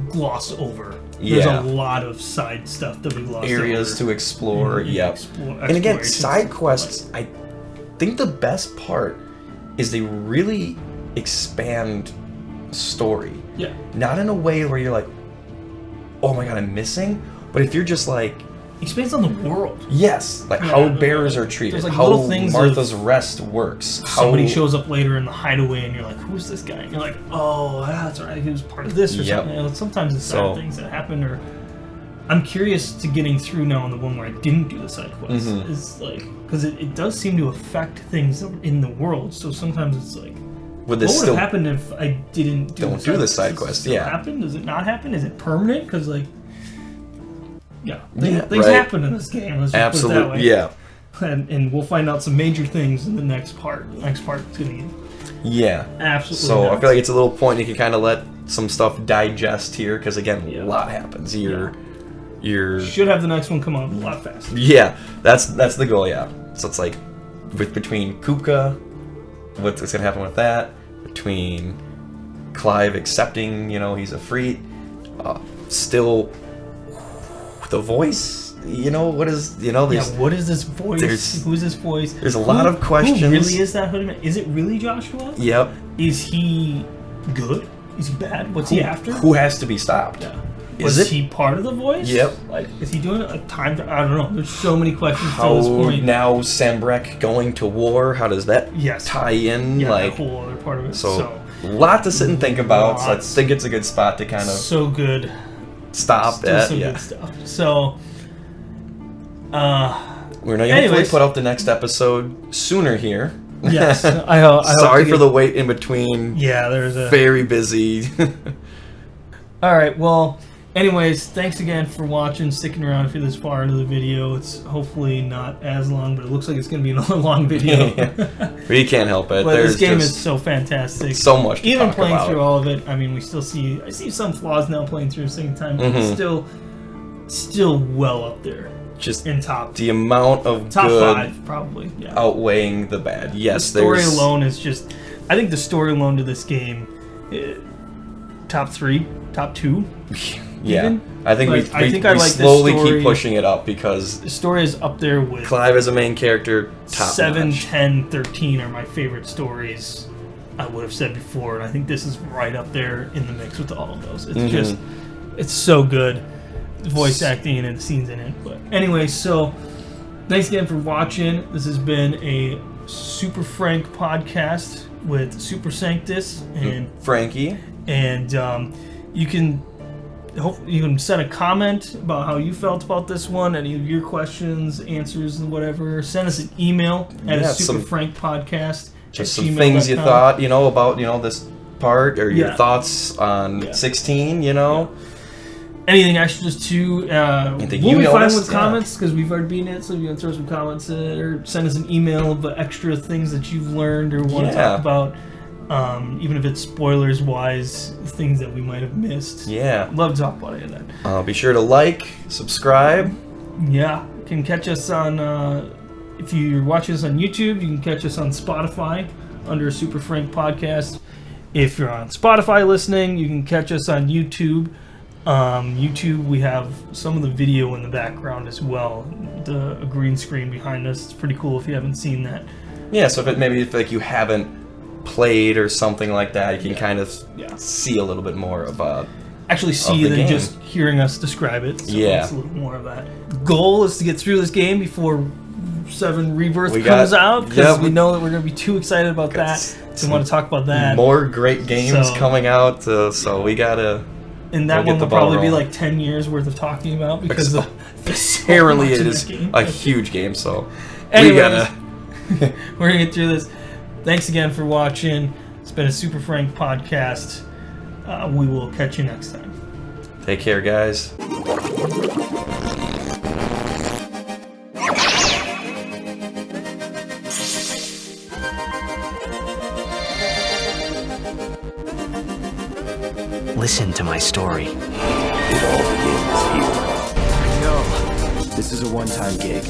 gloss over. There's a lot of side stuff that we glossed over. Areas to explore. Yep. And again, side quests. I think the best part is they really expand story. Yeah. Not in a way where you're like, oh my god, I'm missing. But if you're just like, expands on the world. Yes, like how bears are treated, like how Martha's Rest works. Somebody shows up later in the hideaway, and you're like, "Who's this guy?" And you're like, "Oh, that's right. He was part of this or something." You know, sometimes it's sad things that happen. Or I'm curious to getting through now on the one where I didn't do the side quest. Is like because it does seem to affect things in the world. So sometimes it's like, what would have happened if I didn't do the side quest? Does it happen? Does it not happen? Is it permanent? Because like. Yeah, things happen in this game. Let's just put it that way. Yeah. And we'll find out some major things in the next part. The next part is going to be absolutely So nuts. I feel like it's a little point you can kind of let some stuff digest here, because again, a lot happens. You should have the next one come out a lot faster. Yeah, that's the goal. Yeah, so it's like between Kupka, what's going to happen with that? Between Clive accepting, he's a Ifrit, still. The voice, what is, what is this voice? Who's this voice? There's a lot of questions. Who really is that Hoodman? Is it really Joshua? Yep. Is he good? Is he bad? What's he after? Who has to be stopped? Yeah. Was he part of the voice? Yep. Like, is he doing it a time? I don't know. There's so many questions to this point. Now Sambrek going to war? How does that tie in? Yeah, like that whole other part of it. So a lot to sit and think about. So I think it's a good spot to kind of so good. Stop that. Good stuff. So, we're not gonna put out the next episode sooner here. Yes, I hope. Sorry for the wait in between. Yeah, there's very busy. All right. Well, Anyways, thanks again for watching, sticking around if you're this far into the video. It's hopefully not as long, but it looks like it's going to be another long video. We can't help it. But this game is so fantastic. So much to Even talk playing about. through all of it, I mean, I see some flaws now playing through a second time, but it's still well up there. Just in top. The amount of top good 5, probably. Yeah. Outweighing the bad. Yes, the story alone is just. I think the story alone to this game, top 3, top 2. Yeah, even. I think we like slowly keep pushing it up because the story is up there with Clive as a main character. Top 7, notch. 10, 13 are my favorite stories. I would have said before, and I think this is right up there in the mix with all of those. It's just, it's so good, the voice acting and the scenes in it. But anyway, so thanks again for watching. This has been a Super Frank podcast with Super Sanctus and Frankie, and you can send a comment about how you felt about this one, any of your questions, answers, and whatever. Send us an email at superfrankpodcast. Just some things you thought, about, this part, or your Yeah. thoughts on 16, Anything extras too. Anything We'll you be fine noticed? with comments because we've already beaten it. So if you want to throw some comments in it, or send us an email of the extra things that you've learned or want to talk about. Even if it's spoilers wise, things that we might have missed. Yeah. Love to talk about any of that. Be sure to like, subscribe. Yeah. You can catch us on, if you're watching us on YouTube, you can catch us on Spotify under Super Frank Podcast. If you're on Spotify listening, you can catch us on YouTube. YouTube, we have some of the video in the background as well. A green screen behind us. It's pretty cool if you haven't seen that. Yeah, so if you haven't played or something like that, you can kind of see a little bit more about actually see the than game. just hearing us describe it. So Yeah. it's a little more of that. Goal is to get through this game before 7 Rebirth comes out, because we know that we're going to be too excited about that. So we want to talk about that. More great games coming out, so we gotta. And that one will probably be like 10 years worth of talking about because apparently it is a huge game. So anyways, we gotta. We're gonna get through this. Thanks again for watching. It's been a Super Frank podcast. We will catch you next time. Take care, guys. Listen to my story. It all begins here. I know. This is a one-time gig.